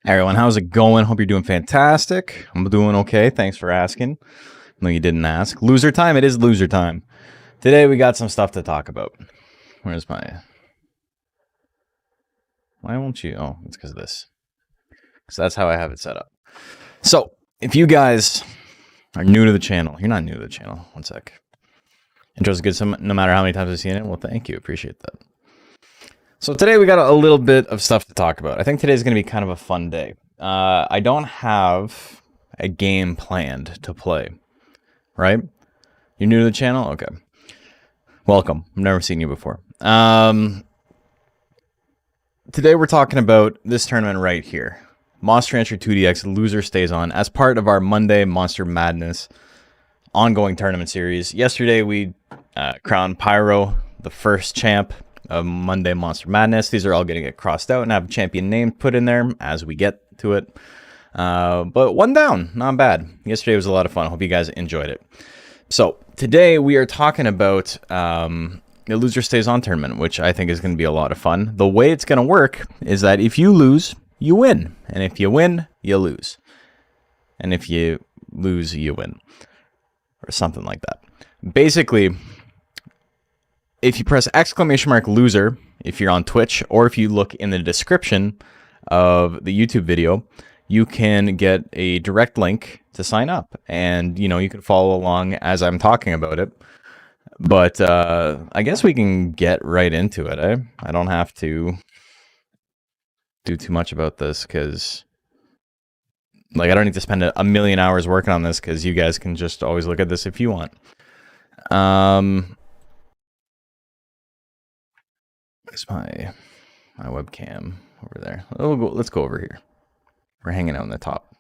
Hey everyone, how's it going? Hope you're doing fantastic. I'm doing okay. Thanks for asking. No, you didn't ask. Loser time. It is loser time. Today we got some stuff to talk about. Where's my... Why won't you... Oh, it's because of this. So that's how I have it set up. So, if you guys are new to the channel... You're not new to the channel. One sec. Intro's good no matter how many times I've seen it. Well, thank you. Appreciate that. So today we got a little bit of stuff to talk about. I think today's going to be kind of a fun day. I don't have a game planned to play, right? You're new to the channel? Okay. Welcome. I've never seen you before. Today we're talking about this tournament right here. Monster Rancher 2DX Loser Stays On as part of our Monday Monster Madness ongoing tournament series. Yesterday we crowned Pyro the first champ of Monday Monster Madness. These are all going to get crossed out and have a champion name put in there as we get to it. But one down, not bad. Yesterday was a lot of fun. Hope you guys enjoyed it. So today we are talking about the Loser Stays On tournament, which I think is going to be a lot of fun. The way it's going to work is that if you lose, you win. And if you win, you lose. And if you lose, you win. Or something like that. Basically, if you press !loser, if you're on Twitch, or if you look in the description of the YouTube video, you can get a direct link to sign up. And, you know, you can follow along as I'm talking about it. But I guess we can get right into it, eh? I don't have to do too much about this because, like, I don't need to spend a million hours working on this because you guys can just always look at this if you want. Where's my webcam over there? Let's go over here. We're hanging out on the top.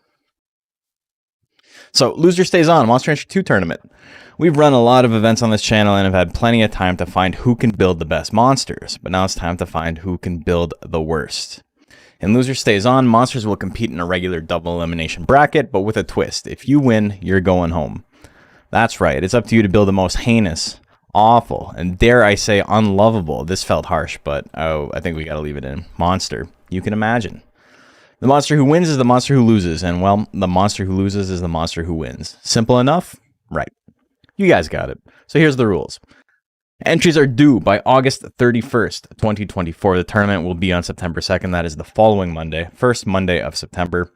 So, Loser Stays On, Monster Rancher 2 tournament. We've run a lot of events on this channel and have had plenty of time to find who can build the best monsters, but now it's time to find who can build the worst. In Loser Stays On, monsters will compete in a regular double elimination bracket, but with a twist. If you win, you're going home. That's right, it's up to you to build the most heinous, awful, and dare I say unlovable, this felt harsh, but I think we gotta leave it in, monster you can imagine. The monster who wins is the monster who loses, and well, the monster who loses is the monster who wins. Simple enough? Right. You guys got it. So here's the rules. Entries are due by August 31st, 2024. The tournament will be on September 2nd. That is the following Monday, first Monday of September.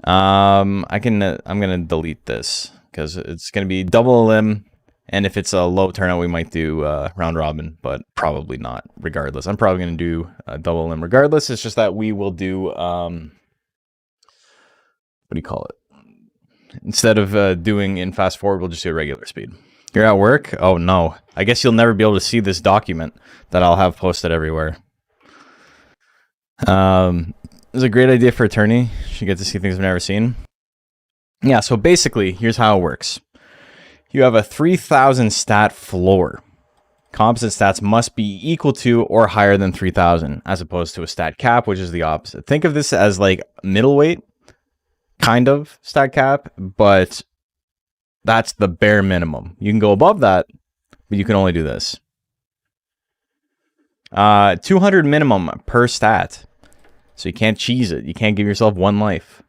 I'm gonna delete this because it's gonna be double elim, and if it's a low turnout, we might do round robin, but probably not. Regardless, I'm probably gonna do a double elim regardless. It's just that we will do what do you call it? Instead of doing in fast forward, we'll just do a regular speed. You're at work? Oh no. I guess you'll never be able to see this document that I'll have posted everywhere. It's a great idea for attorney. You get to see things I've never seen. Yeah, so basically, here's how it works. You have a 3,000 stat floor. Composite stats must be equal to or higher than 3,000, as opposed to a stat cap, which is the opposite. Think of this as like middleweight, kind of stat cap, but that's the bare minimum. You can go above that, but you can only do this. 200 minimum per stat. So you can't cheese it. You can't give yourself one life.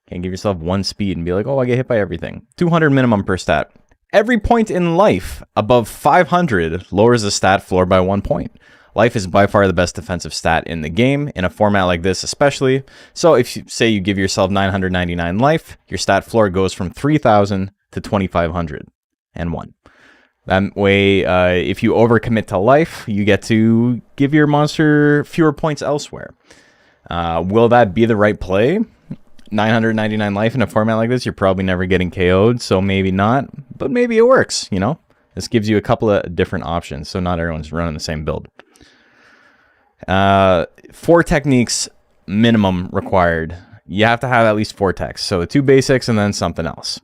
Can't give yourself one speed and be like, oh, I get hit by everything. 200 minimum per stat. Every point in life above 500 lowers the stat floor by 1 point. Life is by far the best defensive stat in the game, in a format like this especially. So if you say you give yourself 999 life, your stat floor goes from 3,000 to 2,501. That way, if you overcommit to life, you get to give your monster fewer points elsewhere. Will that be the right play? 999 life in a format like this, you're probably never getting KO'd, so maybe not, but maybe it works, you know? This gives you a couple of different options, so not everyone's running the same build. 4 techniques minimum required. You have to have at least 4 techs, so 2 basics and then something else.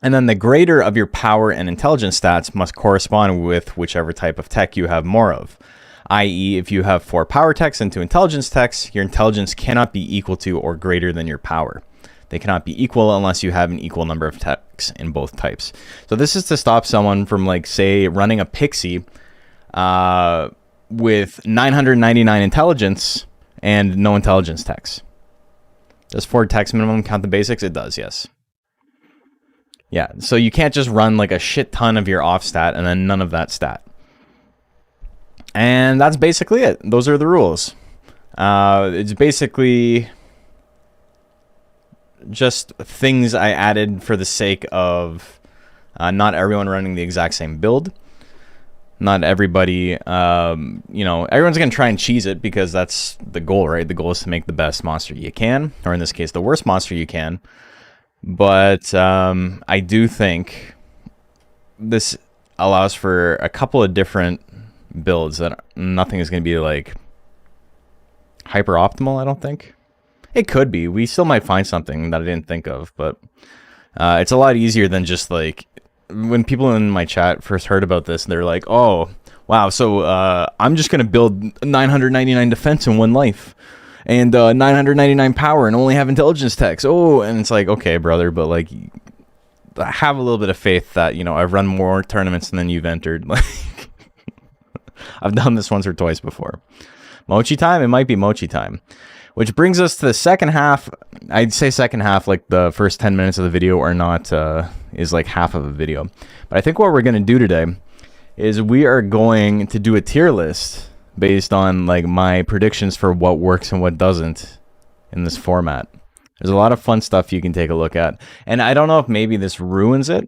And then the greater of your power and intelligence stats must correspond with whichever type of tech you have more of. I.e., if you have 4 power techs and 2 intelligence techs, your intelligence cannot be equal to or greater than your power. They cannot be equal unless you have an equal number of techs in both types. So this is to stop someone from, like, say, running a pixie with 999 intelligence and no intelligence techs. Does 4 text minimum count the basics? It does, yes. Yeah, so you can't just run like a shit ton of your off stat and then none of that stat. And that's basically it. Those are the rules. It's basically just things I added for the sake of not everyone running the exact same build. Not everybody, you know, everyone's going to try and cheese it because that's the goal, right? The goal is to make the best monster you can, or in this case, the worst monster you can. But I do think this allows for a couple of different builds that nothing is going to be like hyper optimal, I don't think. It could be. We still might find something that I didn't think of, but it's a lot easier than just like when people in my chat first heard about this, they're like, oh, wow, so I'm just going to build 999 defense in 1 life and 999 power and only have intelligence techs. Oh, and it's like, okay, brother, but like have a little bit of faith that, you know, I've run more tournaments than you've entered. Like I've done this once or twice before. Mochi time? It might be mochi time. Which brings us to the second half. I'd say second half, like the first 10 minutes of the video are not, is like half of a video. But I think what we're going to do today is we are going to do a tier list based on like my predictions for what works and what doesn't in this format. There's a lot of fun stuff you can take a look at. And I don't know if maybe this ruins it.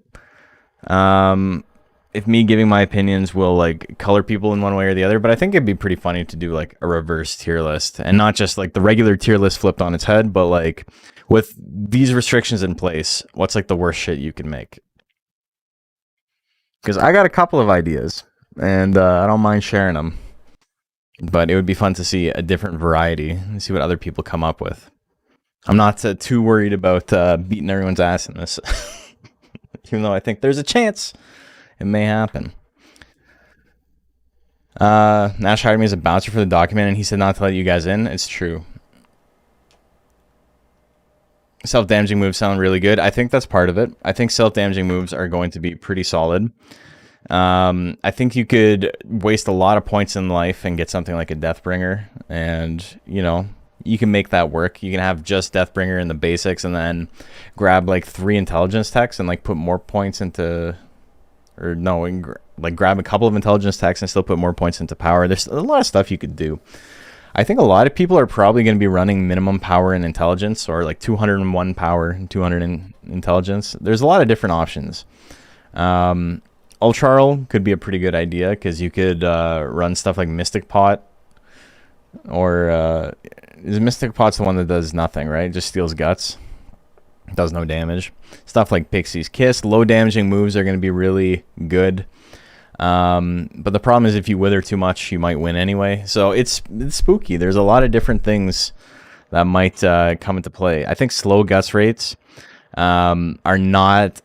If me giving my opinions will like color people in one way or the other, but I think it'd be pretty funny to do like a reverse tier list and not just like the regular tier list flipped on its head, but like with these restrictions in place, what's like the worst shit you can make? Because I got a couple of ideas and I don't mind sharing them, but it would be fun to see a different variety and see what other people come up with. I'm not too worried about beating everyone's ass in this, even though I think there's a chance. It may happen. Nash hired me as a bouncer for the document, and he said not to let you guys in. It's true. Self-damaging moves sound really good. I think that's part of it. I think self-damaging moves are going to be pretty solid. I think you could waste a lot of points in life and get something like a Deathbringer, and, you know, you can make that work. You can have just Deathbringer in the basics and then grab like 3 intelligence techs and like put more points into... Or no, like grab a couple of intelligence techs and still put more points into power. There's a lot of stuff you could do. I think a lot of people are probably going to be running minimum power and intelligence, or like 201 power and 200 in intelligence. There's a lot of different options. Ultrarl could be a pretty good idea because you could run stuff like Mystic Pot, or is Mystic Pot's the one that does nothing, right? Just steals guts. Does no damage. Stuff like Pixie's Kiss, low damaging moves are going to be really good. But the problem is if you wither too much, you might win anyway. So it's spooky. There's a lot of different things that might come into play. I think slow guts rates are not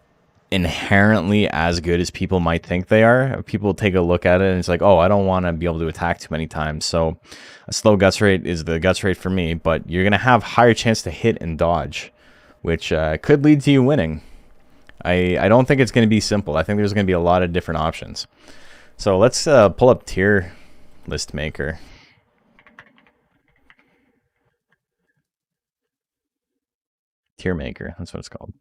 inherently as good as people might think they are. People take a look at it and it's like, oh, I don't want to be able to attack too many times. So a slow guts rate is the guts rate for me, but you're going to have higher chance to hit and dodge, which could lead to you winning. I don't think it's going to be simple. I think there's going to be a lot of different options. So let's pull up tier list maker. Tier maker, that's what it's called.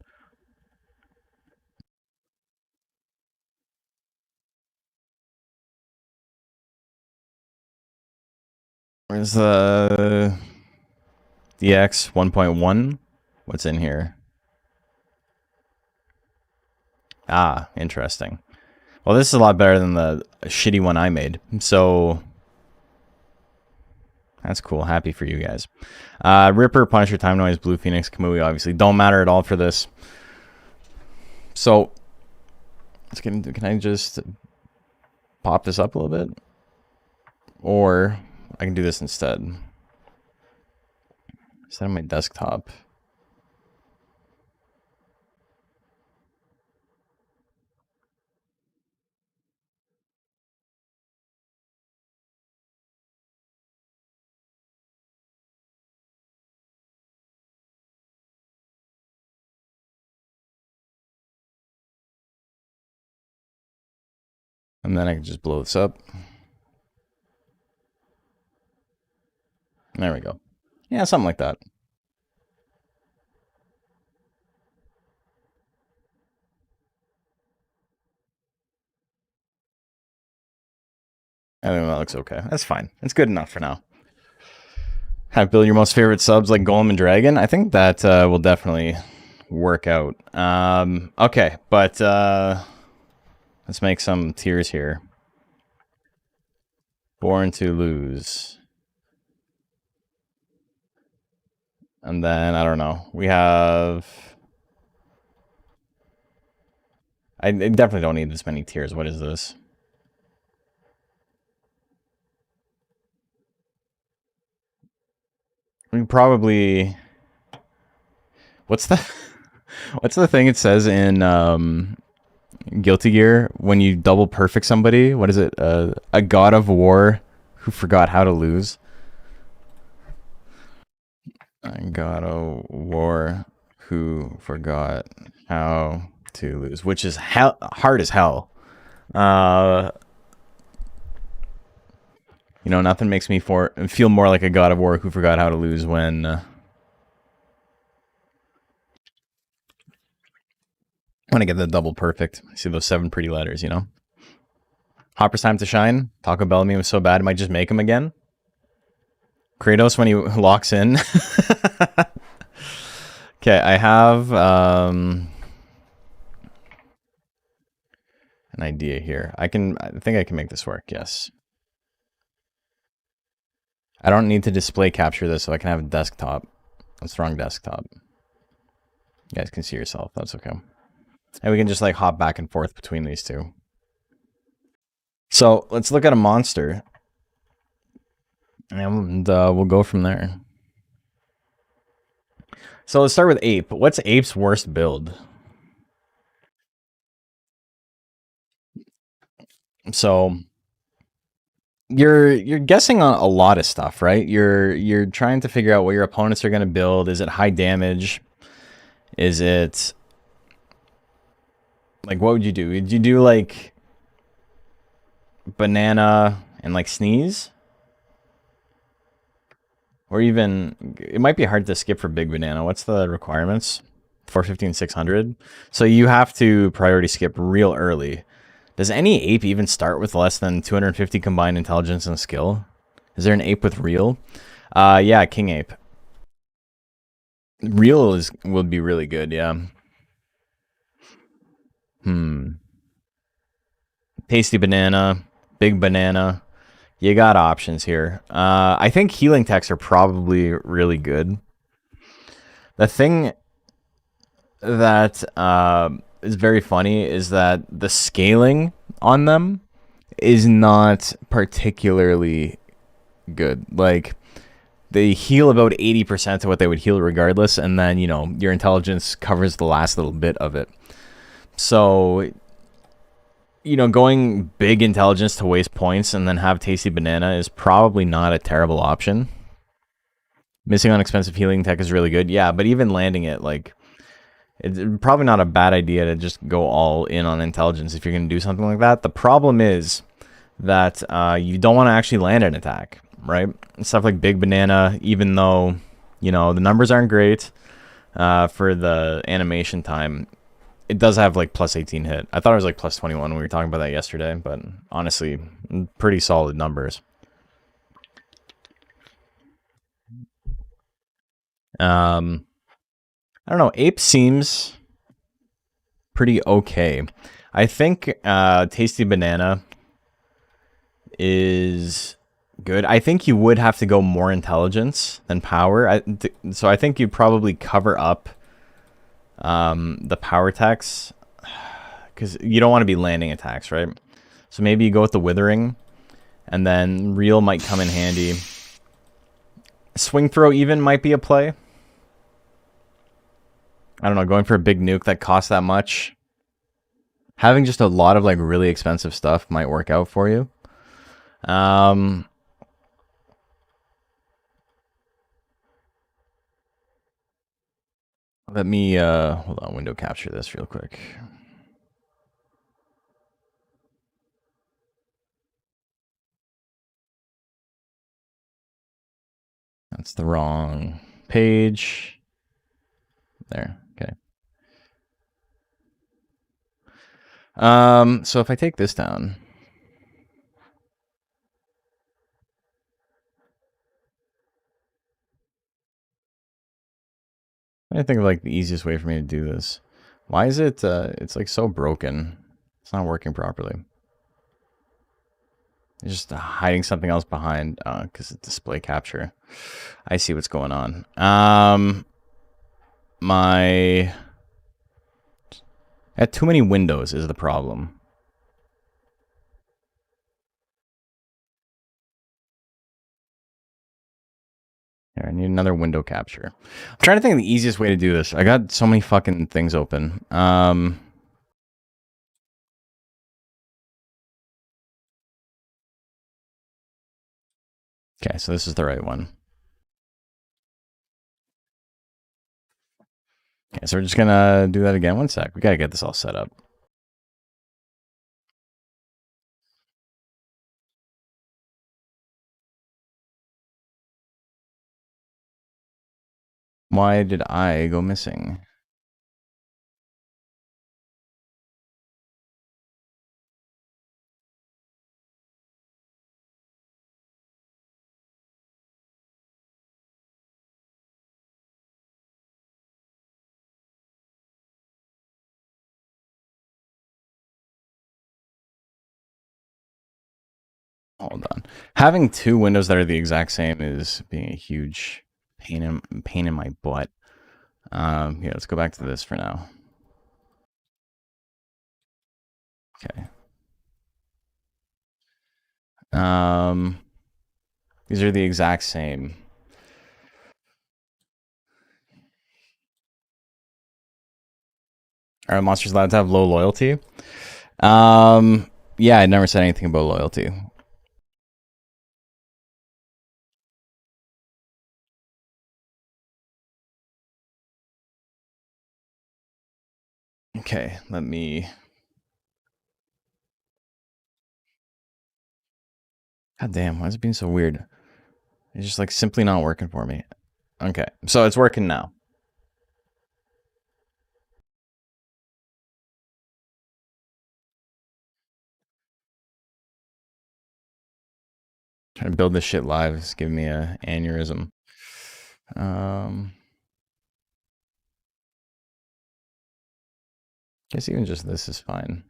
Where's the DX 1.1? What's in here? Ah, interesting. Well, this is a lot better than the shitty one I made. So that's cool. Happy for you guys. Ripper, Punisher, Time Noise, Blue Phoenix, Kamui obviously don't matter at all for this. So let's get into, can I just pop this up a little bit? Or I can do this instead. Set on my desktop. And then I can just blow this up. There we go. Yeah, something like that. I think that looks okay. That's fine. It's good enough for now. Have build your most favorite subs like Golem and Dragon. I think that will definitely work out. Okay, but let's make some tiers here. Born to Lose. And then, I don't know. We have... I definitely don't need this many tiers. What is this? We probably... What's the... What's the thing it says in Guilty Gear when you double perfect somebody? What is it? A god of war who forgot how to lose. A god of war who forgot how to lose, which is hard as hell. You know, nothing makes me feel more like a god of war who forgot how to lose when I get the double perfect. I see those 7 pretty letters, you know. Hopper's time to shine. Taco Bellamy was so bad, it might just make him again. Kratos when he locks in. Okay, I have an idea here. I think I can make this work, yes. I don't need to display capture this, so I can have a desktop. That's the wrong desktop. You guys can see yourself, that's okay. And we can just like hop back and forth between these two. So let's look at a monster. And we'll go from there. So let's start with Ape. What's Ape's worst build? So you're guessing on a lot of stuff, right? You're trying to figure out what your opponents are going to build. Is it high damage? Is it like, what would you do? Would you do like banana and like sneeze? Or even, it might be hard to skip for big banana. What's the requirements? 450 and 600. So you have to priority skip real early. Does any ape even start with less than 250 combined intelligence and skill? Is there an ape with real? Yeah, king ape. Real would be really good, yeah. Tasty banana, big banana. You got options here. I think healing techs are probably really good. The thing that is very funny is that the scaling on them is not particularly good. Like, they heal about 80% of what they would heal regardless, and then, you know, your intelligence covers the last little bit of it. So, you know, going big intelligence to waste points and then have tasty banana is probably not a terrible option. Missing on expensive healing tech is really good. Yeah, but even landing it, like, it's probably not a bad idea to just go all in on intelligence if you're going to do something like that. The problem is that you don't want to actually land an attack, right? Stuff like big banana, even though, you know, the numbers aren't great for the animation time, it does have like plus 18 hit. I thought it was like plus 21 when we were talking about that yesterday, but honestly, pretty solid numbers. I don't know. Ape seems pretty okay. I think Tasty Banana is good. I think you would have to go more intelligence than power. So I think you'd probably cover up the power attacks because you don't want to be landing attacks, right? So maybe you go with the Withering, and then Real might come in handy. Swing Throw even might be a play. I don't know, going for a big nuke that costs that much. Having just a lot of like really expensive stuff might work out for you. Let me hold on, window capture this real quick. That's the wrong page. There, okay. So if I take this down, I think of like the easiest way for me to do this. Why is it, it's like so broken. It's not working properly. It's just hiding something else behind, because it's display capture. I see what's going on. I had too many windows is the problem. Here, I need another window capture. I'm trying to think of the easiest way to do this. I got so many fucking things open. Okay, so this is the right one. Okay, so we're just gonna do that again. One sec. We gotta get this all set up. Why did I go missing? Hold on. Having two windows that are the exact same is being a huge pain in my butt. Yeah, let's go back to this for now. Okay. These are the exact same. Are monsters allowed to have low loyalty? Yeah, I never said anything about loyalty. Okay, let me... God damn, why is it being so weird? It's just like simply not working for me. Okay, so it's working now. Trying to build this shit live is giving me a aneurysm. Guess even just this is fine.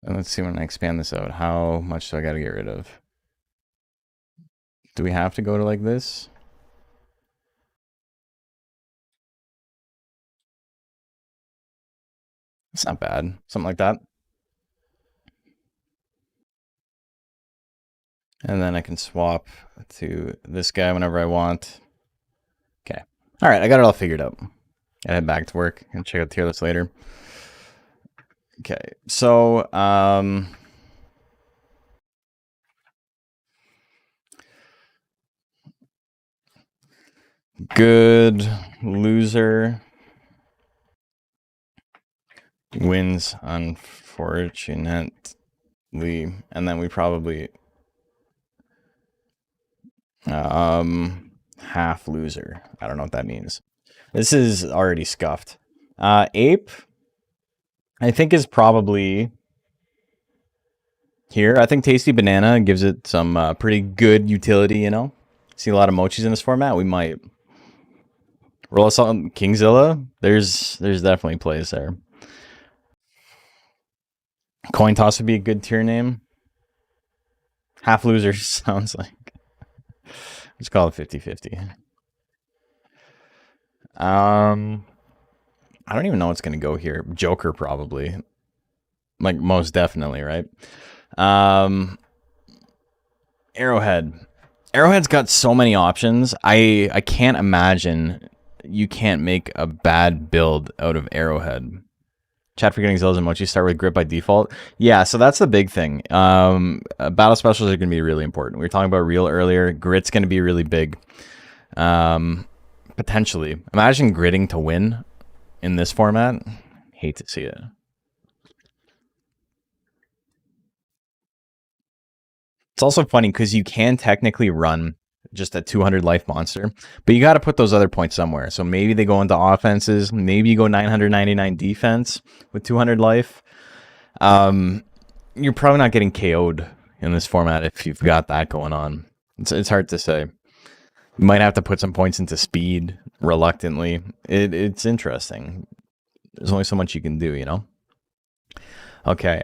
And let's see when I expand this out. How much do I got to get rid of? Do we have to go to like this? It's not bad. Something like that. And then I can swap to this guy whenever I want. Okay. All right, I got it all figured out. I head back to work and check out the tier list later. Okay, so good loser wins unfortunately, and then we probably half loser. I don't know what that means. This is already scuffed. Ape, I think, is probably here. I think Tasty Banana gives it some pretty good utility, you know? See a lot of mochis in this format. We might roll us on Kingzilla. There's definitely plays there. Coin toss would be a good tier name. Half loser sounds like. Let's call it 50-50. I don't even know what's gonna go here. Joker probably. Like most definitely, right? Arrowhead. Arrowhead's got so many options. I can't imagine you can't make a bad build out of Arrowhead. Chat for getting Zills and Mochi start with Grit by default. Yeah, so that's the big thing. Battle specials are going to be really important. We were talking about Reel earlier. Grit's going to be really big. Potentially. Imagine gritting to win in this format. Hate to see it. It's also funny because you can technically run just a 200 life monster, but you got to put those other points somewhere. So maybe they go into offenses. Maybe you go 999 defense with 200 life. you're probably not getting KO'd in this format if you've got that going on. It's hard to say. You might have to put some points into speed reluctantly. It's interesting. There's only so much you can do, you know? Okay.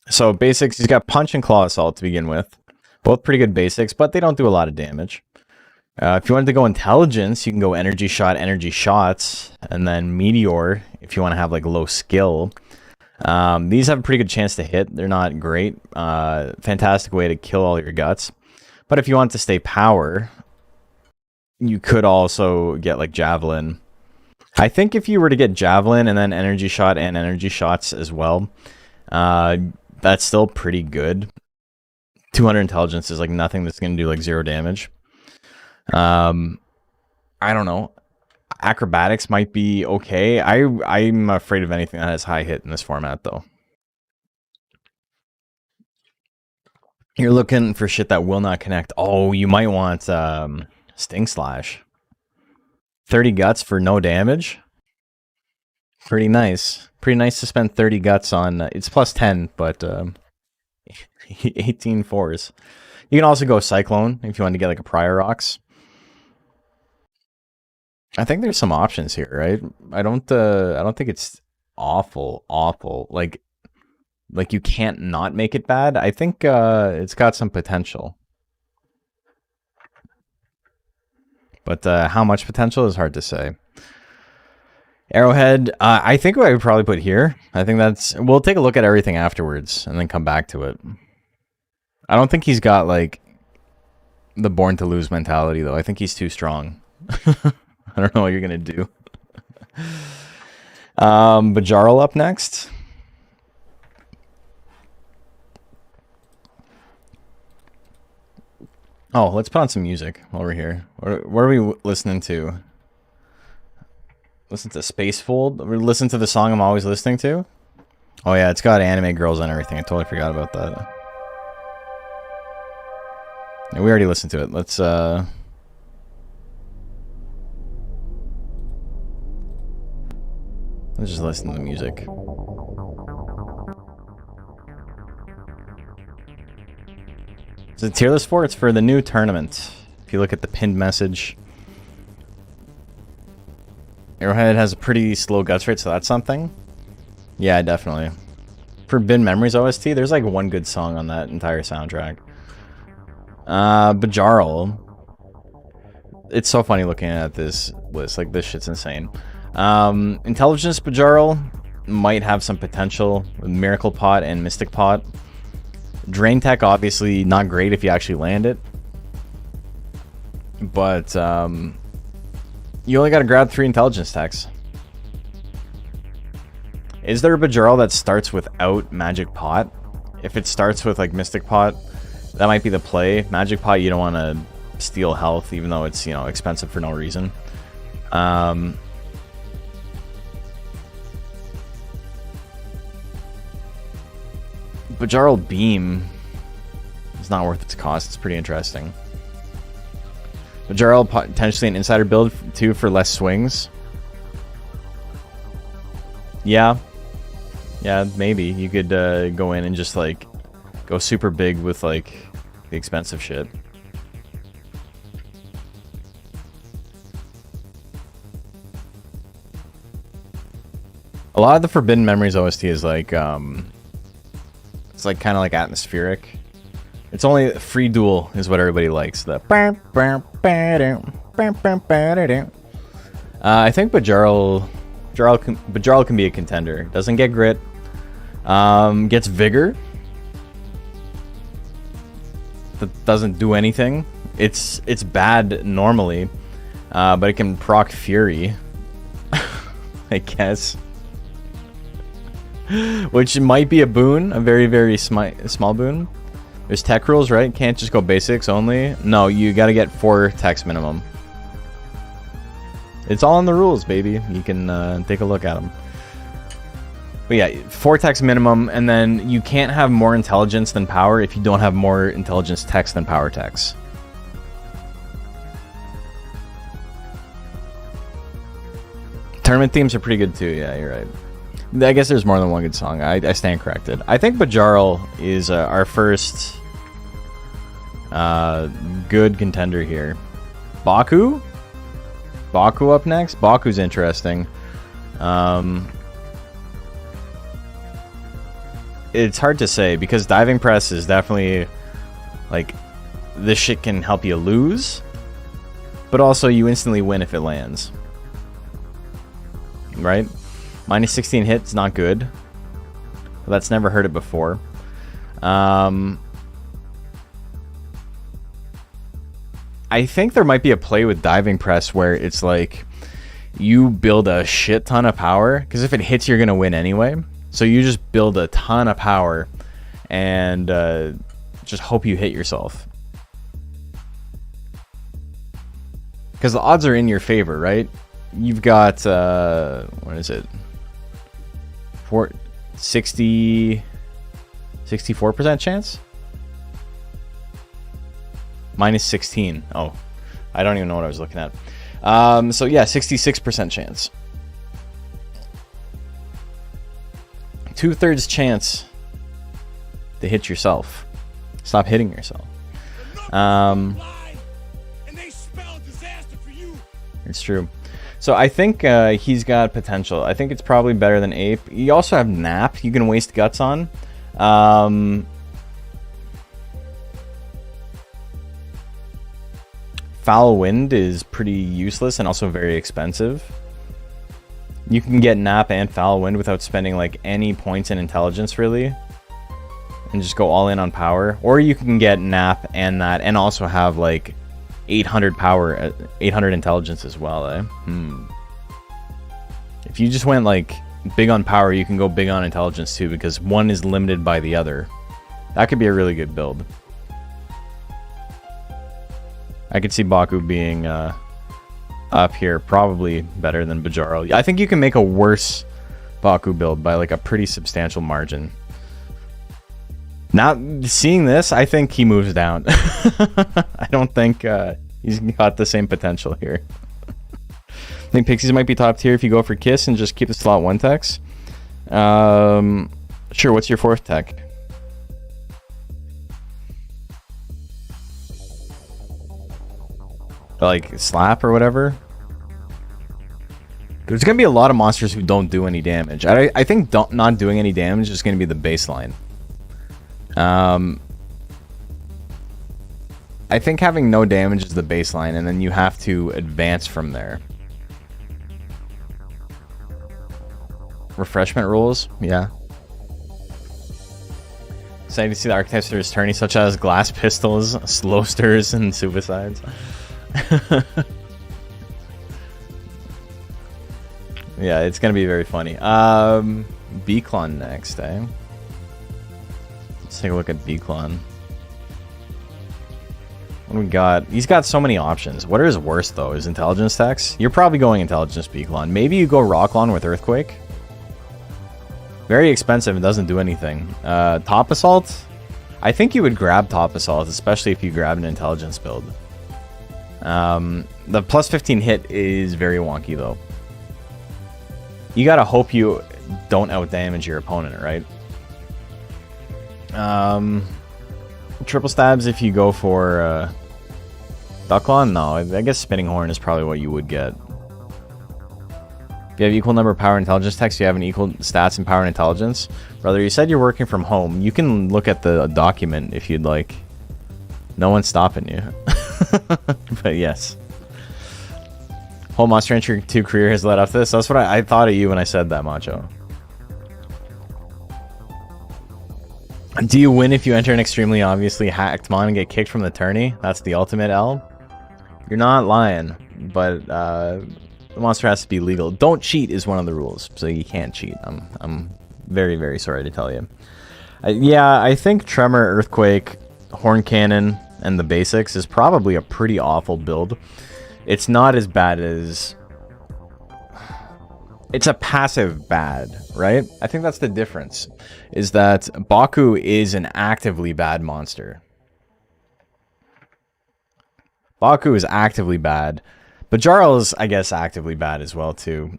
So basics, he's got punch and claw assault to begin with. Both pretty good basics, but they don't do a lot of damage. If you wanted to go intelligence, you can go energy shot, energy shots, and then meteor if you want to have like low skill. These have a pretty good chance to hit. They're not great. Fantastic way to kill all your guts. But if you want to stay power, you could also get like javelin. I think if you were to get javelin and then energy shot and energy shots as well, that's still pretty good. 200 intelligence is like nothing that's going to do like 0 damage. I don't know. Acrobatics might be okay. I'm afraid of anything that has high hit in this format though. You're looking for shit that will not connect. Oh, you might want Sting Slash. 30 guts for no damage. Pretty nice. Pretty nice to spend 30 guts on. It's plus 10, but 18 fours. You can also go Cyclone if you want to get like a Prior Rocks. I think there's some options here, right? I don't think it's awful. Like you can't not make it bad. I think it's got some potential. But how much potential is hard to say. Arrowhead, I think what I would probably put here. I think that's... We'll take a look at everything afterwards and then come back to it. I don't think he's got, like, the born to lose mentality, though. I think he's too strong. I don't know what you're going to do. Bajarl up next. Oh, let's put on some music while we're here. What are we listening to? Listen to Spacefold? Listen to the song I'm always listening to? Oh yeah, it's got anime girls and everything. I totally forgot about that. Yeah, we already listened to it. Let's just listen to the music. So tier list 4, it's for the new tournament. If you look at the pinned message, Arrowhead has a pretty slow guts rate, so that's something. Yeah, definitely. Forbidden Memories OST, there's like one good song on that entire soundtrack. Bajarl. It's so funny looking at this list. Like, this shit's insane. Intelligence Bajarl might have some potential with Miracle Pot and Mystic Pot. Drain Tech, obviously not great if you actually land it. But, you only gotta grab 3 intelligence techs. Is there a Bajarl that starts without Magic Pot? If it starts with, like, Mystic Pot, that might be the play. Magic Pot, you don't want to steal health, even though it's, you know, expensive for no reason. Bajarl Beam is not worth its cost. It's pretty interesting. Bajarl potentially an insider build too for less swings. Yeah, maybe you could go in and just like go super big with like the expensive shit. A lot of the Forbidden Memories OST is like it's like kind of like atmospheric. It's only free duel is what everybody likes. The I think Bajarl can be a contender. Doesn't get grit. Gets vigor. That doesn't do anything. It's bad normally, but it can proc fury. I guess. Which might be a boon, a very, very small boon. There's tech rules, right? Can't just go basics only. No, you gotta get 4 techs minimum. It's all in the rules, baby. You can take a look at them. But yeah, 4 techs minimum, and then you can't have more intelligence than power if you don't have more intelligence techs than power techs. Tournament themes are pretty good too, yeah, you're right. I guess there's more than one good song. I stand corrected. I think Bajarl is our first good contender here. Baku? Baku up next? Baku's interesting. It's hard to say because diving press is definitely like this shit can help you lose, but also you instantly win if it lands. Right? Minus 16 hits, not good. That's never heard it before. I think there might be a play with diving press where it's like you build a shit ton of power, because if it hits, you're gonna win anyway. So you just build a ton of power and just hope you hit yourself. Because the odds are in your favor, right? You've got, what is it? 64% chance? Minus 16. Oh, I don't even know what I was looking at. So yeah, 66% chance. 2/3 chance to hit yourself. Stop hitting yourself. It's true. So I think he's got potential. I think it's probably better than Ape. You also have Nap you can waste guts on. Foul Wind is pretty useless and also very expensive. You can get Nap and Foul Wind without spending like any points in intelligence really, and just go all in on power. Or you can get Nap and that and also have like 800 power, 800 intelligence as well, eh? If you just went like big on power, you can go big on intelligence too, because one is limited by the other. That could be a really good build. I could see Baku being up here, probably better than Bajarl. I think you can make a worse Baku build by like a pretty substantial margin. Now, seeing this, I think he moves down. I don't think he's got the same potential here. I think Pixies might be top tier if you go for Kiss and just keep the slot 1 techs. Sure, what's your 4th tech? Like Slap or whatever? There's going to be a lot of monsters who don't do any damage. I think not doing any damage is going to be the baseline. I think having no damage is the baseline, and then you have to advance from there. Refreshment rules, yeah. Excited to see the archetypes for his tourney, such as glass pistols, slow stirs, and suicides. Yeah, it's gonna be very funny. Beaclon next, eh? Let's take a look at Beaclon. What do we got? He's got so many options. What are his worst, though? His intelligence techs? You're probably going intelligence Beaclon. Maybe you go Rocklon with Earthquake. Very expensive and doesn't do anything. Top Assault? I think you would grab Top Assault, especially if you grab an intelligence build. The plus 15 hit is very wonky, though. You gotta hope you don't outdamage your opponent, right? Triple stabs if you go for Ducklon? No, I guess Spinning Horn is probably what you would get. If you have equal number of power and intelligence techs, you have an equal stats in power and intelligence. Brother, you said you're working from home. You can look at the document if you'd like. No one's stopping you. But yes. Whole Monster Hunter 2 career has led up to this. That's what I thought of you when I said that, Macho. Do you win if you enter an extremely obviously hacked mon and get kicked from the tourney? That's the ultimate L. You're not lying, but the monster has to be legal. Don't cheat is one of the rules, so you can't cheat. I'm very, very sorry to tell you. Yeah, I think Tremor, Earthquake, Horn Cannon, and the basics is probably a pretty awful build. It's not as bad as... It's a passive bad, right? I think that's the difference, is that Baku is an actively bad monster. Baku is actively bad. Bajarl is, I guess, actively bad as well, too.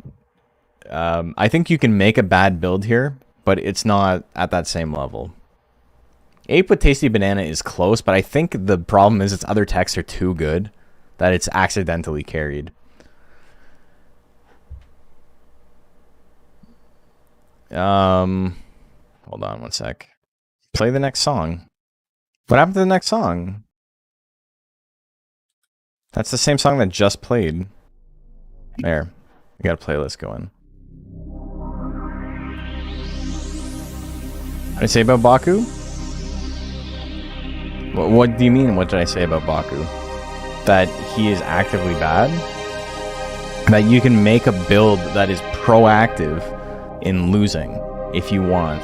I think you can make a bad build here, but it's not at that same level. Ape with Tasty Banana is close, but I think the problem is its other techs are too good that it's accidentally carried. Hold on one sec. Play the next song. What happened to the next song? That's the same song that just played. There. We got a playlist going. What did I say about Baku? What do you mean, what did I say about Baku? That he is actively bad? That you can make a build that is proactive in losing if you want.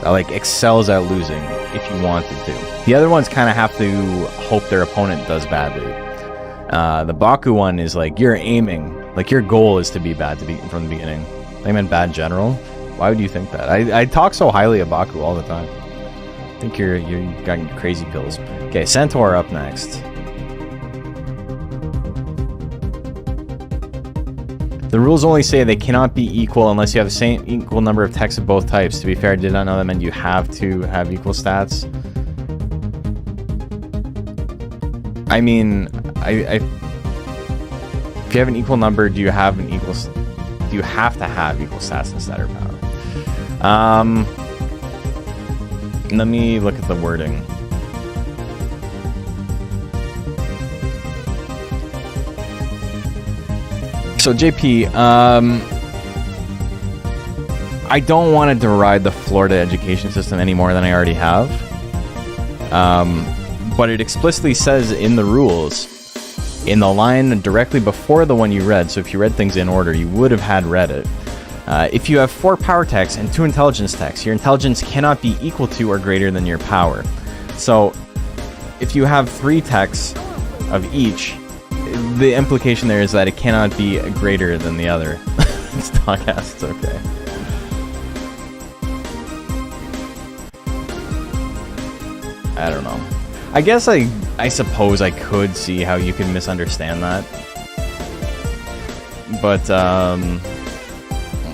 That like excels at losing if you wanted to. The other ones kind of have to hope their opponent does badly. The Baku one is like you're aiming, like your goal is to be bad from the beginning. I meant bad general. Why would you think that? I talk so highly of Baku all the time. I think you're got crazy pills. Okay, Centaur up next. The rules only say they cannot be equal unless you have the same equal number of techs of both types. To be fair, I did not know that meant you have to have equal stats. I mean, if you have an equal number, do you have an equal? Do you have to have equal stats and stat or power? Let me look at the wording. So JP, I don't want to deride the Florida education system any more than I already have. But it explicitly says in the rules, in the line directly before the one you read, so if you read things in order, you would have had read it. If you have 4 power techs and 2 intelligence techs, your intelligence cannot be equal to or greater than your power. So if you have 3 techs of each, the implication there is that it cannot be greater than the other. It's Dogcast, it's okay. I don't know. I guess I suppose I could see how you could misunderstand that. But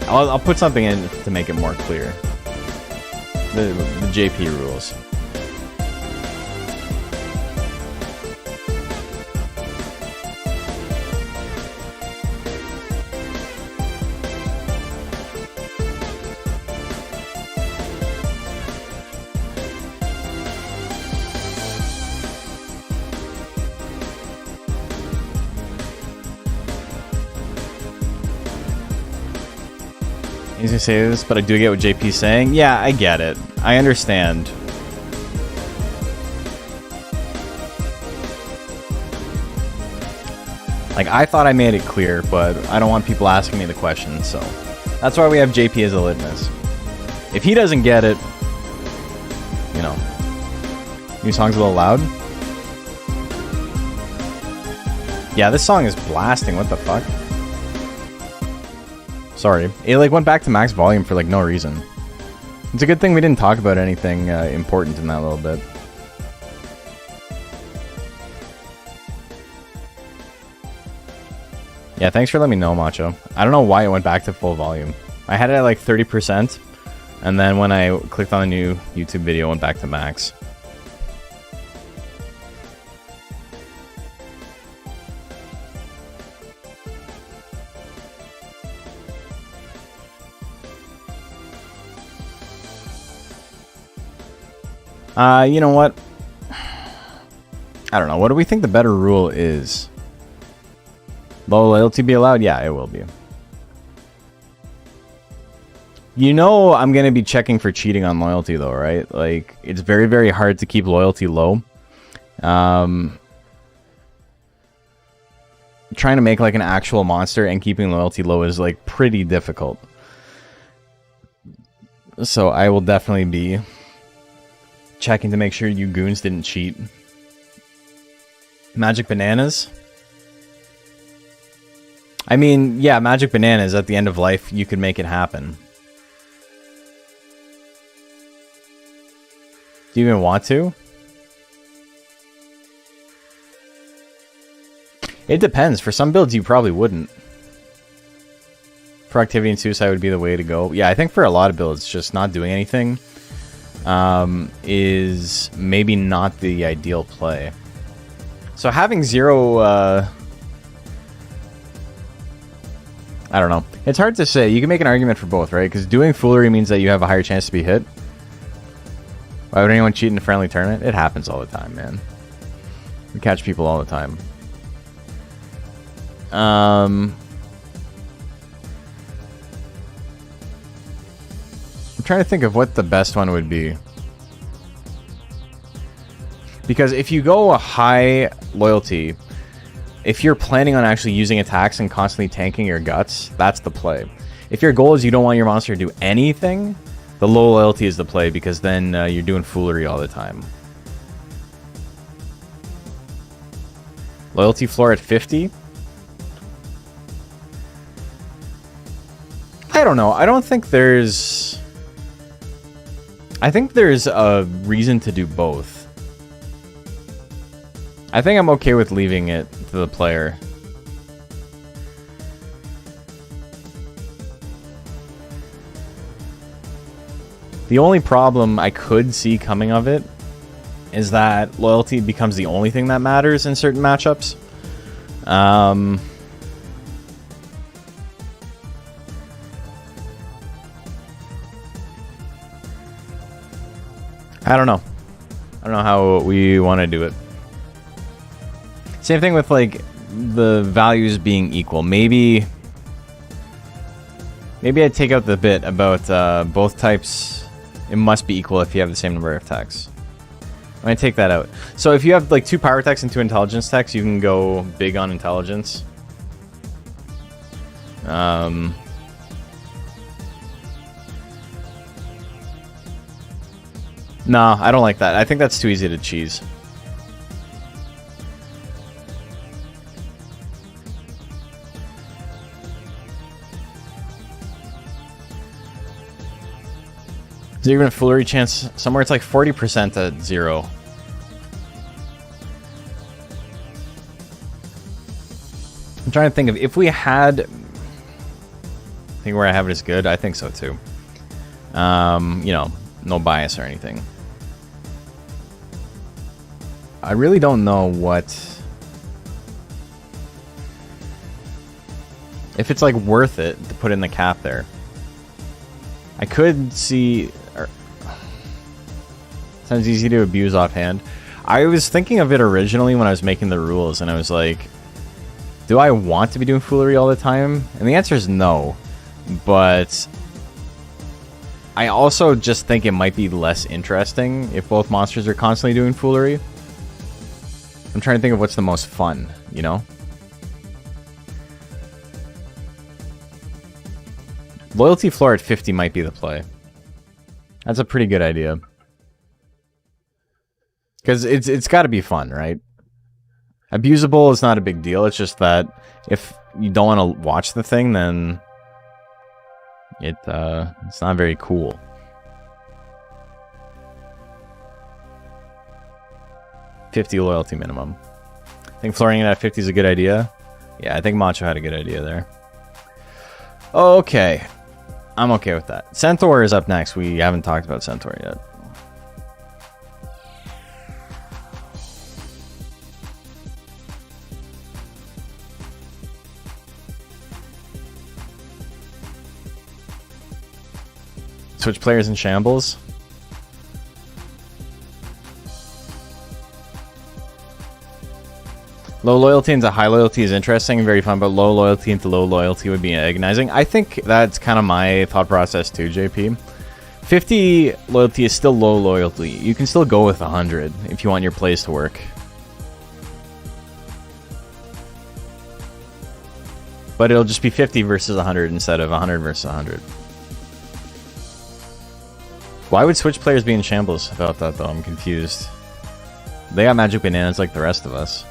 I'll put something in to make it more clear. The JP rules. He's gonna say this, but I do get what JP's saying. Yeah, I get it. I understand. Like, I thought I made it clear, but I don't want people asking me the question, so that's why we have JP as a litmus. If he doesn't get it, you know. New song's a little loud. Yeah, this song is blasting. What the fuck? Sorry. It like went back to max volume for like no reason. It's a good thing we didn't talk about anything important in that little bit. Yeah, thanks for letting me know, Macho. I don't know why it went back to full volume. I had it at like 30%, and then when I clicked on a new YouTube video, it went back to max. You know what? I don't know. What do we think the better rule is? Low loyalty be allowed? Yeah, it will be. You know I'm going to be checking for cheating on loyalty though, right? Like, it's very, very hard to keep loyalty low. Trying to make like an actual monster and keeping loyalty low is like pretty difficult. So I will definitely be checking to make sure you goons didn't cheat. Magic bananas? I mean, yeah, magic bananas at the end of life, you could make it happen. Do you even want to? It depends. For some builds, you probably wouldn't. Proactivity and Suicide would be the way to go. Yeah, I think for a lot of builds, just not doing anything is maybe not the ideal play. So having 0... I don't know. It's hard to say. You can make an argument for both, right? Because doing Foolery means that you have a higher chance to be hit. Why would anyone cheat in a friendly tournament? It happens all the time, man. We catch people all the time. I'm trying to think of what the best one would be. Because if you go a high loyalty, if you're planning on actually using attacks and constantly tanking your guts, that's the play. If your goal is you don't want your monster to do anything, the low loyalty is the play, because then you're doing Foolery all the time. Loyalty floor at 50? I don't know. I don't think there's... I think there's a reason to do both. I think I'm okay with leaving it to the player. The only problem I could see coming of it is that loyalty becomes the only thing that matters in certain matchups. I don't know. I don't know how we want to do it. Same thing with like the values being equal. Maybe I'd take out the bit about both types. It must be equal if you have the same number of attacks. I'm gonna take that out. So if you have like 2 power attacks and 2 intelligence attacks, you can go big on intelligence. No, I don't like that. I think that's too easy to cheese. Is there even a Foolery chance? Somewhere it's like 40% at 0. I'm trying to think of if we had... I think where I have it is good. I think so too. You know, no bias or anything. I really don't know what... if it's like worth it to put in the cap there. I could see... sounds easy to abuse offhand. I was thinking of it originally when I was making the rules, and I was like, do I want to be doing Foolery all the time? And the answer is no. But I also just think it might be less interesting if both monsters are constantly doing Foolery. I'm trying to think of what's the most fun, you know? Loyalty floor at 50 might be the play. That's a pretty good idea. Because it's got to be fun, right? Abusable is not a big deal. It's just that if you don't want to watch the thing, then it's not very cool. $50 loyalty minimum. I think flooring it at 50 is a good idea. Yeah, I think Macho had a good idea there. Okay. I'm okay with that. Centaur is up next. We haven't talked about Centaur yet. Switch players in shambles. Low loyalty into high loyalty is interesting and very fun, but low loyalty into low loyalty would be agonizing. I think that's kind of my thought process too, JP. 50 loyalty is still low loyalty. You can still go with 100 if you want your plays to work. But it'll just be 50 versus 100 instead of 100 versus 100. Why would Switch players be in shambles about that, though? I'm confused. They got magic bananas like the rest of us.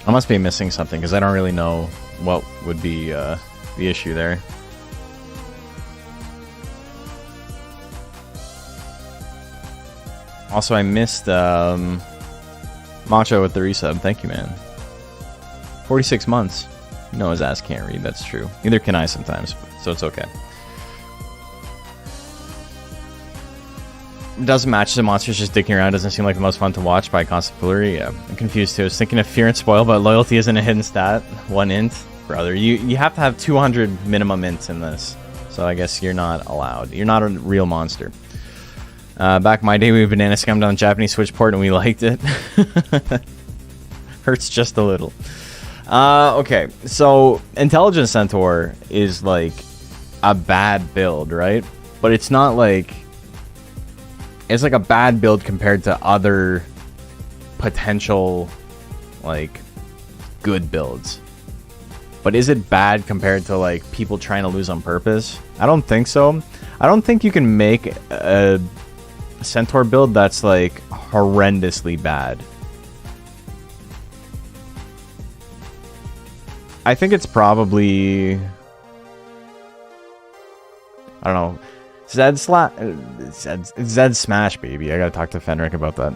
I must be missing something, because I don't really know what would be the issue there. Also, I missed Macho with the resub. Thank you, man. 46 months. You know his ass can't read. That's true. Neither can I sometimes, so it's okay. Doesn't match the monsters just dicking around. Doesn't seem like the most fun to watch by constant foolery. Yeah, I'm confused too. I was thinking of fear and spoil, but loyalty isn't a hidden stat. 1 int, brother. You have to have 200 minimum ints in this, so I guess you're not allowed. You're not a real monster. Back in my day, we banana scummed on Japanese Switch port and we liked it. Hurts just a little. Okay, so Intelligent Centaur is like a bad build, right? But it's not like... It's like a bad build compared to other potential, like, good builds. But is it bad compared to, like, people trying to lose on purpose? I don't think so. I don't think you can make a Centaur build that's, like, horrendously bad. I think it's probably... I don't know. Zed Smash, baby. I gotta talk to Fenric about that.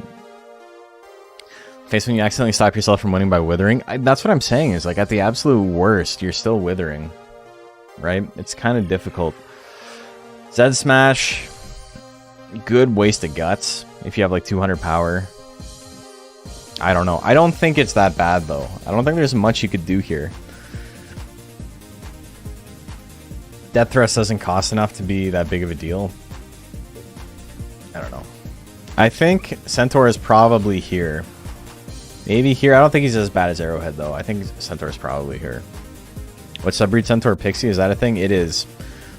Face when you accidentally stop yourself from winning by withering. That's what I'm saying, is like at the absolute worst, you're still withering. Right? It's kind of difficult. Zed Smash, good waste of guts if you have like 200 power. I don't know. I don't think it's that bad though. I don't think there's much you could do here. Death Thrust doesn't cost enough to be that big of a deal. I don't know. I think Centaur is probably here. Maybe here. I don't think he's as bad as Arrowhead, though. I think Centaur is probably here. What subbreed Centaur Pixie? Is that a thing? It is.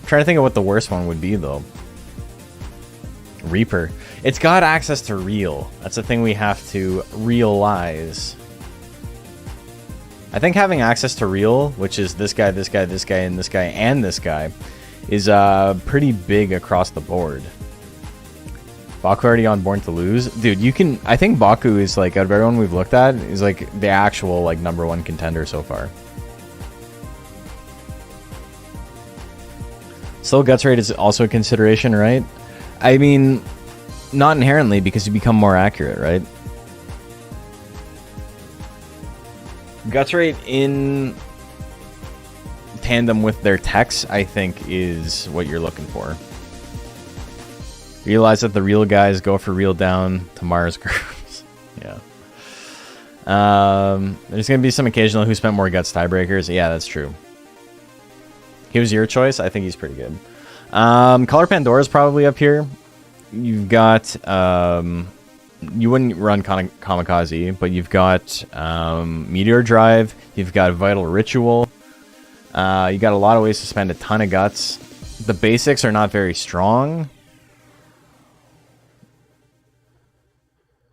I'm trying to think of what the worst one would be, though. Reaper. It's got access to Reel. That's the thing we have to realize. I think having access to Reel, which is this guy, this guy, this guy, and this guy, and this guy, is pretty big across the board. Baku already on Born to Lose? Dude, you can... I think Baku is, like, out of everyone we've looked at, is, like, the actual, like, #1 contender so far. Still, Guts Rate is also a consideration, right? I mean, not inherently, because you become more accurate, right? Guts Rate in tandem with their techs, I think, is what you're looking for. Realize that the real guys go for Reel down to Mars curves. Yeah. There's going to be some occasional who spent more guts tiebreakers. Yeah, that's true. He was your choice. I think he's pretty good. Color Pandora's probably up here. You've got... you wouldn't run Kamikaze, but you've got Meteor Drive, you've got Vital Ritual, you got a lot of ways to spend a ton of guts. The basics are not very strong.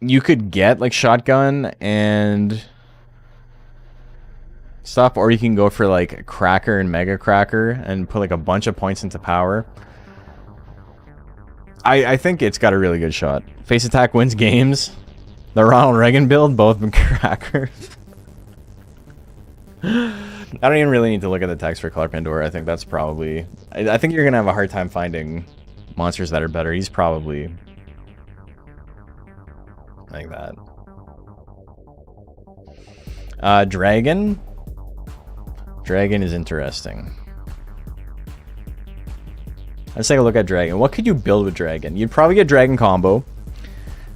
You could get like Shotgun and stuff, or you can go for like Cracker and Mega Cracker and put like a bunch of points into power. I think it's got a really good shot. Face attack wins games. The Ronald Reagan build, both crackers. I don't even really need to look at the text for Color Pandora. I think that's probably... I think you're going to have a hard time finding monsters that are better. He's probably... like that. Dragon? Dragon is interesting. Let's take a look at Dragon. What could you build with Dragon? You'd probably get Dragon Combo.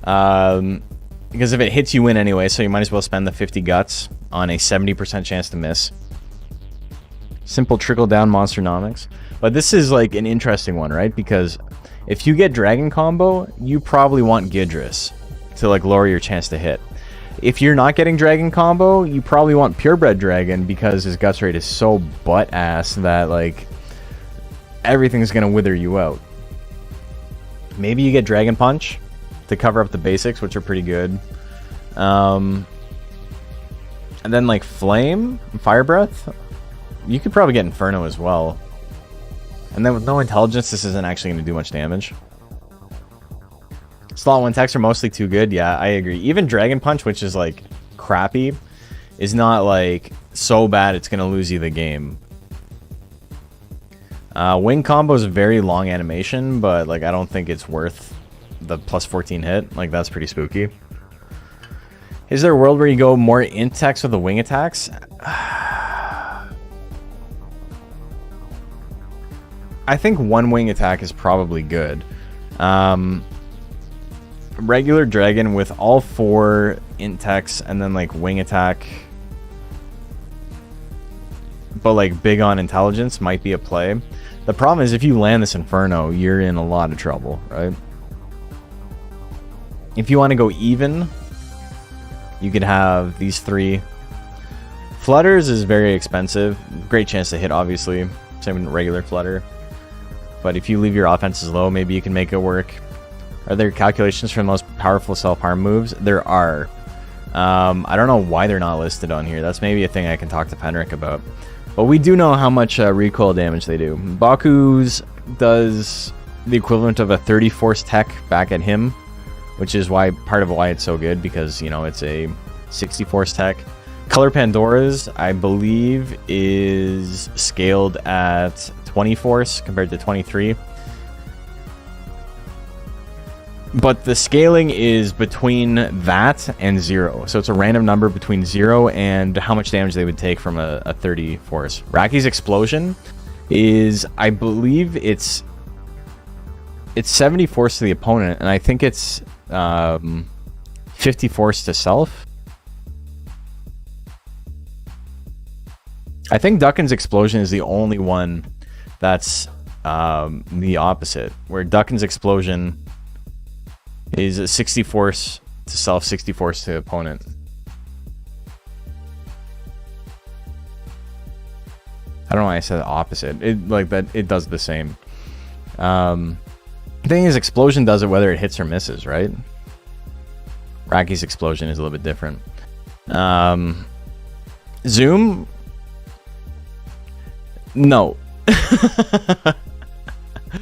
Because if it hits, you win anyway, so you might as well spend the 50 guts on a 70% chance to miss. Simple trickle-down Monsternomics. But this is like an interesting one, right? Because if you get Dragon Combo, you probably want Gidris to like lower your chance to hit. If you're not getting Dragon Combo, you probably want Purebred Dragon because his guts rate is so butt-ass that like... everything's gonna wither you out. Maybe you get Dragon Punch to cover up the basics, which are pretty good. And then like Flame, Fire Breath. You could probably get Inferno as well. And then with no intelligence, this isn't actually gonna do much damage. Slot 1 techs are mostly too good. Yeah, I agree. Even Dragon Punch, which is like crappy, is not like so bad it's gonna lose you the game. Wing combo is a very long animation, but like I don't think it's worth the plus 14 hit. Like, that's pretty spooky. Is there a world where you go more int techs with the wing attacks? I think one wing attack is probably good. Regular dragon with all 4 int techs and then like wing attack, but like big on intelligence might be a play. The problem is if you land this Inferno, you're in a lot of trouble, right? If you want to go even, you could have these 3. Flutters is very expensive. Great chance to hit, obviously. Same with regular flutter. But if you leave your offenses low, maybe you can make it work. Are there calculations for the most powerful self-harm moves? There are. I don't know why they're not listed on here. That's maybe a thing I can talk to Penric about. But we do know how much recoil damage they do. Baku's does the equivalent of a 30 force tech back at him, which is why part of why it's so good, because, you know, it's a 60 force tech. Color Pandora's, I believe, is scaled at 20 force compared to 23. But the scaling is between that and 0. So it's a random number between 0 and how much damage they would take from a 30 force. Raki's Explosion is, I believe it's 70 force to the opponent, and I think it's 50 force to self. I think Duckin's Explosion is the only one that's the opposite, where Duckin's Explosion is a 60 force to self, 60 force to opponent. I don't know why I said opposite. It does the same. The thing is, Explosion does it whether it hits or misses, right? Raki's Explosion is a little bit different. Zoom? No.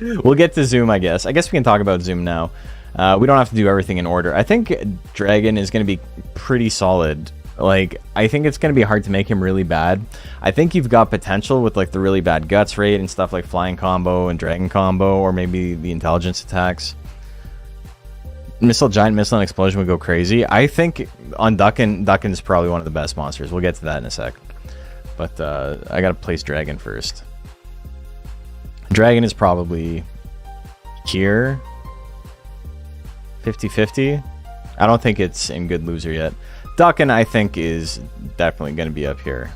We'll get to Zoom, I guess. I guess we can talk about Zoom now. We don't have to do everything in order. I think Dragon is going to be pretty solid. Like, I think it's going to be hard to make him really bad. I think you've got potential with, like, the really bad guts rate and stuff like flying combo and dragon combo, or maybe the intelligence attacks. Giant Missile and Explosion would go crazy. I think on Duckin's probably one of the best monsters. We'll get to that in a sec. But I got to place Dragon first. Dragon is probably here. 50-50. I don't think it's in good loser yet. Duckin, I think, is definitely going to be up here.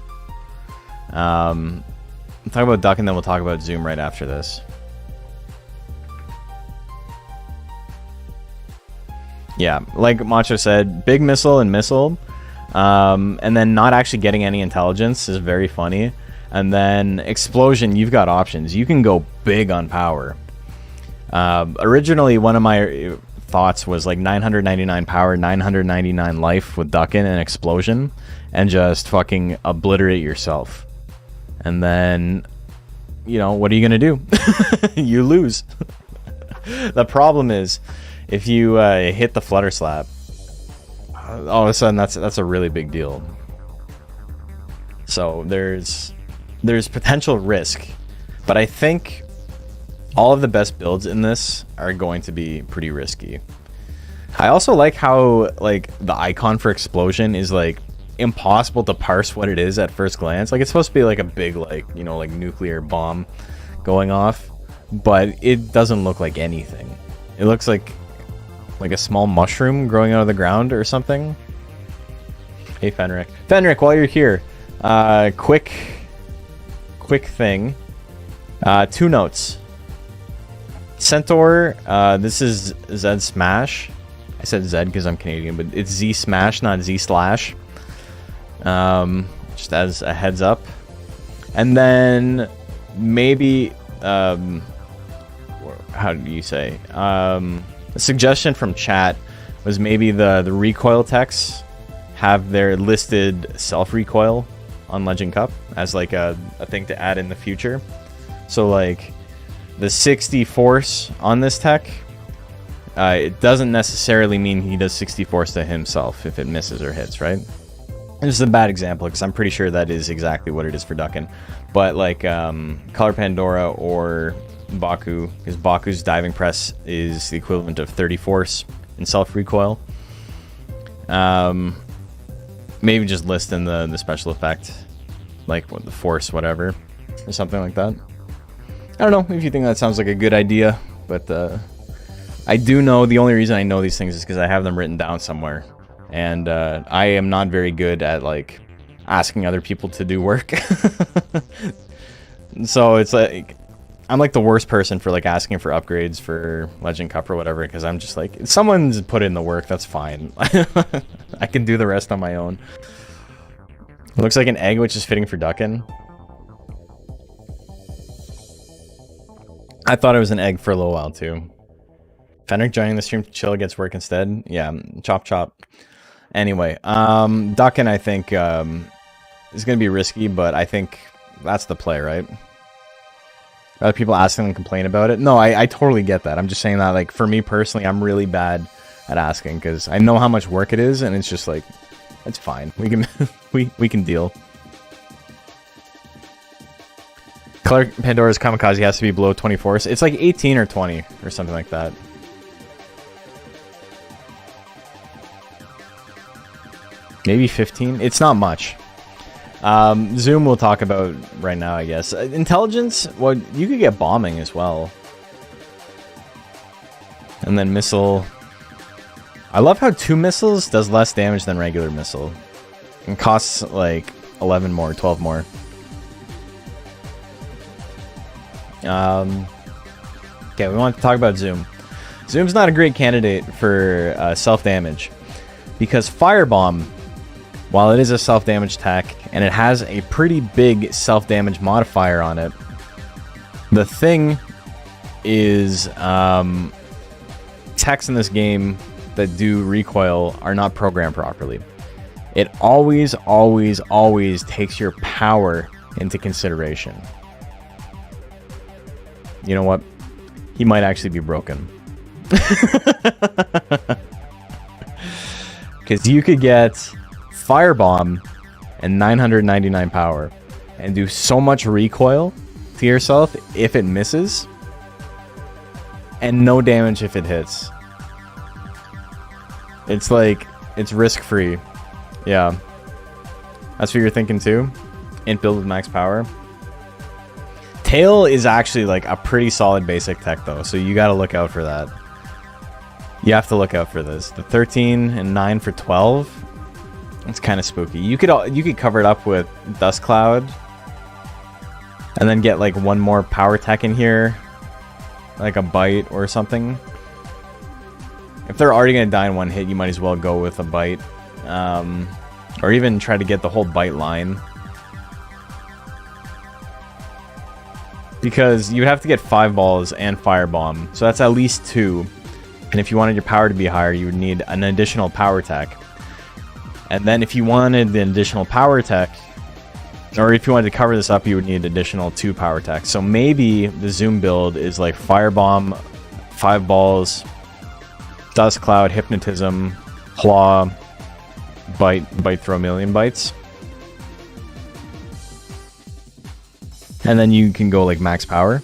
We'll talk about Duckin, then we'll talk about Zoom right after this. Yeah, like Macho said, big missile and missile. And then not actually getting any intelligence is very funny. And then Explosion, you've got options. You can go big on power. Originally, one of my thoughts was like 999 power, 999 life with Duckin and Explosion, and just fucking obliterate yourself. And then, you know, what are you gonna do? You lose. The problem is, if you hit the Flutter Slap, all of a sudden that's a really big deal. So there's potential risk, but I think all of the best builds in this are going to be pretty risky. I also like how, like, the icon for Explosion is, like, impossible to parse what it is at first glance. Like, it's supposed to be, like, a big, like, you know, like, nuclear bomb going off, but it doesn't look like anything. It looks like a small mushroom growing out of the ground or something. Hey, Fenric. Fenric, while you're here, quick thing. 2 notes. Centaur, this is Zed Smash. I said Zed because I'm Canadian, but it's Z Smash, not Z Slash. Just as a heads up. And then maybe, how do you say? A suggestion from chat was maybe the recoil techs have their listed self-recoil on Legend Cup as like a thing to add in the future. So like the 60 force on this tech, it doesn't necessarily mean he does 60 force to himself if it misses or hits, right? This is a bad example because I'm pretty sure that is exactly what it is for Duckin. But like Color Pandora or Baku, because Baku's diving press is the equivalent of 30 force in self recoil. Maybe just list in the special effect, like what the force, whatever, or something like that. I don't know if you think that sounds like a good idea, but I do know the only reason I know these things is because I have them written down somewhere, and I am not very good at like asking other people to do work. So it's like I'm like the worst person for like asking for upgrades for Legend Cup or whatever, because I'm just like, someone's put in the work, that's fine. I can do the rest on my own. It looks like an egg, which is fitting for Duckin. I thought it was an egg for a little while too. Fenric joining the stream to chill gets work instead. Yeah, chop chop. Anyway, Duckin I think is gonna be risky, but I think that's the play, right? Other people asking and complain about it. No, I totally get that. I'm just saying that, like, for me personally, I'm really bad at asking because I know how much work it is, and it's just like, it's fine. We can we can deal. Clark Pandora's Kamikaze has to be below 24. So it's like 18 or 20 or something like that. Maybe 15. It's not much. Zoom we'll talk about right now, I guess. Intelligence, well, you could get bombing as well. And then missile. I love how 2 missiles does less damage than regular missile. And costs like 11 more, 12 more. Okay, we want to talk about Zoom. Zoom's not a great candidate for self-damage. Because Firebomb, while it is a self-damage tech, and it has a pretty big self-damage modifier on it, the thing is, techs in this game that do recoil are not programmed properly. It always, always, always takes your power into consideration. You know what? He might actually be broken. Because you could get Firebomb and 999 power and do so much recoil to yourself if it misses, and no damage if it hits. It's like, it's risk-free. Yeah. That's what you're thinking too? Int build with max power. Tail is actually like a pretty solid basic tech though, so you gotta look out for that. You have to look out for this. The 13 and 9 for 12. It's kind of spooky. You could cover it up with Dust Cloud, and then get like one more power tech in here, like a bite or something. If they're already gonna die in one hit, you might as well go with a bite, or even try to get the whole bite line, because you would have to get 5 balls and Firebomb, so that's at least 2. And if you wanted your power to be higher, you would need an additional power tech. And then if you wanted the additional power tech, or if you wanted to cover this up, you would need additional 2 power tech. So maybe the Zoom build is like Firebomb, 5 balls, Dust Cloud, Hypnotism, Claw, Bite, throw a million bites. And then you can go like max power.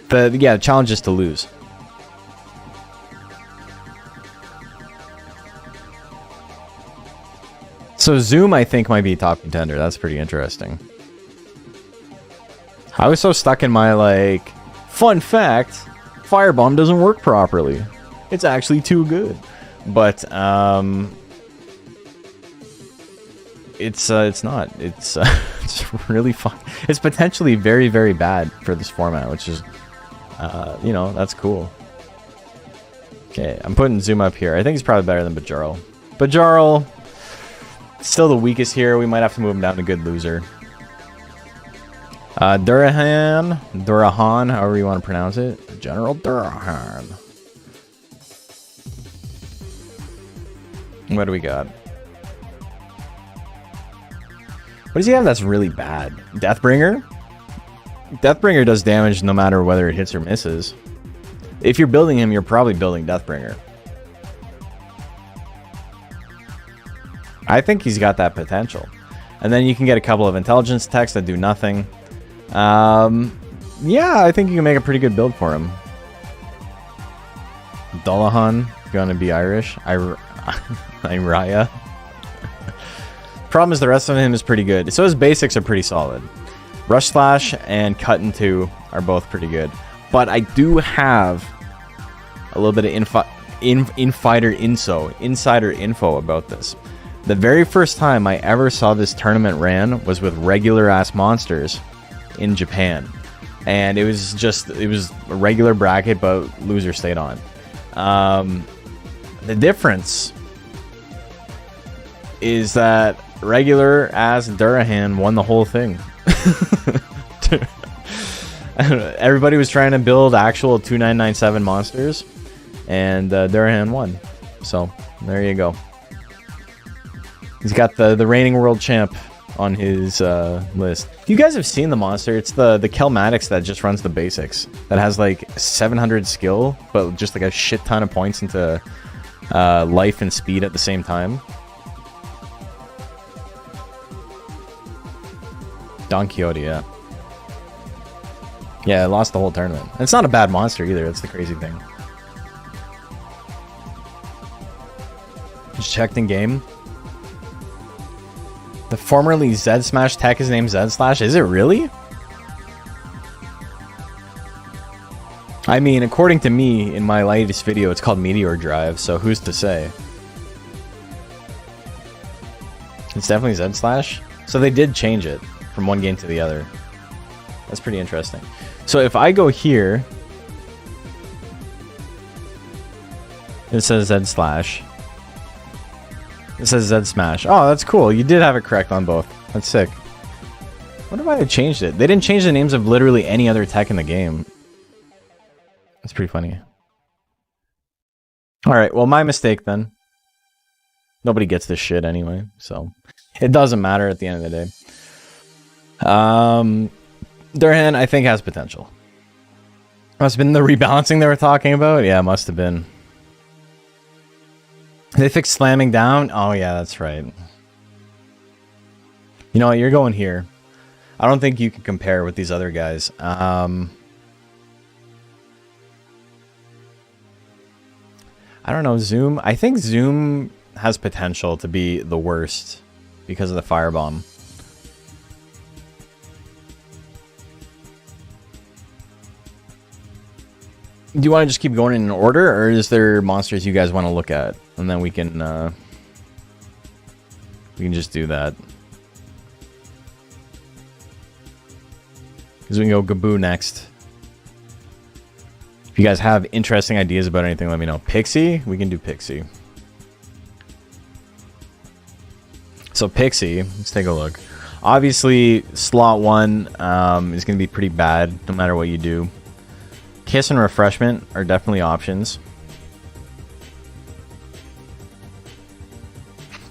The challenge is to lose. So Zoom, I think, might be top contender. That's pretty interesting. I was so stuck in my, like, fun fact, Firebomb doesn't work properly. It's actually too good. But, it's not. It's really fun. It's potentially very, very bad for this format, which is, you know, that's cool. Okay, I'm putting Zoom up here. I think he's probably better than Bajarl. Bajarl, still the weakest here. We might have to move him down to good loser. Durahan, however you want to pronounce it. General Durahan. What do we got? What does he have that's really bad? Deathbringer? Deathbringer does damage no matter whether it hits or misses. If you're building him, you're probably building Deathbringer. I think he's got that potential. And then you can get a couple of intelligence techs that do nothing. Yeah, I think you can make a pretty good build for him. Dullahan gonna be Irish. Iraya. Problem is the rest of him is pretty good. So his basics are pretty solid. Rush Slash and Cut in 2 are both pretty good. But I do have a little bit of insider info about this. The very first time I ever saw this tournament ran was with regular ass monsters in Japan. And it was a regular bracket, but loser stayed on. The difference is that regular ass Durahan won the whole thing. Everybody was trying to build actual 2997 monsters, and Durahan won. So there you go. He's got the reigning world champ on his list. You guys have seen the monster. It's the Kelmatix that just runs the basics. That has like 700 skill, but just like a shit ton of points into life and speed at the same time. Don Quixote, yeah. Yeah, I lost the whole tournament. And it's not a bad monster either. That's the crazy thing. Just checked in game. The formerly Zed Smash tech is named Zed Slash. Is it really? I mean, according to me, in my latest video, it's called Meteor Drive, so who's to say? It's definitely Zed Slash. So they did change it from one game to the other. That's pretty interesting. So if I go here, it says Zed Slash. It says Zed Smash. Oh, that's cool. You did have it correct on both. That's sick. I wonder why they changed it. They didn't change the names of literally any other tech in the game. That's pretty funny. Alright, well, my mistake then. Nobody gets this shit anyway, so it doesn't matter at the end of the day. Durhan, I think, has potential. Must have been the rebalancing they were talking about? Yeah, must have been. They fixed slamming down? Oh, yeah, that's right. You know what? You're going here. I don't think you can compare with these other guys. I don't know. Zoom. I think Zoom has potential to be the worst because of the firebomb. Do you want to just keep going in order, or is there monsters you guys want to look at, and then we can just do that? Because we can go Gaboo next. If you guys have interesting ideas about anything, let me know. Pixie, we can do Pixie. So Pixie, let's take a look. Obviously, slot 1 is going to be pretty bad no matter what you do. Kiss and Refreshment are definitely options.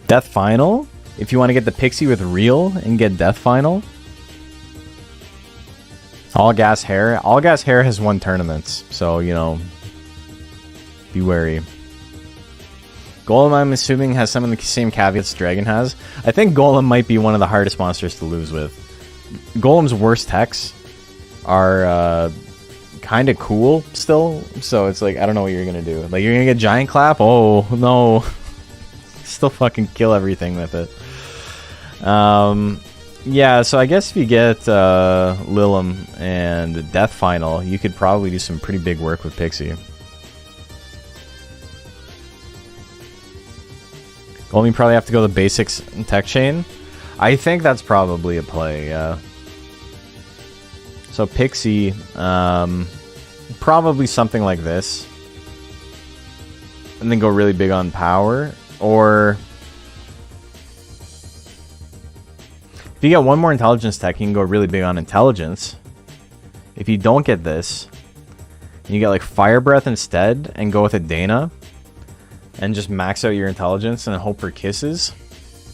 Death Final, if you want to get the Pixie with Real and get Death Final. All Gas Hair. All Gas Hair has won tournaments, so, you know, be wary. Golem, I'm assuming, has some of the same caveats Dragon has. I think Golem might be one of the hardest monsters to lose with. Golem's worst techs are kind of cool still, so it's like, I don't know what you're gonna do. Like, you're gonna get Giant Clap? Oh, no. Still fucking kill everything with it. Yeah, so I guess if you get Lilim and Death Final, you could probably do some pretty big work with Pixie. Only probably have to go the basics and Tech Chain. I think that's probably a play, yeah. So Pixie, probably something like this. And then go really big on power. Or if you get one more intelligence tech, you can go really big on intelligence. If you don't get this, and you get like Fire Breath instead and go with a Dana and just max out your intelligence and hope for kisses,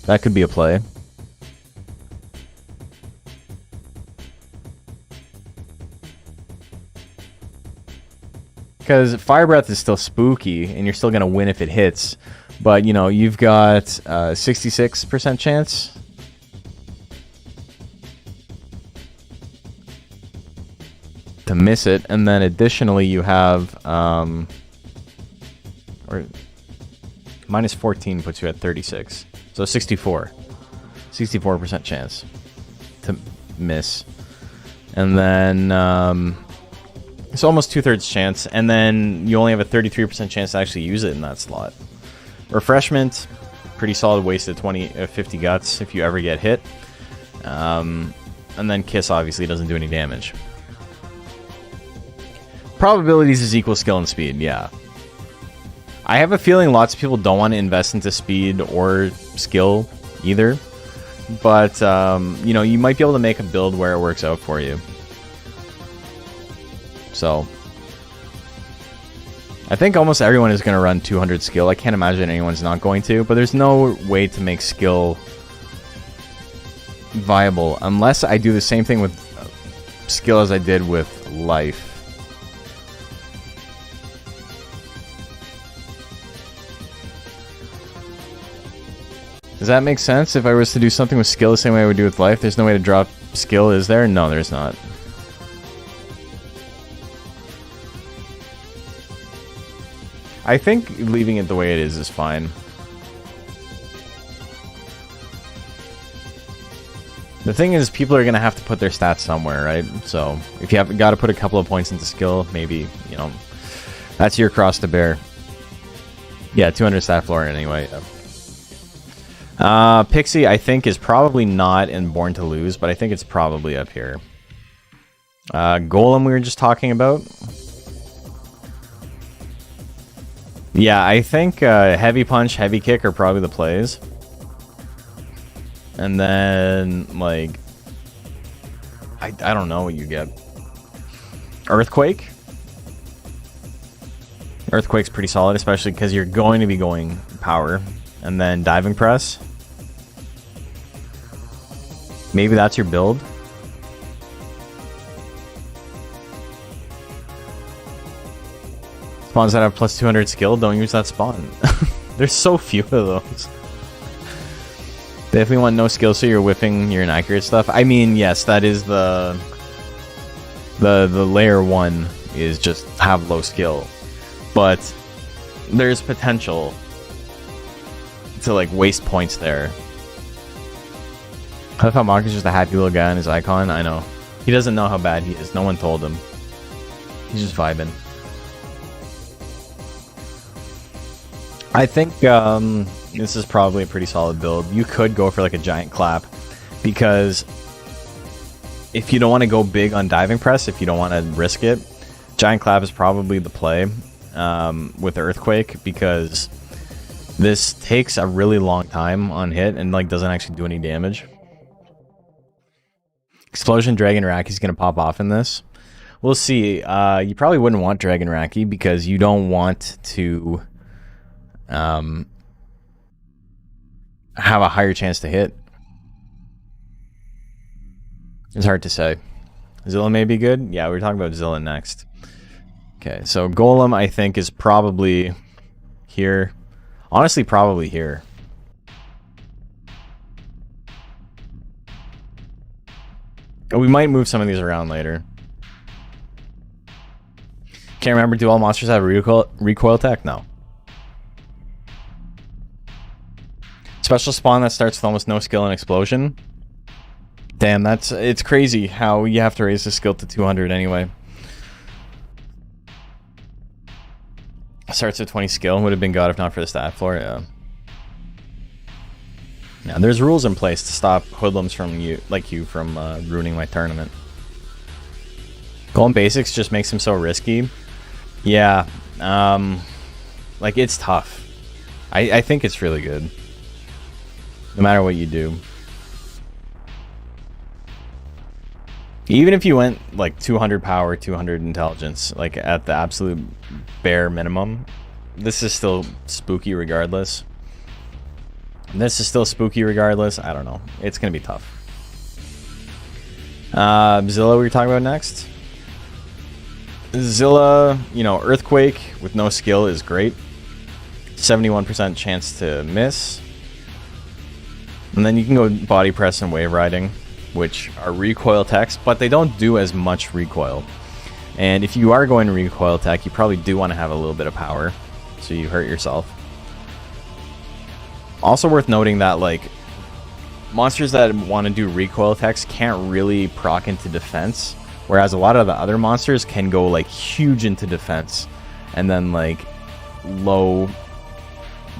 that could be a play. Because Fire Breath is still spooky, and you're still going to win if it hits. But, you know, you've got 66% chance. to miss it. And then additionally, you have or minus 14 puts you at 36. So 64% chance to miss. And then it's almost 2/3 chance. And then you only have a 33% chance to actually use it in that slot. Refreshment, pretty solid, wasted 50 guts if you ever get hit. And then Kiss obviously doesn't do any damage. Probabilities is equal skill and speed, yeah. I have a feeling lots of people don't want to invest into speed or skill either. But, you know, you might be able to make a build where it works out for you. So, I think almost everyone is going to run 200 skill. I can't imagine anyone's not going to. But there's no way to make skill viable unless I do the same thing with skill as I did with life. Does that make sense? If I was to do something with skill the same way I would do with life, there's no way to drop skill, is there? No, there's not. I think leaving it the way it is fine. The thing is, people are going to have to put their stats somewhere, right? So, if you have got to put a couple of points into skill, maybe, you know, that's your cross to bear. Yeah, 200 stat floor anyway. Pixie, I think, is probably not in Born to Lose, but I think it's probably up here. Golem we were just talking about. Yeah, I think Heavy Punch, Heavy Kick are probably the plays. And then, like, I don't know what you get. Earthquake? Earthquake's pretty solid, especially because you're going to be going power. And then Diving Press. Maybe that's your build. Spawns that have plus 200 skill, don't use that spawn. There's so few of those. Definitely want no skill, so you're whiffing your inaccurate stuff. I mean, yes, that is the layer 1 is just have low skill. But there's potential to like waste points there. I love how Mark is just a happy little guy on his icon. I know. He doesn't know how bad he is. No one told him. He's just vibing. I think this is probably a pretty solid build. You could go for like a giant clap, because if you don't want to go big on Diving Press, if you don't want to risk it, giant clap is probably the play with Earthquake, because this takes a really long time on hit and like doesn't actually do any damage. Explosion Dragon Raki is going to pop off in this. We'll see. You probably wouldn't want Dragon Raki because you don't want to have a higher chance to hit. It's hard to say. Zilla may be good. Yeah, we're talking about Zilla next. Okay, so Golem I think is probably here. Honestly, probably here. We might move some of these around later. Can't remember, do all monsters have recoil tech? No. Special spawn that starts with almost no skill and explosion. Damn, it's crazy how you have to raise the skill to 200 anyway. Starts with 20 skill, would have been god if not for the stat floor, yeah. Yeah, there's rules in place to stop hoodlums from you from ruining my tournament. Golem Basics just makes him so risky. Yeah, like it's tough. I think it's really good. No matter what you do. Even if you went like 200 power, 200 intelligence, like at the absolute bare minimum, this is still spooky regardless. This is still spooky regardless. I don't know. It's going to be tough. Zilla, we're talking about next. Zilla, you know, Earthquake with no skill is great. 71% chance to miss. And then you can go Body Press and Wave Riding, which are recoil techs, but they don't do as much recoil. And if you are going to recoil attack, you probably do want to have a little bit of power, so you hurt yourself. Also worth noting that, like, monsters that want to do recoil attacks can't really proc into defense, whereas a lot of the other monsters can go, like, huge into defense, and then, like, low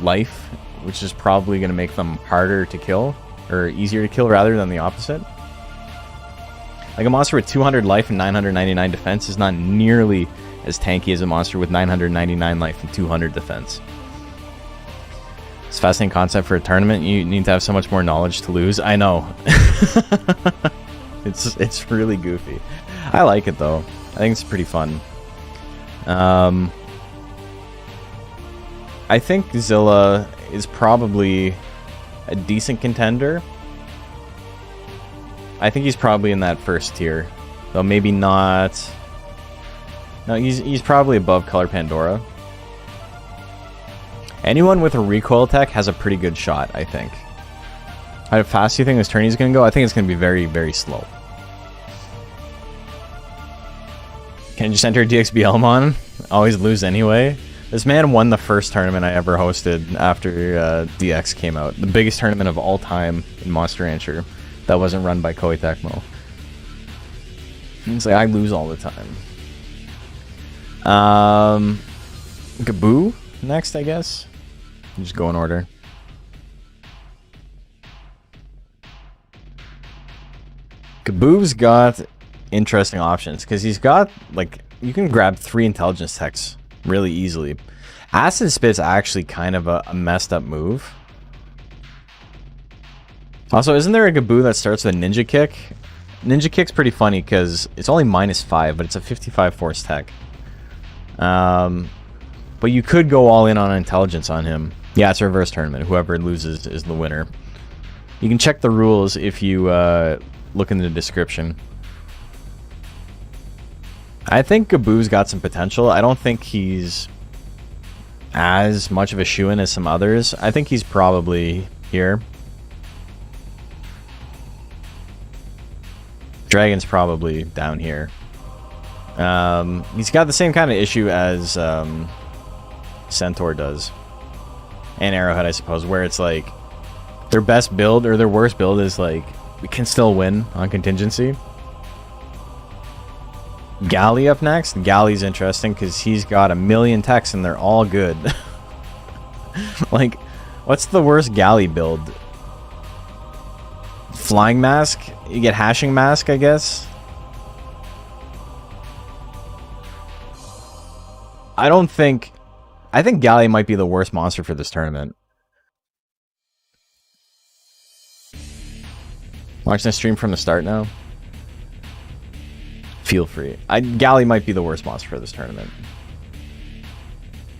life, which is probably going to make them harder to kill, or easier to kill rather than the opposite. Like, a monster with 200 life and 999 defense is not nearly as tanky as a monster with 999 life and 200 defense. It's a fascinating concept for a tournament. You need to have so much more knowledge to lose. I know. It's really goofy. I like it, though. I think it's pretty fun. I think Zilla is probably a decent contender. I think he's probably in that first tier, though maybe not. No, he's probably above Color Pandora. Anyone with a recoil attack has a pretty good shot, I think. How fast do you think this tourney is going to go? I think it's going to be very, very slow. Can you just enter DXBLmon? Always lose anyway. This man won the first tournament I ever hosted after DX came out. The biggest tournament of all time in Monster Rancher that wasn't run by Koei Tecmo. It's like, I lose all the time. Gaboo next, I guess. Just go in order. Gaboo's got interesting options because he's got, like, you can grab 3 intelligence techs really easily. Acid Spit's actually kind of a messed up move. Also, isn't there a Gaboo that starts with a Ninja Kick? Ninja Kick's pretty funny because it's only -5, but it's a 55 force tech. But you could go all in on intelligence on him. Yeah, it's a reverse tournament. Whoever loses is the winner. You can check the rules if you look in the description. I think Gaboo's got some potential. I don't think he's as much of a shoo-in as some others. I think he's probably here. Dragon's probably down here. He's got the same kind of issue as Centaur does. And Arrowhead, I suppose, where it's like their best build or their worst build is like, we can still win on contingency. Galley up next. Galley's interesting because he's got 1,000,000 techs and they're all good. Like, what's the worst Galley build? Flying Mask? You get Hashing Mask, I guess? I think Galley might be the worst monster for this tournament. Watching the stream from the start now? Feel free. Galley might be the worst monster for this tournament.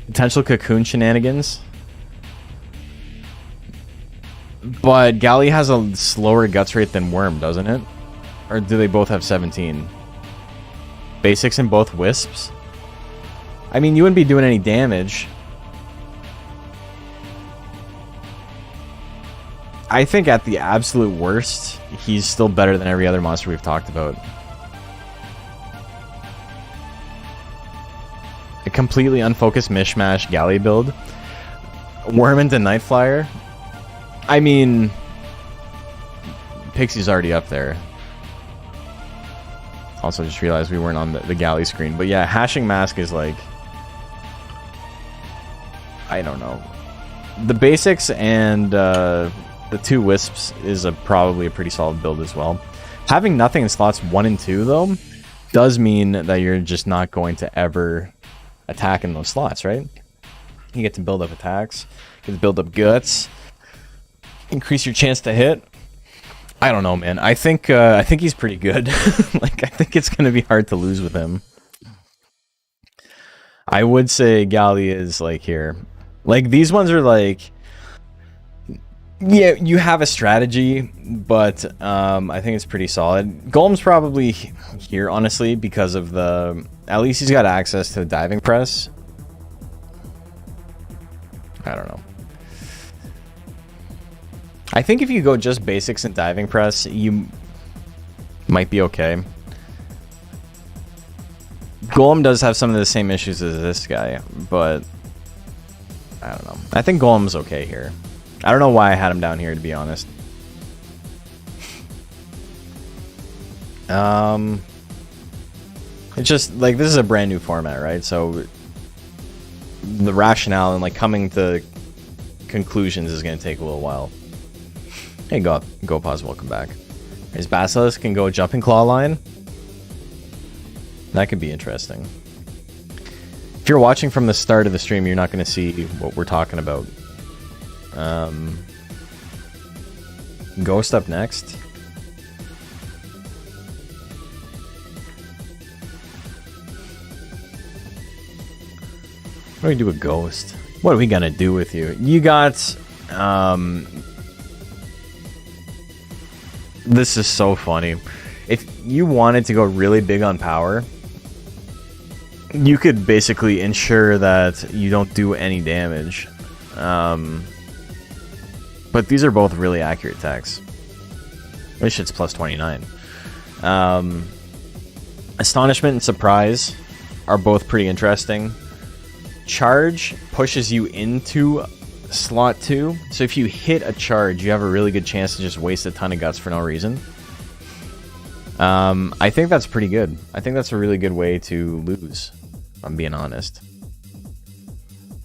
Potential Cocoon shenanigans. But Galley has a slower guts rate than Worm, doesn't it? Or do they both have 17? Basics in both Wisps? I mean, you wouldn't be doing any damage. I think at the absolute worst, he's still better than every other monster we've talked about. A completely unfocused mishmash Galley build. Worm into Nightflyer. I mean, Pixie's already up there. Also, just realized we weren't on the Galley screen. But yeah, Hashing Mask is like, I don't know. The basics and the 2 Wisps is probably a pretty solid build as well. Having nothing in slots 1 and 2, though, does mean that you're just not going to ever attack in those slots, right? You get to build up attacks, you get to build up guts, increase your chance to hit. I don't know, man. I think he's pretty good. Like, I think it's going to be hard to lose with him. I would say Galley is like here. Like, these ones are like, yeah, you have a strategy, but I think it's pretty solid. Golem's probably here, honestly, because of the, at least he's got access to the diving press. I don't know. I think if you go just basics and diving press, you might be okay. Golem does have some of the same issues as this guy, but I don't know. I think Golem's okay here. I don't know why I had him down here, to be honest. It's just like this is a brand new format, right? So the rationale and like coming to conclusions is going to take a little while. Hey, go pause. Welcome back. His Basilisk can go jumping claw line. That could be interesting. If you're watching from the start of the stream, you're not going to see what we're talking about. Ghost up next. What do we do with Ghost? What are we gonna do with you? You got, this is so funny. If you wanted to go really big on power, you could basically ensure that you don't do any damage. But these are both really accurate attacks. This shit's plus 29. Astonishment and Surprise are both pretty interesting. Charge pushes you into slot 2. So if you hit a charge, you have a really good chance to just waste a ton of guts for no reason. I think that's pretty good. I think that's a really good way to lose, if I'm being honest.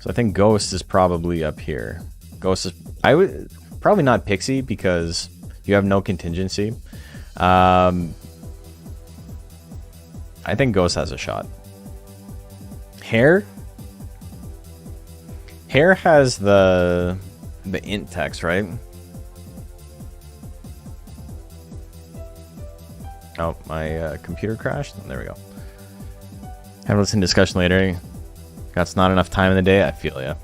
So I think Ghost is probably up here. Ghost is... I would... Probably not Pixie, because you have no contingency. I think Ghost has a shot. Hair? Hair has the int text, right? Oh, my computer crashed. There we go. Have a listen to discussion later. That's not enough time in the day. I feel ya.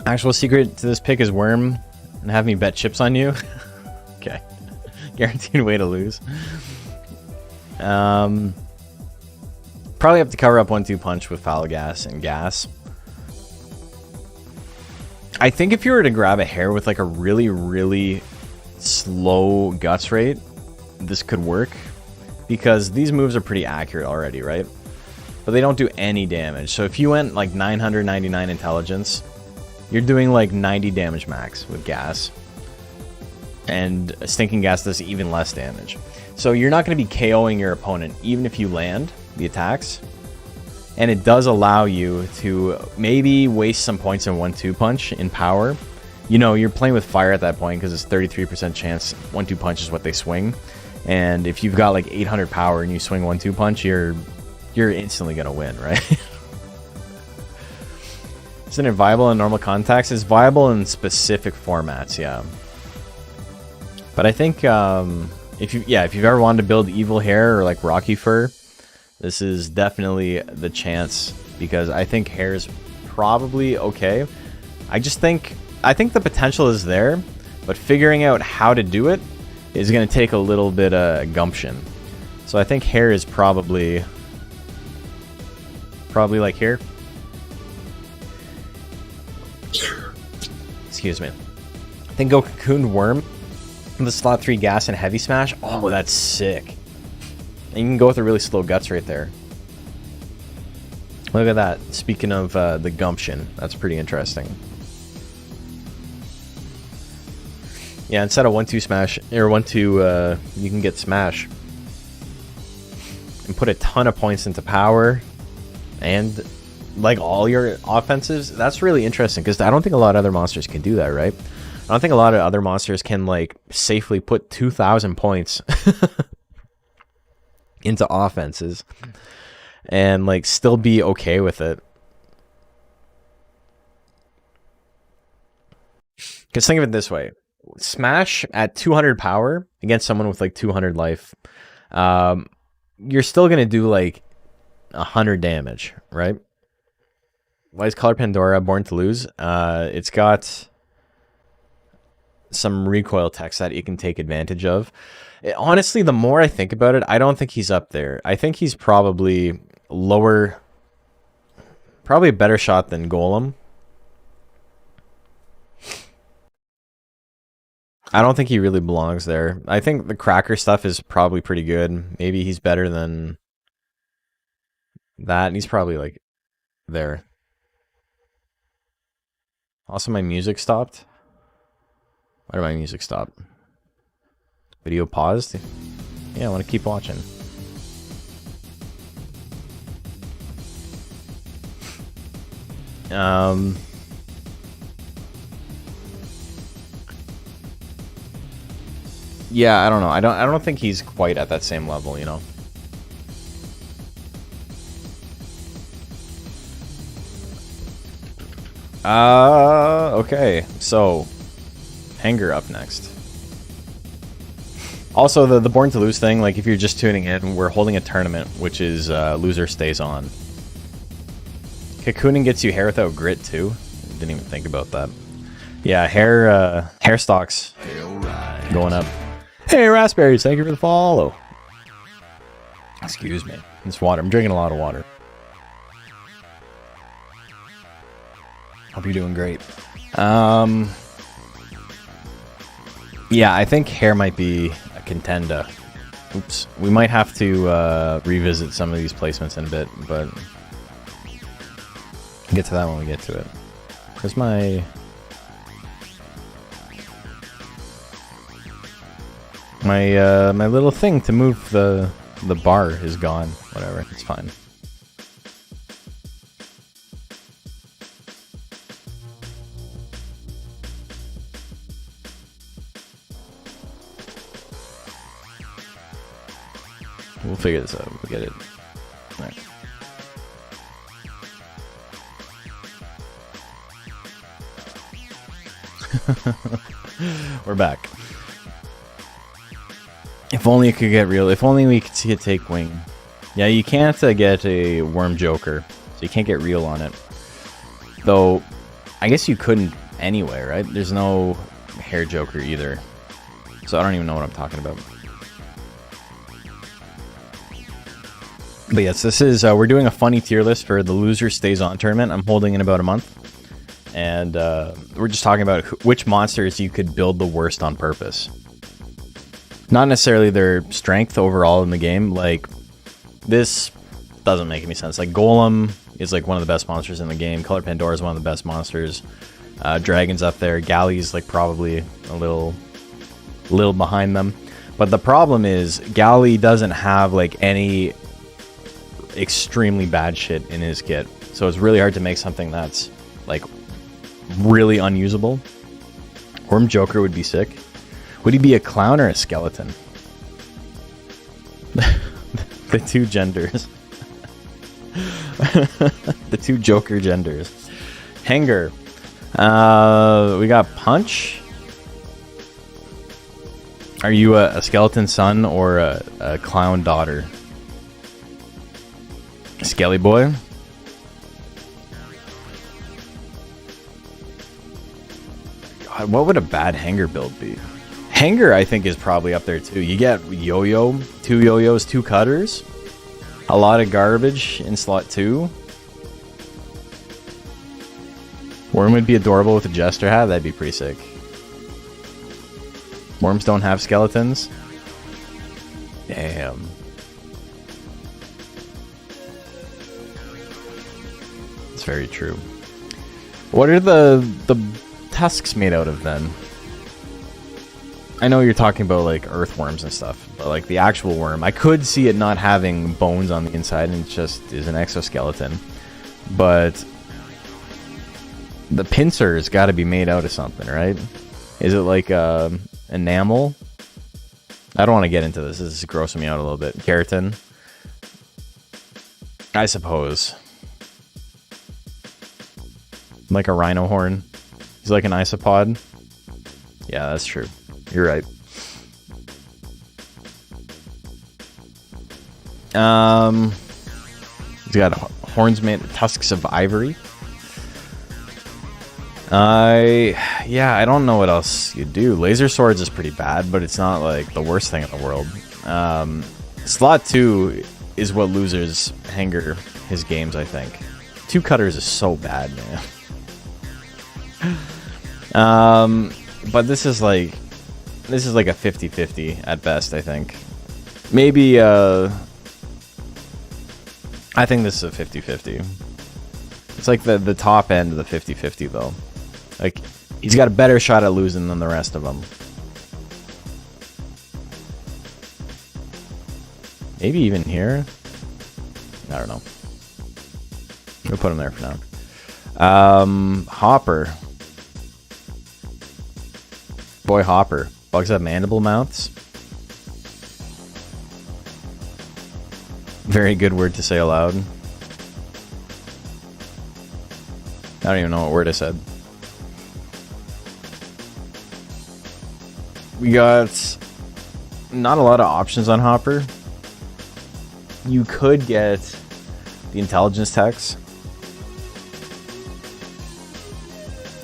Actual secret to this pick is Worm and have me bet chips on you. Okay. Guaranteed way to lose. Probably have to cover up 1-2 punch with Foul Gas and Gas. I think if you were to grab a hair with like a really, really slow guts rate, this could work. Because these moves are pretty accurate already, right? But they don't do any damage. So if you went like 999 intelligence, you're doing like 90 damage max with Gas. And Stinking Gas does even less damage. So you're not going to be KOing your opponent, even if you land the attacks. And it does allow you to maybe waste some points in 1-2 punch in power. You know, you're playing with fire at that point because it's 33% chance 1-2 punch is what they swing. And if you've got like 800 power and you swing 1-2 punch, you're instantly going to win, right? Isn't it viable in normal contacts? It's viable in specific formats, yeah. But I think if you've ever wanted to build Evil Hair or like Rocky Fur, this is definitely the chance, because I think Hair is probably okay. I think the potential is there, but figuring out how to do it is going to take a little bit of gumption. So I think Hair is probably like here. Excuse me. I think go Cocooned Worm, the slot 3 Gas and Heavy Smash. Oh, that's sick. And you can go with a really slow guts right there. Look at that. Speaking of the gumption, that's pretty interesting. Yeah, instead of 1-2 smash or 1-2, you can get smash and put a ton of points into power and like all your offensives. That's really interesting because I don't think a lot of other monsters can do that, right? I don't think a lot of other monsters can like safely put 2,000 points into offenses and like still be okay with it. Because think of it this way. Smash at 200 power against someone with like 200 life, you're still going to do like 100 damage, right? Why is Color Pandora Born to Lose? It's got some recoil text that you can take advantage of. Honestly, the more I think about it, I don't think he's up there. I think he's probably lower, probably a better shot than Golem. I don't think he really belongs there. I think the cracker stuff is probably pretty good. Maybe he's better than that. And he's probably like there. Also, my music stopped. Why did my music stop? Video paused? Yeah, I want to keep watching. Yeah, I don't know. I don't think he's quite at that same level, you know. Okay. So, Hanger up next. Also, the Born to Lose thing, like if you're just tuning in, we're holding a tournament, which is loser stays on. Cocooning gets you hair without grit too. Didn't even think about that. Yeah, hair stocks going up. Hey, raspberries, thank you for the follow. Excuse me. It's water. I'm drinking a lot of water. Hope you're doing great. Yeah, I think hair might be a contender. Oops. We might have to revisit some of these placements in a bit, but we'll get to that when we get to it. Where's my... My little thing to move the bar is gone. Whatever, it's fine. We'll figure this out. We'll get it. All right. We're back. If only it could get real. If only we could see it take wing. Yeah, you can't get a worm joker, so you can't get real on it. Though, I guess you couldn't anyway, right? There's no hair joker either. So I don't even know what I'm talking about. But yes, this is, we're doing a funny tier list for the Loser Stays On tournament. I'm holding in about a month. And we're just talking about which monsters you could build the worst on purpose. Not necessarily their strength overall in the game. Like, this doesn't make any sense. Like, Golem is like one of the best monsters in the game. Color Pandora is one of the best monsters. Dragon's up there. Gally's like probably a little behind them. But the problem is Gally doesn't have like any extremely bad shit in his kit. So it's really hard to make something that's like really unusable. Worm Joker would be sick. Would he be a clown or a skeleton? The two genders. The two Joker genders. Hanger. We got Punch. Are you a skeleton son or a clown daughter? Skelly boy. God, what would a bad Hanger build be? Hanger, I think, is probably up there too. You get Yo-Yo, 2 Yo-Yos, 2 cutters, a lot of garbage in slot 2. Worm would be adorable with a Jester hat. That'd be pretty sick. Worms don't have skeletons. Damn. It's very true. What are the tusks made out of then? I know you're talking about like earthworms and stuff, but like the actual worm, I could see it not having bones on the inside and it just is an exoskeleton. But the pincer's got to be made out of something, right? Is it like enamel? I don't want to get into this. This is grossing me out a little bit. Keratin, I suppose. Like a rhino horn. He's like an isopod. Yeah, that's true. You're right. He's got horns made tusks of ivory. Yeah, I don't know what else you do. Laser swords is pretty bad, but it's not like the worst thing in the world. Slot 2 is what losers Hanger his games, I think. 2 cutters is so bad, man. But this is like This is like a 50-50 at best, I think. Maybe, I think this is a 50-50. It's like the top end of the 50-50, though. Like, he's got a better shot at losing than the rest of them. Maybe even here? I don't know. We'll put him there for now. Hopper. Boy Hopper. Bugs have mandible mouths. Very good word to say aloud. I don't even know what word I said. We got not a lot of options on Hopper. You could get the intelligence text.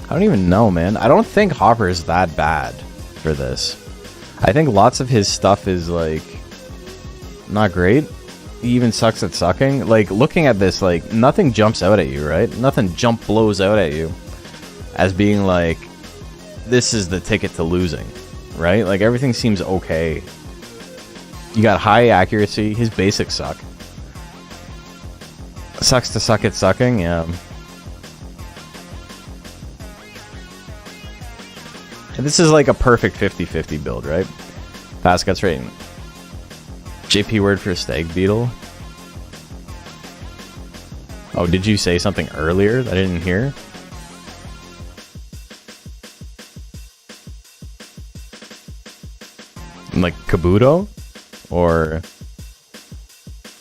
I don't even know, man. I don't think Hopper is that bad for this. I think lots of his stuff is, like, not great. He even sucks at sucking. Like, looking at this, like, nothing jumps out at you, right? Nothing blows out at you as being like, this is the ticket to losing, right? Like, everything seems okay. You got high accuracy. His basics suck. Sucks to suck at sucking, yeah. This is like a perfect 50-50 build, right? Fast guts rating. JP word for stag beetle. Oh, did you say something earlier that I didn't hear? Like Kabuto? Or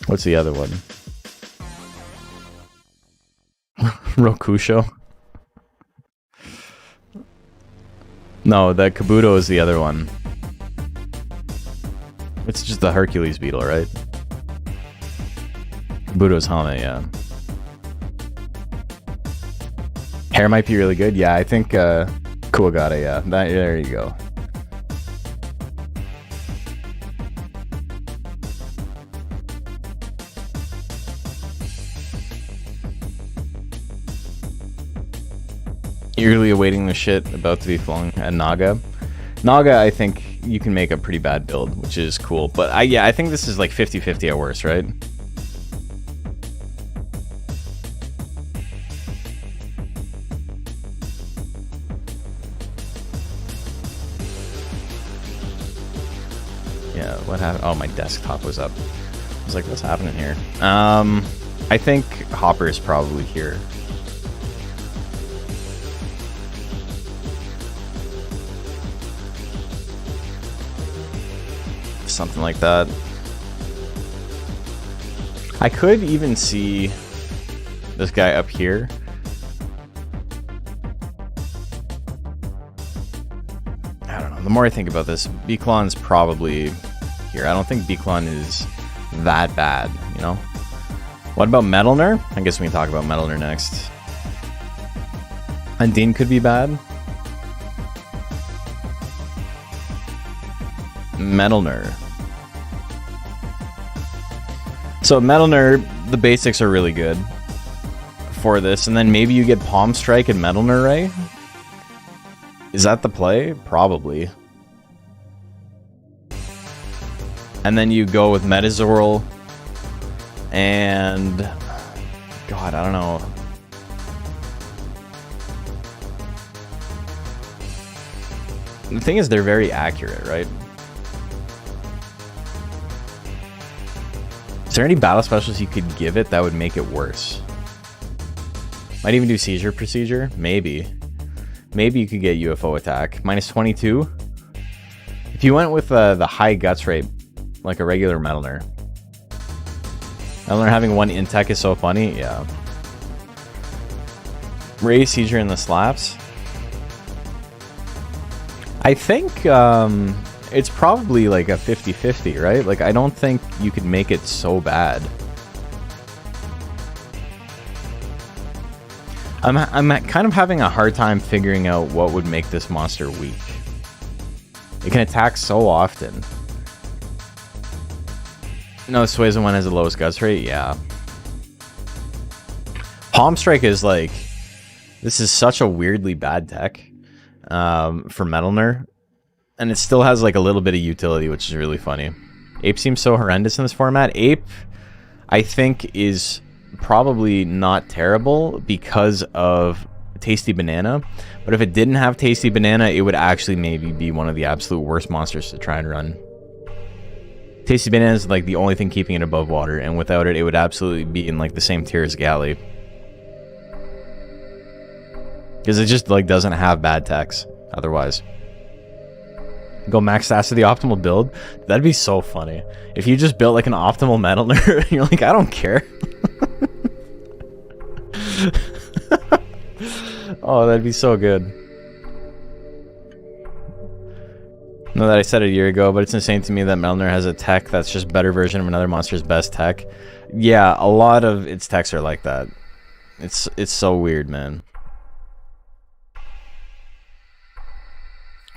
what's the other one? Rokusho? No, the Kabuto is the other one. It's just the Hercules beetle, right? Kabuto's helmet, yeah. Hair might be really good. Yeah, I think Kuwagata, yeah. There you go. Eagerly awaiting the shit about to be flung at Naga. Naga, I think you can make a pretty bad build, which is cool. But I think this is like 50-50 at worst, right? Yeah, what happened? Oh, my desktop was up. I was like, what's happening here? I think Hopper is probably here. Something like that. I could even see this guy up here. I don't know. The more I think about this, Beaklon's probably here. I don't think Beaklon is that bad, you know? What about Metalner? I guess we can talk about Metalner next. Undine could be bad. Metalner. So Metalner, the basics are really good for this, and then maybe you get Palm Strike and Metalner Ray. Is that the play? Probably. And then you go with Metazorl and God, I don't know. The thing is, they're very accurate, right? Is there any battle specials you could give it that would make it worse? Might even do Seizure Procedure? Maybe. Maybe you could get UFO attack. Minus 22? If you went with the high guts rate, like a regular Metalner. Metalner having one in-tech is so funny, yeah. Ray, Seizure, and the slaps. I think, it's probably like a 50-50, right? Like, I don't think you could make it so bad. I'm kind of having a hard time figuring out what would make this monster weak. It can attack so often. No, Suiza one has the lowest guts rate? Yeah. Palm Strike is like... This is such a weirdly bad tech for Metalner. And it still has like a little bit of utility, which is really funny. Ape seems so horrendous in this format. Ape, I think, is probably not terrible because of Tasty Banana. But if it didn't have Tasty Banana, it would actually maybe be one of the absolute worst monsters to try and run. Tasty Banana is like the only thing keeping it above water, and without it, it would absolutely be in like the same tier as Galley. Because it just like doesn't have bad techs otherwise. Go max stats to the optimal build. That'd be so funny. If you just built like an optimal Metal Nerd, you're like, I don't care. Oh, that'd be so good. Know that I said it a year ago, but it's insane to me that Metal Nerd has a tech that's just a better version of another monster's best tech. Yeah, a lot of its techs are like that. It's so weird, man.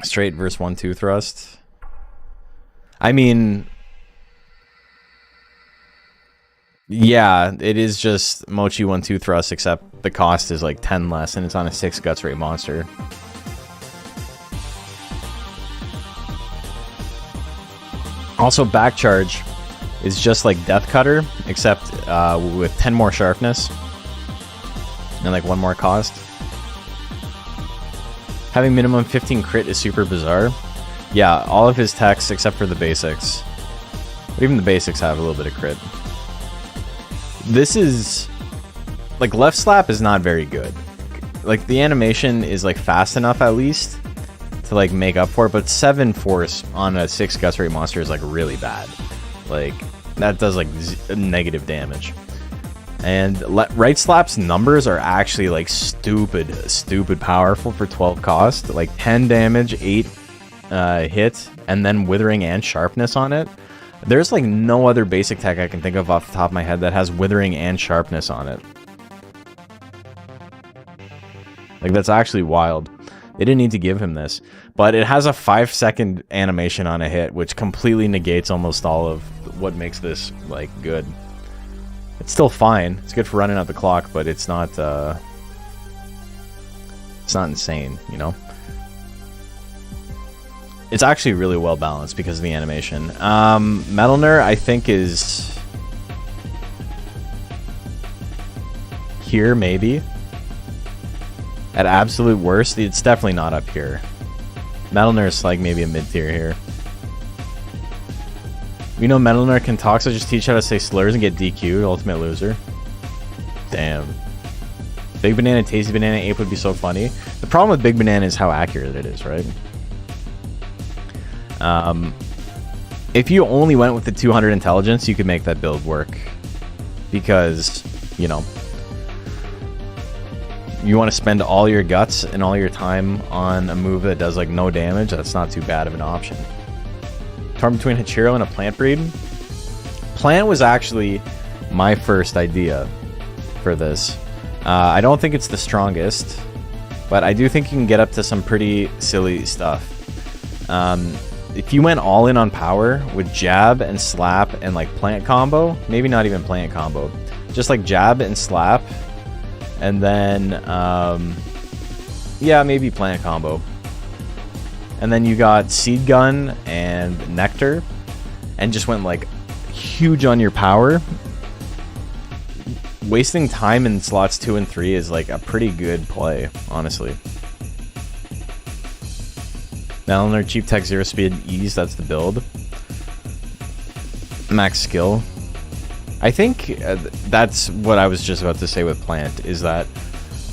Straight verse 1-2 thrust. I mean, yeah, it is just Mochi 1-2 thrust, except the cost is like 10 less, and it's on a 6 guts rate monster. Also, back charge is just like Death Cutter, except with 10 more sharpness and like 1 more cost. Having minimum 15 crit is super bizarre. Yeah, all of his techs except for the basics. But even the basics have a little bit of crit. This is... like, left slap is not very good. Like, the animation is, like, fast enough at least to, like, make up for it. But 7 force on a 6 guts rate monster is, like, really bad. Like, that does, like, negative damage. And right slap's numbers are actually like stupid powerful for 12 cost. Like 10 damage, 8 hit, and then withering and sharpness on it. There's like no other basic tech I can think of off the top of my head that has withering and sharpness on it. Like, that's actually wild. They didn't need to give him this. But it has a 5-second animation on a hit, which completely negates almost all of what makes this like good. It's still fine. It's good for running out the clock, but it's not insane, you know? It's actually really well balanced because of the animation. Metal Nerd, I think, is here, maybe. At absolute worst, it's definitely not up here. Metal Nerd's like maybe a mid-tier here. We know Metal Nerd can talk, so just teach how to say slurs and get DQ'd. Ultimate loser. Damn. Big Banana, Tasty Banana, Ape would be so funny. The problem with Big Banana is how accurate it is, right? If you only went with the 200 intelligence, you could make that build work. Because, you know, you want to spend all your guts and all your time on a move that does like no damage, that's not too bad of an option. Torn between Hachiro and a plant breed. Plant was actually my first idea for this. I don't think it's the strongest, but I do think you can get up to some pretty silly stuff. If you went all in on power with jab and slap and like plant combo, maybe not even plant combo, just like jab and slap, and then yeah, maybe plant combo. And then you got Seed Gun and Nectar, and just went like huge on your power. Wasting time in slots 2 and 3 is like a pretty good play, honestly. Metal Nerd, cheap tech, 0 speed, ease, that's the build. Max skill. I think that's what I was just about to say with Plant, is that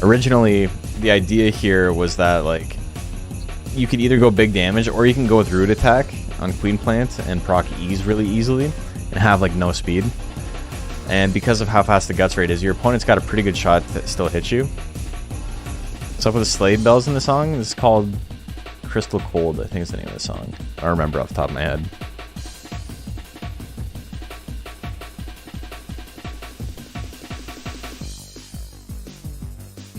originally the idea here was that like you could either go big damage or you can go with root attack on Queen Plant and proc ease really easily and have like no speed. And because of how fast the guts rate is, your opponent's got a pretty good shot to still hit you. What's up with the Slade bells in the song? It's called Crystal Cold, I think is the name of the song. I don't remember off the top of my head.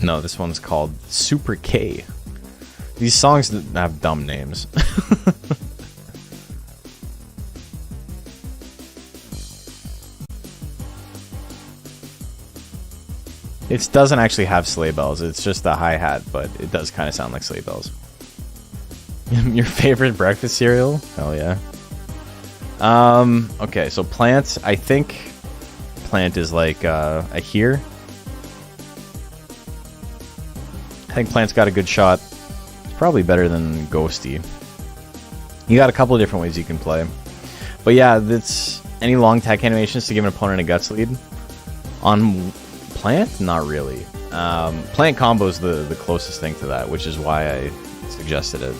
No, this one's called Super K. These songs have dumb names. It doesn't actually have sleigh bells. It's just a hi-hat, but it does kind of sound like sleigh bells. Your favorite breakfast cereal? Hell yeah. Okay, so plant, I think plant is like a here. I think plant's got a good shot. It's probably better than ghosty. You got a couple of different ways you can play. But yeah, that's any long tech animations to give an opponent a guts lead. On plant, not really. Plant combo's the closest thing to that, which is why I suggested it.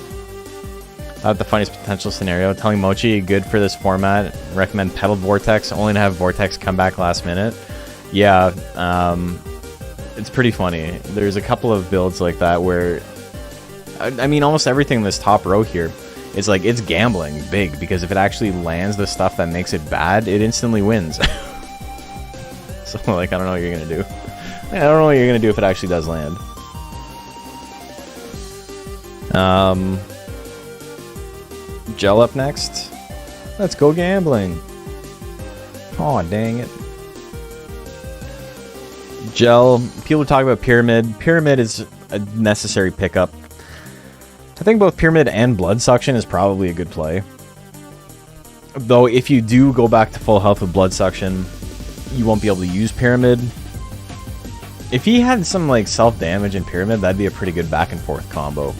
The funniest potential scenario, telling Mochi good for this format, recommend pedaled Vortex, only to have Vortex come back last minute. Yeah, it's pretty funny. There's a couple of builds like that where, I mean, almost everything in this top row here is like, it's gambling big, because if it actually lands the stuff that makes it bad, it instantly wins. So, like, I don't know what you're gonna do. I don't know what you're gonna do if it actually does land. Gel up next. Let's go gambling. Aw, dang it. Gel. People talk about Pyramid. Pyramid is a necessary pickup. I think both Pyramid and Blood Suction is probably a good play. Though, if you do go back to full health with Blood Suction, you won't be able to use Pyramid. If he had some like self-damage in Pyramid, that'd be a pretty good back and forth combo.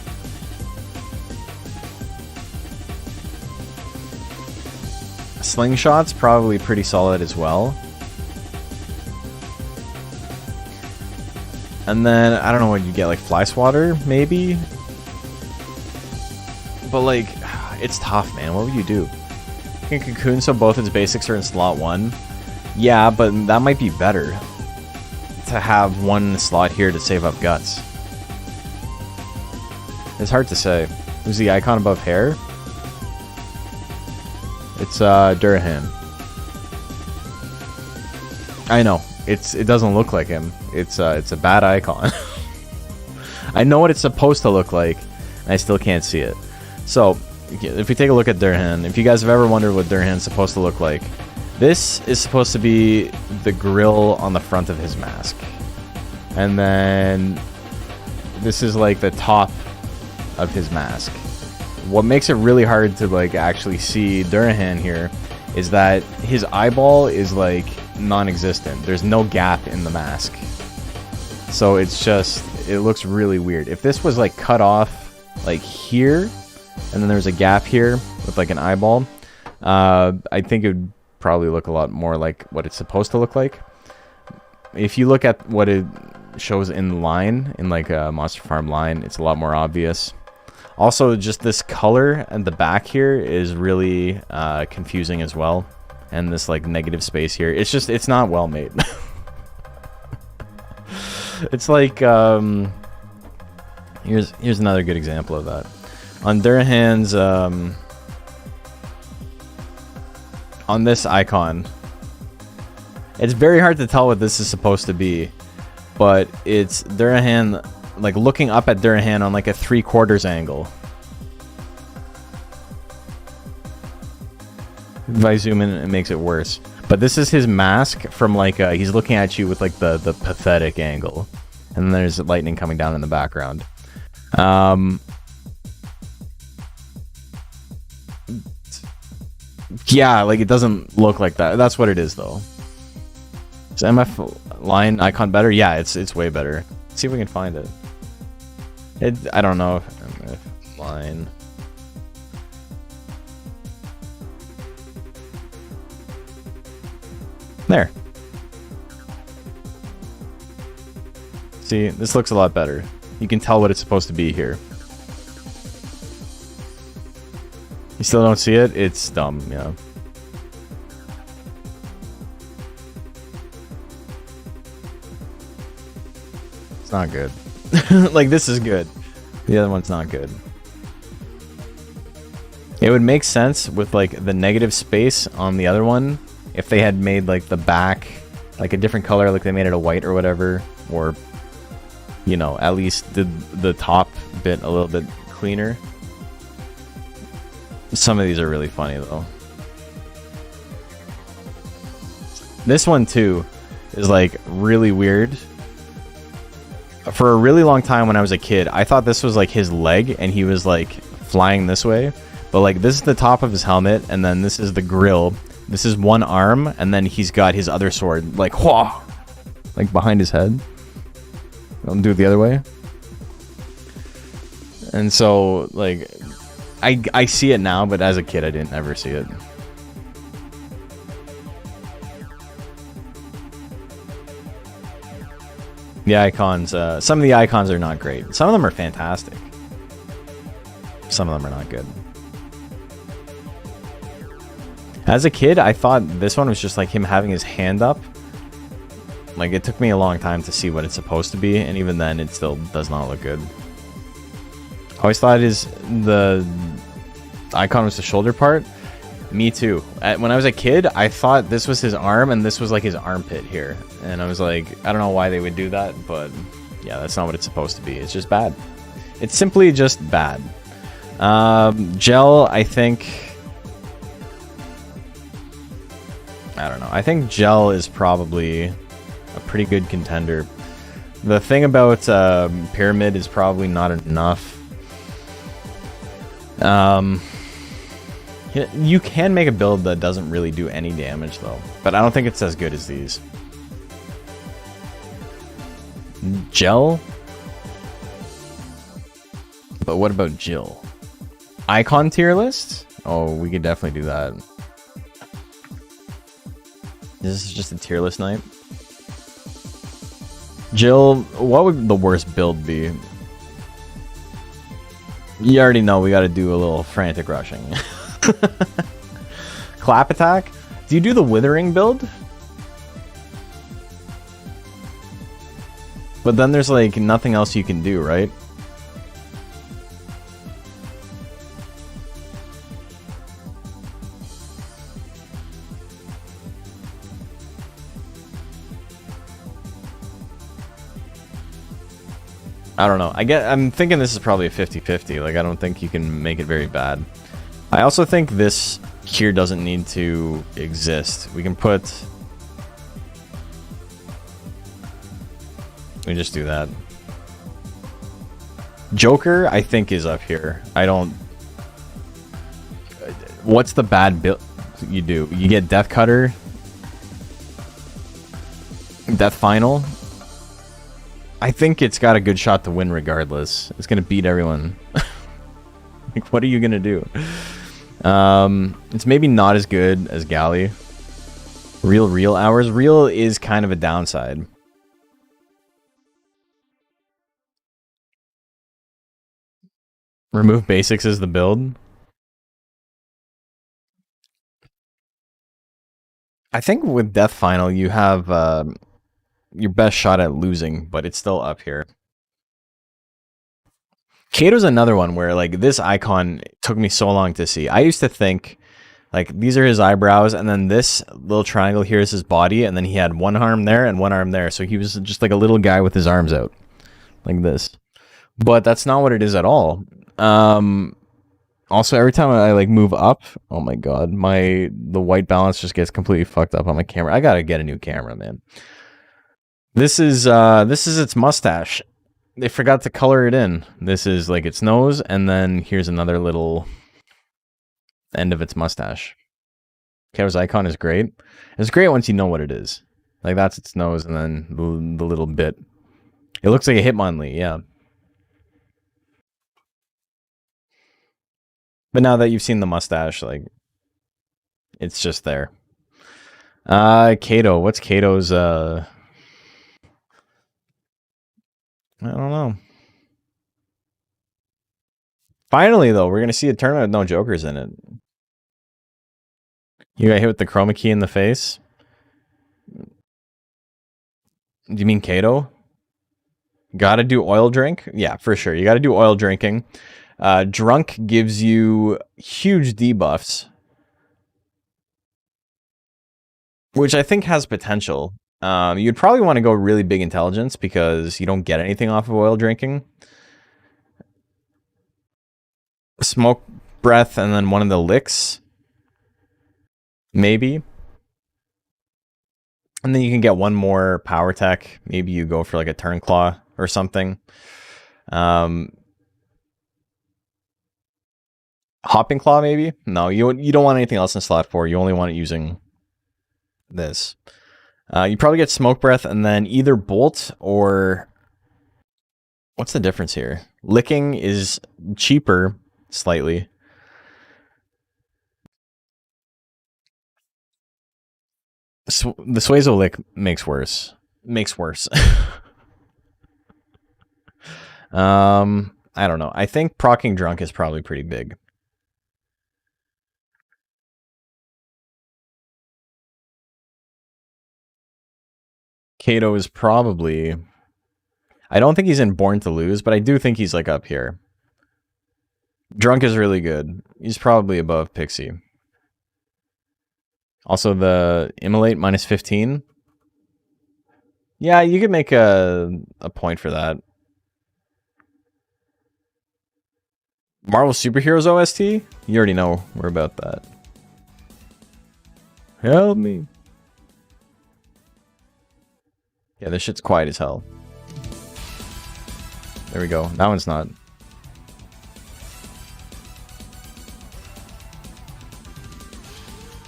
Slingshot's probably pretty solid as well. And then, I don't know what you get, like Fly Swatter, maybe? But like, it's tough, man. What would you do? You can Cocoon so both its basics are in slot 1. Yeah, but that might be better. To have one slot here to save up guts. It's hard to say. Who's the icon above hair? It's Durahan. I know. It doesn't look like him. It's a bad icon. I know what it's supposed to look like, and I still can't see it. So, if we take a look at Durahan, if you guys have ever wondered what Durahan's supposed to look like, this is supposed to be the grill on the front of his mask. And then this is like the top of his mask. What makes it really hard to like actually see Durahan here is that his eyeball is like non-existent. There's no gap in the mask. So it's just, it looks really weird. If this was like cut off like here, and then there's a gap here with like an eyeball, I think it would probably look a lot more like what it's supposed to look like. If you look at what it shows in line, in like a Monster Farm line, it's a lot more obvious. Also, just this color at the back here is really confusing as well. And this like negative space here, it's just, it's not well made. It's like, here's another good example of that. On Durahan's, on this icon, it's very hard to tell what this is supposed to be, but it's Durahan, like looking up at Durahan on like a 3/4 angle. If I zoom in, it makes it worse. But this is his mask from like, he's looking at you with like the pathetic angle. And then there's lightning coming down in the background. Yeah, like it doesn't look like that. That's what it is though. Is MF line icon better? Yeah, it's way better. Let's see if we can find it. I don't know if MF line. There. See, this looks a lot better. You can tell what it's supposed to be here. You still don't see it? It's dumb, yeah. It's not good. Like, this is good. The other one's not good. It would make sense with, like, the negative space on the other one if they had made, like, the back, like, a different color, like they made it a white or whatever, or, you know, at least the top bit a little bit cleaner. Some of these are really funny, though. This one, too, is, like, really weird. For a really long time when I was a kid, I thought this was, like, his leg, and he was, like, flying this way. But like this is the top of his helmet, and then this is the grill. This is one arm, and then he's got his other sword like whoa, like behind his head. I'll do it the other way. And so like I see it now, but as a kid I didn't ever see it. The icons, some of the icons are not great. Some of them are fantastic. Some of them are not good. As a kid, I thought this one was just like him having his hand up. Like, it took me a long time to see what it's supposed to be, and even then, it still does not look good. I always thought the icon was the shoulder part. Me too. When I was a kid, I thought this was his arm, and this was like his armpit here. And I was like, I don't know why they would do that, but yeah, that's not what it's supposed to be. It's just bad. It's simply just bad. Gel, I think... I don't know. I think Gel is probably a pretty good contender. The thing about Pyramid is probably not enough. You can make a build that doesn't really do any damage, though. But I don't think it's as good as these. Gel? But what about Jill? Icon tier list? Oh, we could definitely do that. This is just a tier list night. Jill, what would the worst build be? You already know we gotta do a little frantic rushing. Clap attack? Do you do the withering build? But then there's like nothing else you can do, right? I don't know. I'm thinking this is probably a 50-50. Like, I don't think you can make it very bad. I also think this here doesn't need to exist. We can put... We just do that. Joker, I think, is up here. I don't... What's the bad build you do? You get Death Cutter. Death Final. I think it's got a good shot to win regardless. It's going to beat everyone. Like, what are you going to do? It's maybe not as good as Galley. Real hours. Real is kind of a downside. Remove basics as the build. I think with Death Final, you have your best shot at losing, but it's still up here. Kato's another one where, like, this icon took me so long to see. I used to think, like, these are his eyebrows, and then this little triangle here is his body, and then he had one arm there and one arm there. So he was just like a little guy with his arms out. Like this. But that's not what it is at all. Also, every time I like move up, oh my god, the white balance just gets completely fucked up on my camera. I gotta get a new camera, man. This is its mustache. They forgot to color it in. This is like its nose, and then here's another little end of its mustache. Kato's icon is great. It's great once you know what it is. Like, that's its nose, and then the little bit. It looks like a Hitmonlee, yeah. But now that you've seen the mustache, like, it's just there. Kato. What's Kato's, I don't know. Finally, though, we're going to see a tournament with no jokers in it. You got hit with the chroma key in the face? Do you mean Kato? Gotta do oil drink? Yeah, for sure. You gotta do oil drinking. Drunk gives you huge debuffs, which I think has potential. You'd probably want to go really big intelligence because you don't get anything off of oil drinking. Smoke breath and then one of the licks. Maybe. And then you can get one more power tech. Maybe you go for like a turn claw or something. Hopping Claw, maybe? No, you don't want anything else in slot 4. You only want it using this. You probably get Smoke Breath and then either Bolt or... What's the difference here? Licking is cheaper, slightly. The Suezo Lick makes worse. I don't know. I think proccing Drunk is probably pretty big. Kato is probably... I don't think he's in Born to Lose, but I do think he's like up here. Drunk is really good. He's probably above Pixie. Also the Immolate minus 15. Yeah, you could make a point for that. Marvel Superheroes OST? You already know we're about that. Help me. Yeah, this shit's quiet as hell. There we go. That one's not.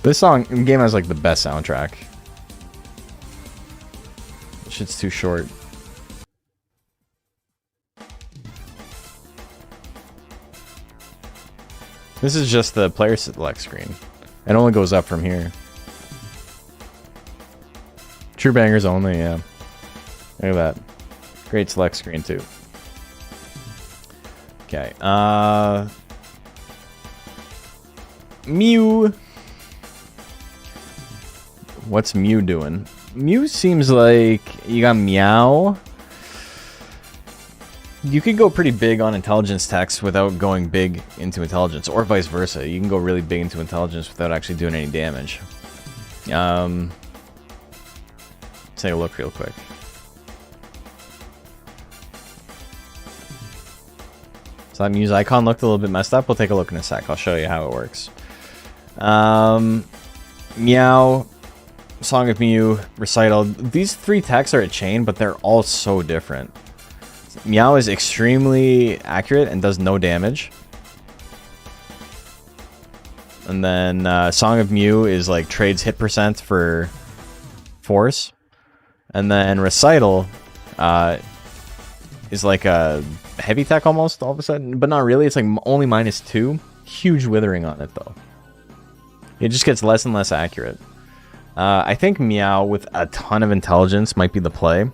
This game has like the best soundtrack. This shit's too short. This is just the player select screen. It only goes up from here. True bangers only, yeah. Look at that. Great select screen too. Okay, Mew. What's Mew doing? Mew seems like you got Meow. You could go pretty big on intelligence text without going big into intelligence, or vice versa. You can go really big into intelligence without actually doing any damage. Take a look real quick. So that Mew's icon looked a little bit messed up. We'll take a look in a sec. I'll show you how it works. Meow, Song of Mew, Recital. These three texts are a chain, but they're all so different. Meow is extremely accurate and does no damage. And then Song of Mew is like trades hit percent for force. And then Recital is like a heavy tech almost all of a sudden, but not really. It's like only -2. Huge withering on it though. It just gets less and less accurate. I think Meow with a ton of intelligence might be the play.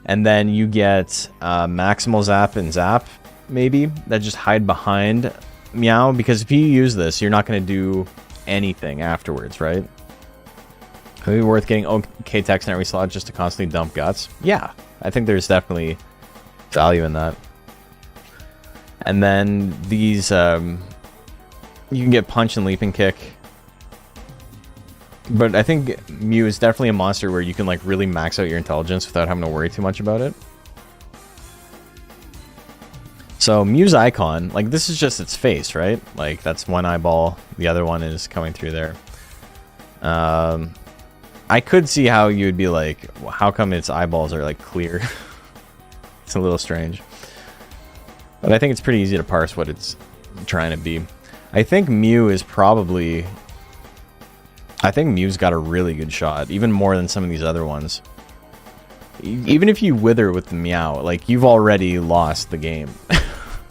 And then you get Maximal Zap and Zap, maybe, that just hide behind Meow. Because if you use this, you're not going to do anything afterwards, right? Would it be worth getting OK text in every slot just to constantly dump guts? Yeah, I think there's definitely value in that. And then these, you can get Punch and Leaping Kick. But I think Mew is definitely a monster where you can like really max out your intelligence without having to worry too much about it. So Mew's icon, like this is just its face, right? Like that's one eyeball, the other one is coming through there. I could see how you would be like, how come its eyeballs are like clear? It's a little strange. But I think it's pretty easy to parse what it's trying to be. I think Mew is probably... I think Mew's got a really good shot, even more than some of these other ones. Even if you wither with the Meow, like, you've already lost the game.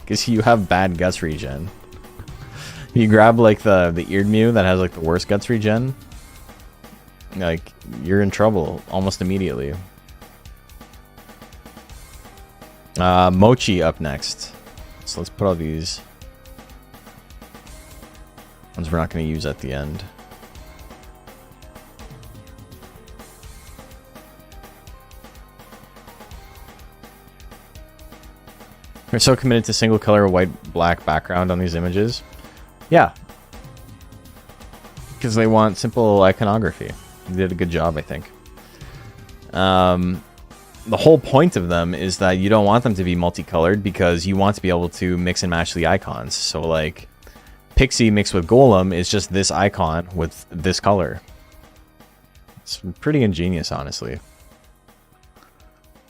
Because you have bad guts regen. You grab, like, the Eared Mew that has, like, the worst guts regen, like, you're in trouble almost immediately. Mochi up next. So let's put all these ones we're not going to use at the end. We're so committed to single color white-black background on these images. Yeah. Because they want simple iconography. They did a good job, I think. The whole point of them is that you don't want them to be multicolored because you want to be able to mix and match the icons. So, like, Pixie mixed with Golem is just this icon with this color. It's pretty ingenious, honestly.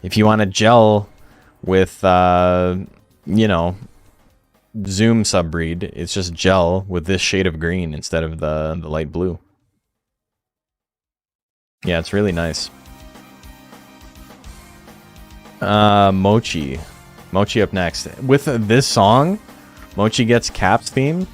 If you want to gel with, you know, Zoom subbreed. It's just gel with this shade of green instead of the light blue. Yeah, it's really nice. Mochi. Mochi up next. With this song, Mochi gets Cap's theme.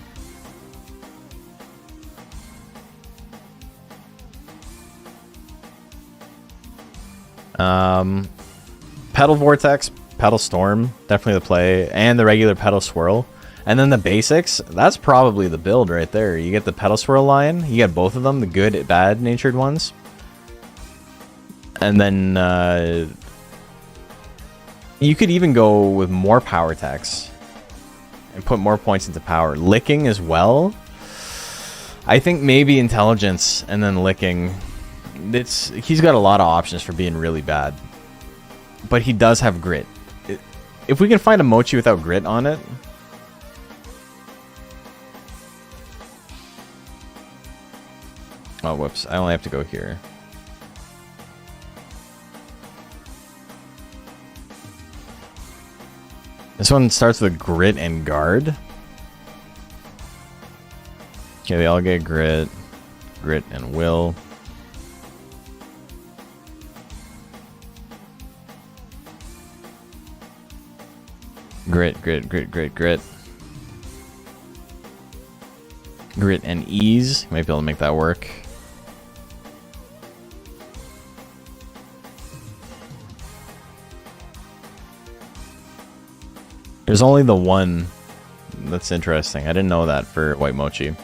Pedal Vortex, Pedal Storm, definitely the play, and the regular Pedal Swirl. And then the basics, that's probably the build right there. You get the Pedal Swirl line, you get both of them, the good, bad-natured ones. And then you could even go with more power attacks and put more points into power. Licking as well. I think maybe intelligence and then licking. He's got a lot of options for being really bad. But he does have grit. If we can find a Mochi without grit on it. Oh, whoops. I only have to go here. This one starts with grit and guard. Okay, they all get grit. Grit and will. Grit, grit, grit, grit, grit. Grit and ease. You might be able to make that work. There's only the one that's interesting. I didn't know that for White Mochi.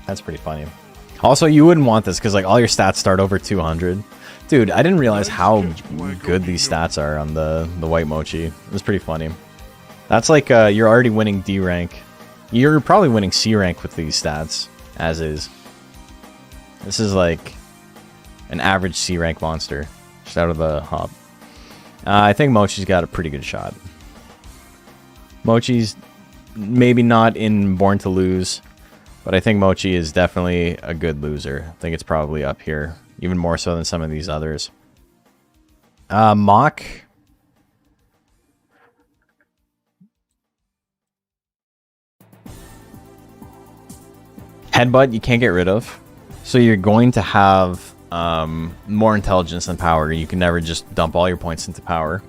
That's pretty funny. Also, you wouldn't want this because like all your stats start over 200. Dude, I didn't realize how good these stats are on the White Mochi. It was pretty funny. That's like you're already winning D rank. You're probably winning C rank with these stats, as is. This is like an average C rank monster, just out of the hop. I think Mochi's got a pretty good shot. Mochi's maybe not in Born to Lose, but I think Mochi is definitely a good loser. I think it's probably up here, even more so than some of these others. Mach. Headbutt you can't get rid of. So you're going to have more intelligence than power. You can never just dump all your points into power.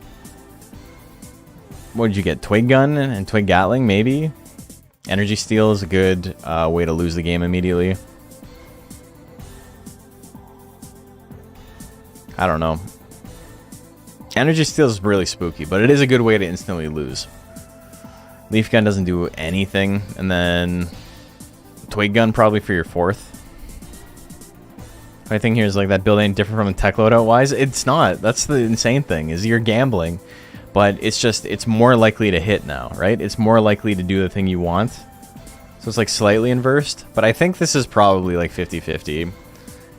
What did you get? Twig Gun and Twig Gatling, maybe? Energy Steal is a good way to lose the game immediately. I don't know. Energy Steal is really spooky, but it is a good way to instantly lose. Leaf Gun doesn't do anything, and then Twig Gun probably for your fourth. My thing here is like that build ain't different from a tech loadout wise. It's not. That's the insane thing, is you're gambling, but it's just, it's more likely to hit now, right? It's more likely to do the thing you want. So it's like slightly inversed, but I think this is probably like 50-50.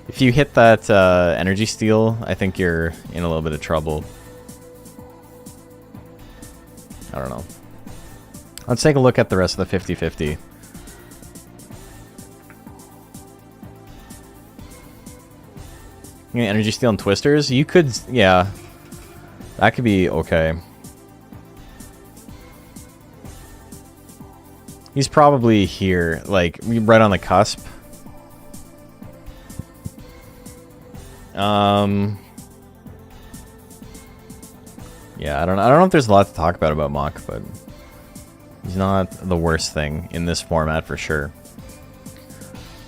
If you hit that energy steal, I think you're in a little bit of trouble. I don't know. Let's take a look at the rest of the 50-50. Energy Steal and Twisters? You could, yeah. That could be okay. He's probably here, like, right on the cusp. Yeah, I don't know if there's a lot to talk about Mach, but he's not the worst thing in this format for sure.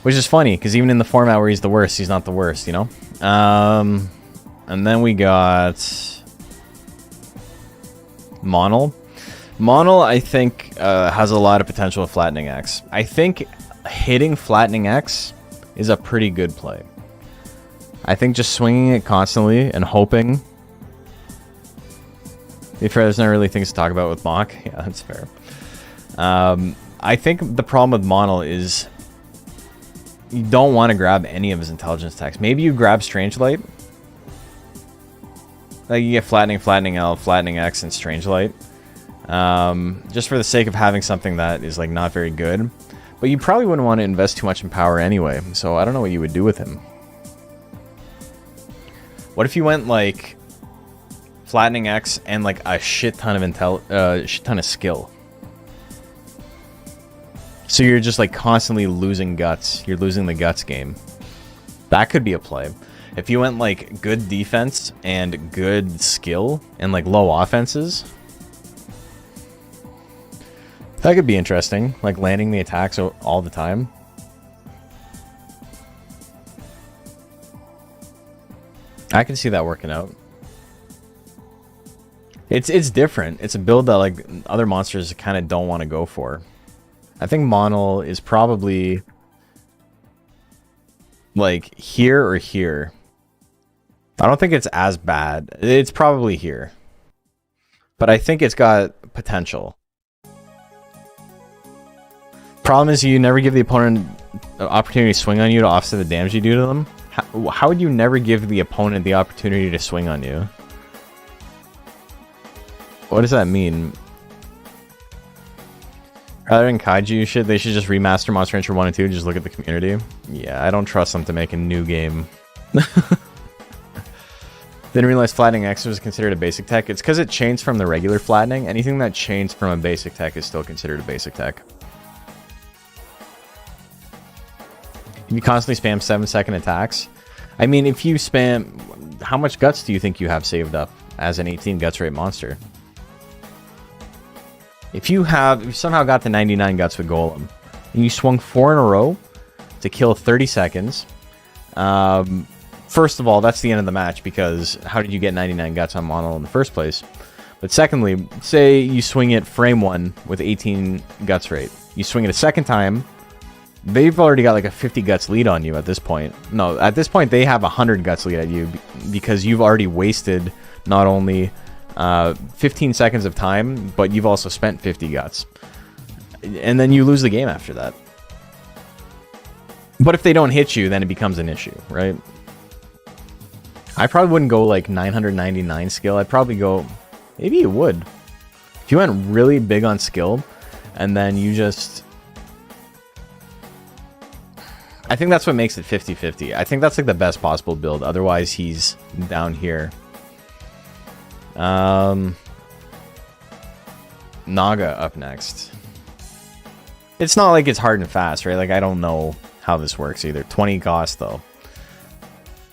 Which is funny, because even in the format where he's the worst, he's not the worst, you know? And then we got Monel. Monel, I think, has a lot of potential with Flattening X. I think hitting Flattening X is a pretty good play. I think just swinging it constantly and hoping. To be fair, there's not really things to talk about with Mach. Yeah, that's fair. I think the problem with Monel is you don't want to grab any of his intelligence attacks. Maybe you grab Strange Light. Like you get Flattening L, Flattening X, and Strange Light. Just for the sake of having something that is like not very good. But you probably wouldn't want to invest too much in power anyway. So I don't know what you would do with him. What if you went like Flattening X, and like a shit ton of shit ton of skill. So you're just like constantly losing guts. You're losing the guts game. That could be a play. If you went like good defense and good skill and like low offenses, that could be interesting. Like landing the attacks all the time. I can see that working out. It's different. It's a build that like other monsters kind of don't want to go for. I think Monol is probably like here or here. I don't think it's as bad. It's probably here. But I think it's got potential. Problem is you never give the opponent an opportunity to swing on you to offset the damage you do to them. How would you never give the opponent the opportunity to swing on you? What does that mean? Rather than kaiju shit, they should just remaster Monster Rancher 1 and 2 and just look at the community. Yeah, I don't trust them to make a new game. Didn't realize Flattening X was considered a basic tech. It's because it changed from the regular flattening. Anything that changed from a basic tech is still considered a basic tech. If you constantly spam 7-second attacks, I mean, if you spam, how much guts do you think you have saved up as an 18 guts rate monster? If you somehow got to 99 guts with Golem, and you swung 4 in a row to kill 30 seconds, first of all, that's the end of the match, because how did you get 99 guts on Monol in the first place? But secondly, say you swing it frame 1 with 18 guts rate. You swing it a second time, they've already got like a 50 guts lead on you at this point. No, at this point they have 100 guts lead at you, because you've already wasted not only 15 seconds of time, but you've also spent 50 guts. And then you lose the game after that. But if they don't hit you, then it becomes an issue, right? I probably wouldn't go like 999 skill. I'd probably go... Maybe you would. If you went really big on skill, and then you just... I think that's what makes it 50-50. I think that's like the best possible build. Otherwise, he's down here. Naga up next. It's not like it's hard and fast, right? Like, I don't know how this works either. 20 cost, though.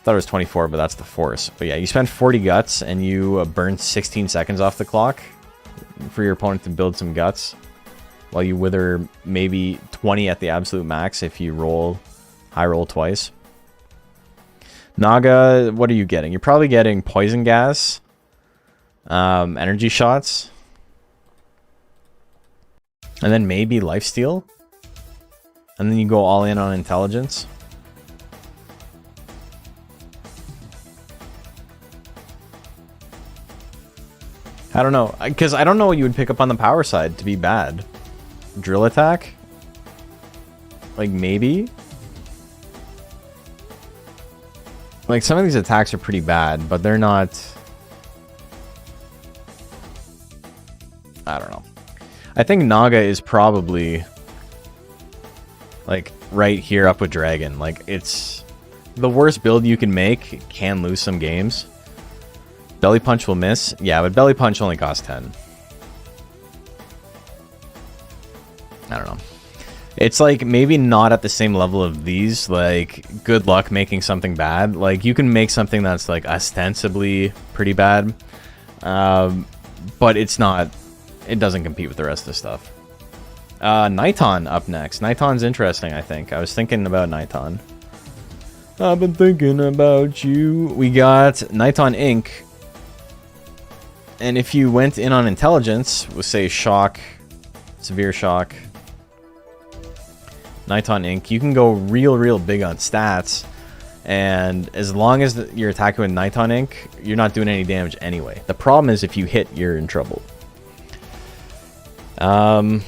Thought it was 24, but that's the force. But yeah, you spend 40 guts, and you burn 16 seconds off the clock for your opponent to build some guts, while you wither maybe 20 at the absolute max if you roll high roll twice. Naga, what are you getting? You're probably getting poison gas, energy shots, and then maybe lifesteal, and then you go all in on intelligence. I don't know, because I don't know what you would pick up on the power side to be bad. Drill attack? Like, maybe? Like, some of these attacks are pretty bad, but they're not... I don't know. I think Naga is probably... like, right here up with Dragon. Like, it's... the worst build you can make can lose some games. Belly Punch will miss. Yeah, but Belly Punch only costs 10. I don't know. It's like maybe not at the same level of these. Like, good luck making something bad. Like, you can make something that's like ostensibly pretty bad, but it's not. It doesn't compete with the rest of the stuff. Niton up next. Niton's interesting, I think. I was thinking about Niton. I've been thinking about you. We got Niton Inc. And if you went in on intelligence with, say, shock, severe shock, Niton Inc., you can go real big on stats. And as long as you're attacking with Niton Inc., you're not doing any damage anyway. The problem is if you hit, you're in trouble. I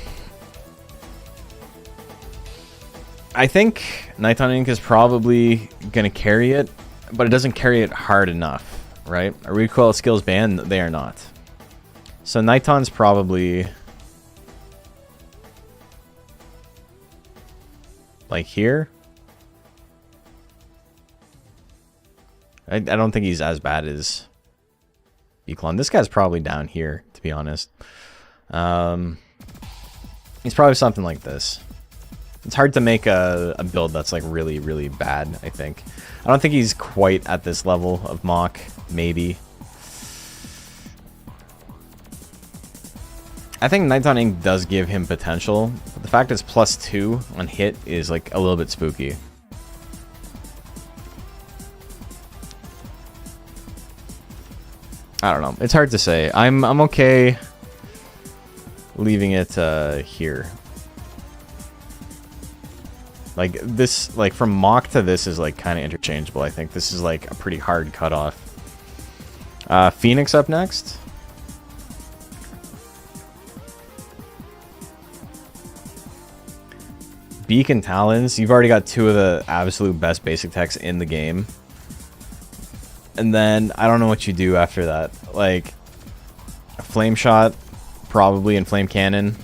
think Niton Inc. is probably going to carry it, but it doesn't carry it hard enough. Right? Are recoil skills banned? They are not. So Niton's probably like here. I don't think he's as bad as Eclon. This guy's probably down here, to be honest. He's probably something like this. It's hard to make a build that's like really, really bad, I think. I don't think he's quite at this level of Mach, maybe. I think Night Dawn Ink does give him potential, but the fact it's +2 on hit is like a little bit spooky. I don't know. It's hard to say. I'm okay leaving it here. Like this, like from Mach to this is like kind of interchangeable. I think this is like a pretty hard cutoff. Phoenix up next. Beak and Talons. You've already got two of the absolute best basic techs in the game. And then I don't know what you do after that. Like a Flame Shot, probably, and Flame Cannon.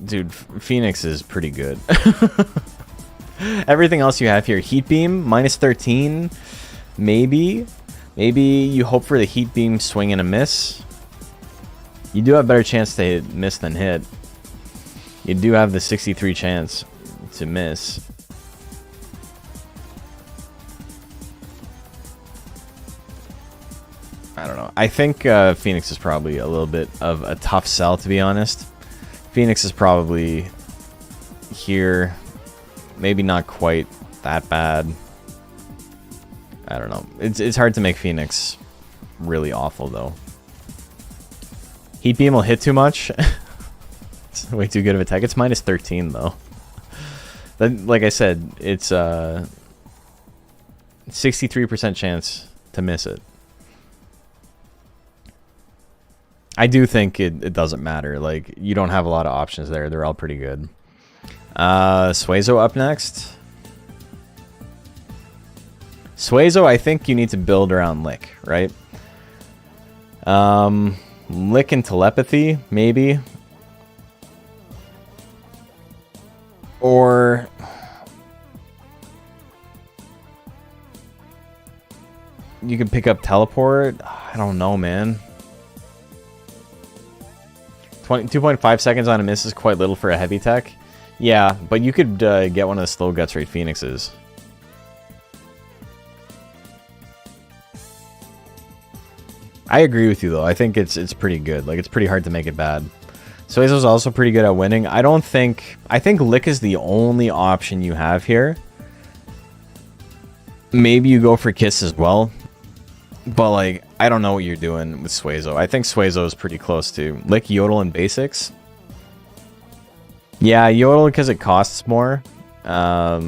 Dude, Phoenix is pretty good. Everything else you have here, Heat Beam, -13, maybe. Maybe you hope for the Heat Beam, swing and a miss. You do have a better chance to miss than hit. You do have the 63 chance to miss. I don't know. I think Phoenix is probably a little bit of a tough sell, to be honest. Phoenix is probably here. Maybe not quite that bad. I don't know. It's hard to make Phoenix really awful, though. Heat Beam will hit too much. It's way too good of a tech. It's -13, though. Then, like I said, it's 63% chance to miss it. I do think it doesn't matter. Like, you don't have a lot of options there. They're all pretty good. Suezo up next. Suezo, I think you need to build around Lick, right? Lick and Telepathy, maybe. Or you could pick up Teleport. I don't know, man. 2.5 seconds on a miss is quite little for a heavy tech. Yeah, but you could get one of the slow Guts Rate Phoenixes. I agree with you, though. I think it's pretty good. Like, it's pretty hard to make it bad. Suezo's also pretty good at winning. I think Lick is the only option you have here. Maybe you go for Kiss as well. But, like, I don't know what you're doing with Suezo. I think Suezo is pretty close to Lick, Yodel, and Basics. Yeah, Yodel because it costs more. But,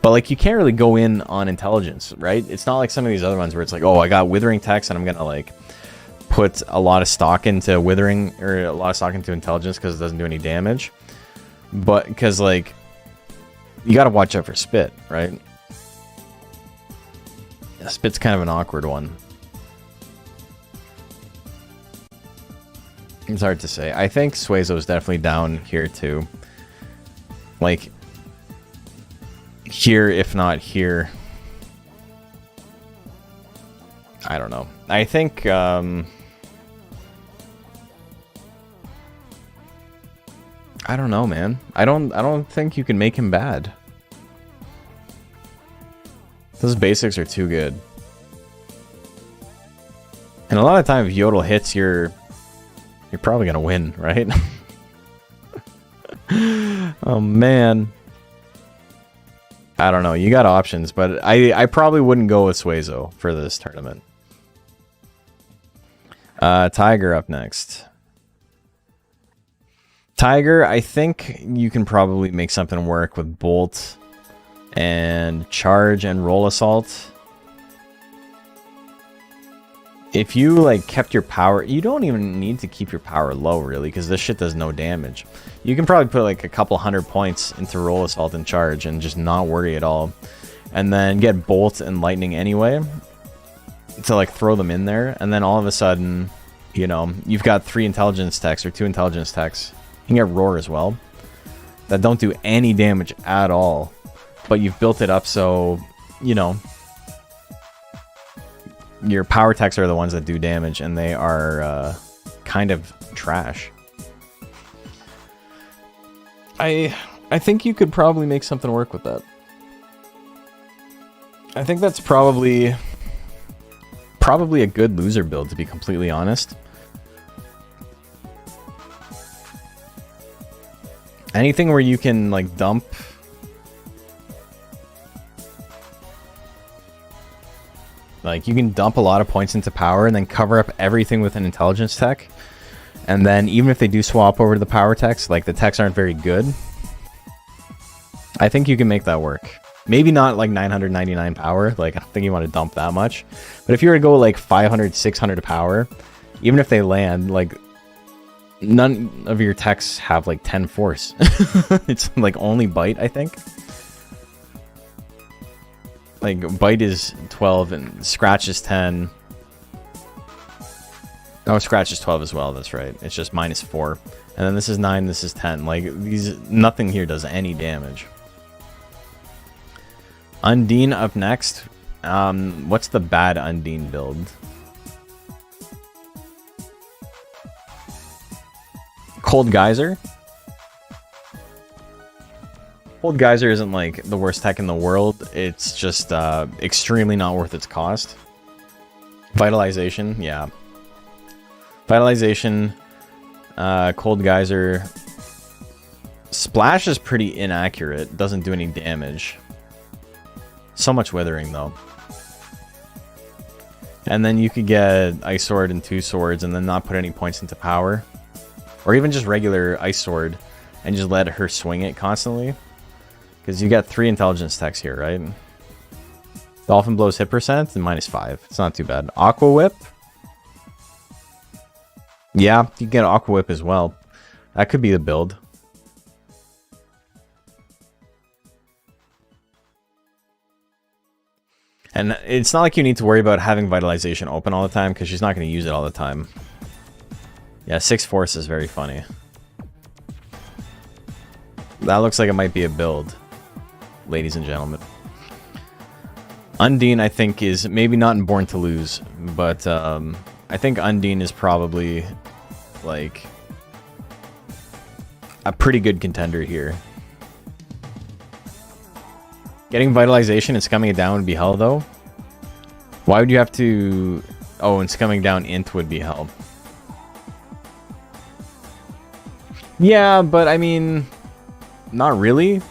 like, you can't really go in on intelligence, right? It's not like some of these other ones where it's like, oh, I got Withering Techs and I'm going to, like, put a lot of stock into Withering, or a lot of stock into intelligence because it doesn't do any damage. But, because, like, you got to watch out for Spit, right? Spit's kind of an awkward one. It's hard to say. I think Suezo is definitely down here too. Like, here, if not here. I don't know. I think, I don't know, man. I don't think you can make him bad. Those basics are too good. And a lot of times, if Yodel hits, you're probably gonna win, right? Oh man. I don't know. You got options, but I probably wouldn't go with Suezo for this tournament. Tiger up next. Tiger, I think you can probably make something work with Bolt and Charge and Roll Assault. If you, like, kept your power... You don't even need to keep your power low, really, because this shit does no damage. You can probably put, like, a couple 100 points into Roll Assault and Charge and just not worry at all. And then get Bolt and Lightning anyway to, like, throw them in there. And then all of a sudden, you know, you've got 3 intelligence techs or 2 intelligence techs. You can get Roar as well. That don't do any damage at all. But you've built it up so you know, your power techs are the ones that do damage, and they are kind of trash. I think you could probably make something work with that. I think that's probably a good loser build, to be completely honest. Anything where you can like dump you can dump a lot of points into power and then cover up everything with an intelligence tech. And then even if they do swap over to the power techs, like the techs aren't very good, I think you can make that work. Maybe not like 999 power, like I don't think you want to dump that much. But if you were to go like 500, 600 power, even if they land, like none of your techs have like 10 force. It's like only bite, I think. Like bite is 12 and scratch is 10. Oh, scratch is 12 as well, that's right. It's just -4. And then this is 9, this is 10. Like nothing here does any damage. Undine up next. What's the bad Undine build? Cold Geyser? Cold Geyser isn't like the worst tech in the world. It's just extremely not worth its cost. Vitalization, yeah. Vitalization, Cold Geyser. Splash is pretty inaccurate. Doesn't do any damage. So much withering though. And then you could get Ice Sword and 2 swords and then not put any points into power. Or even just regular Ice Sword and just let her swing it constantly. Because you got 3 intelligence techs here, right? Dolphin Blows hit percent and -5. It's not too bad. Aqua Whip. Yeah, you can get Aqua Whip as well. That could be the build. And it's not like you need to worry about having Vitalization open all the time, because she's not going to use it all the time. Yeah, 6 force is very funny. That looks like it might be a build, ladies and gentlemen. Undine, I think, is maybe not in Born to Lose, but I think Undine is probably, like, a pretty good contender here. Getting Vitalization and scumming it down would be hell, though. Why would you have to... Oh, and scumming down Int would be hell. Yeah, but I mean... Not really.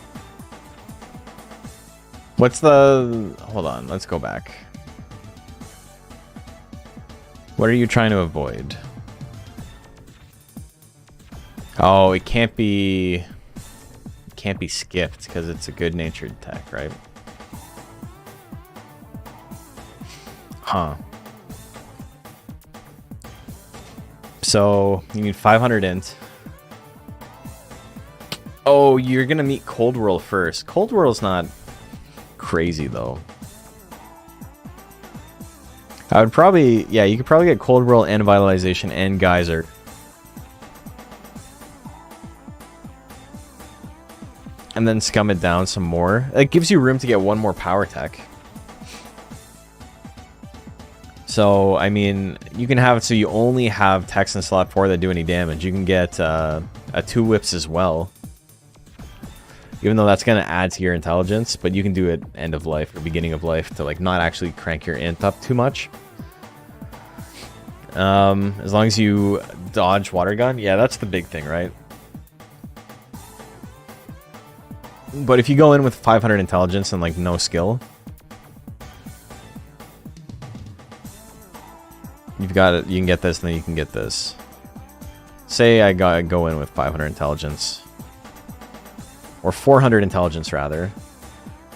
What's the... Hold on, let's go back. What are you trying to avoid? Oh, it can't be... Can't be skipped because it's a good-natured tech, right? Huh. So you need 500 int. Oh, you're gonna meet Cold Whirl first. Cold Whirl's not crazy though. I would probably, yeah, you could probably get Cold Whirl and Vitalization and Geyser. And then scum it down some more. It gives you room to get one more power tech. So, I mean, you can have it so you only have techs in slot 4 that do any damage. You can get a 2 whips as well. Even though that's going to add to your intelligence, but you can do it end of life or beginning of life to like not actually crank your int up too much. As long as you dodge water gun. Yeah, that's the big thing, right? But if you go in with 500 intelligence and like no skill, you've got it. You can get this, and then you can get this. Say I go in with 500 intelligence, or 400 intelligence rather,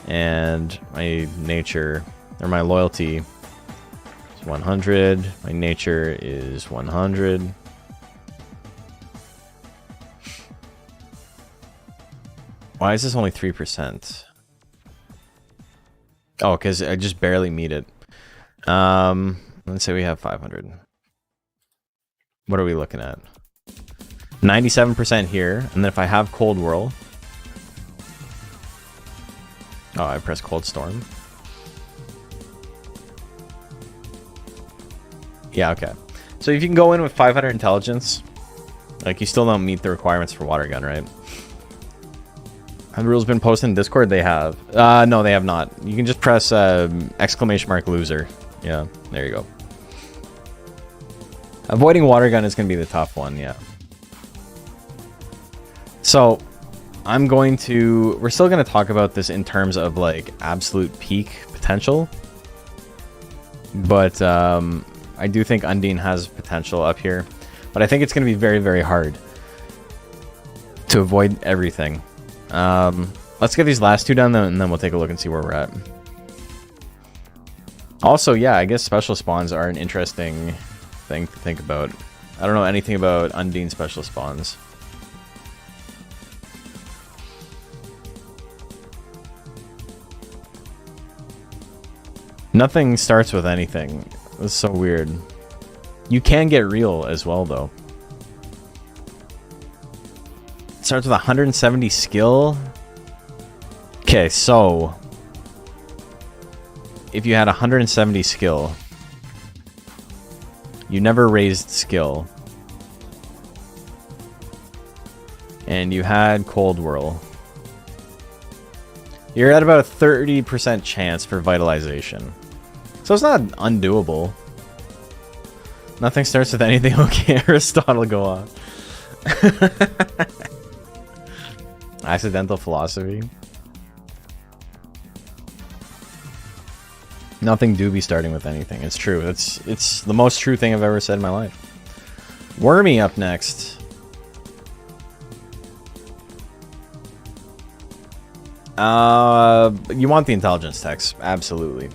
and my nature or my loyalty is 100. My nature is 100. Why is this only 3%? Oh, because I just barely meet it. Let's say we have 500. What are we looking at? 97% here, and then if I have Cold Whirl... Oh, I press Cold Storm. Yeah, okay. So if you can go in with 500 intelligence, like, you still don't meet the requirements for water gun, right? Have the rules been posted in Discord? They have. No, they have not. You can just press exclamation mark loser. Yeah, there you go. Avoiding water gun is going to be the tough one, yeah. So, we're still going to talk about this in terms of, like, absolute peak potential. But, I do think Undine has potential up here. But I think it's going to be very, very hard to avoid everything. Let's get these last two done, and then we'll take a look and see where we're at. Also, yeah, I guess special spawns are an interesting thing to think about. I don't know anything about Undine special spawns. Nothing starts with anything. It's so weird. You can get real as well, though. It starts with 170 skill. Okay, so if you had 170 skill, you never raised skill, and you had Cold Whirl, you're at about a 30% chance for vitalization. So it's not undoable. Nothing starts with anything. Okay, Aristotle, go on. Accidental philosophy. Nothing do be starting with anything. It's true. It's the most true thing I've ever said in my life. Wormy up next. You want the intelligence text, absolutely.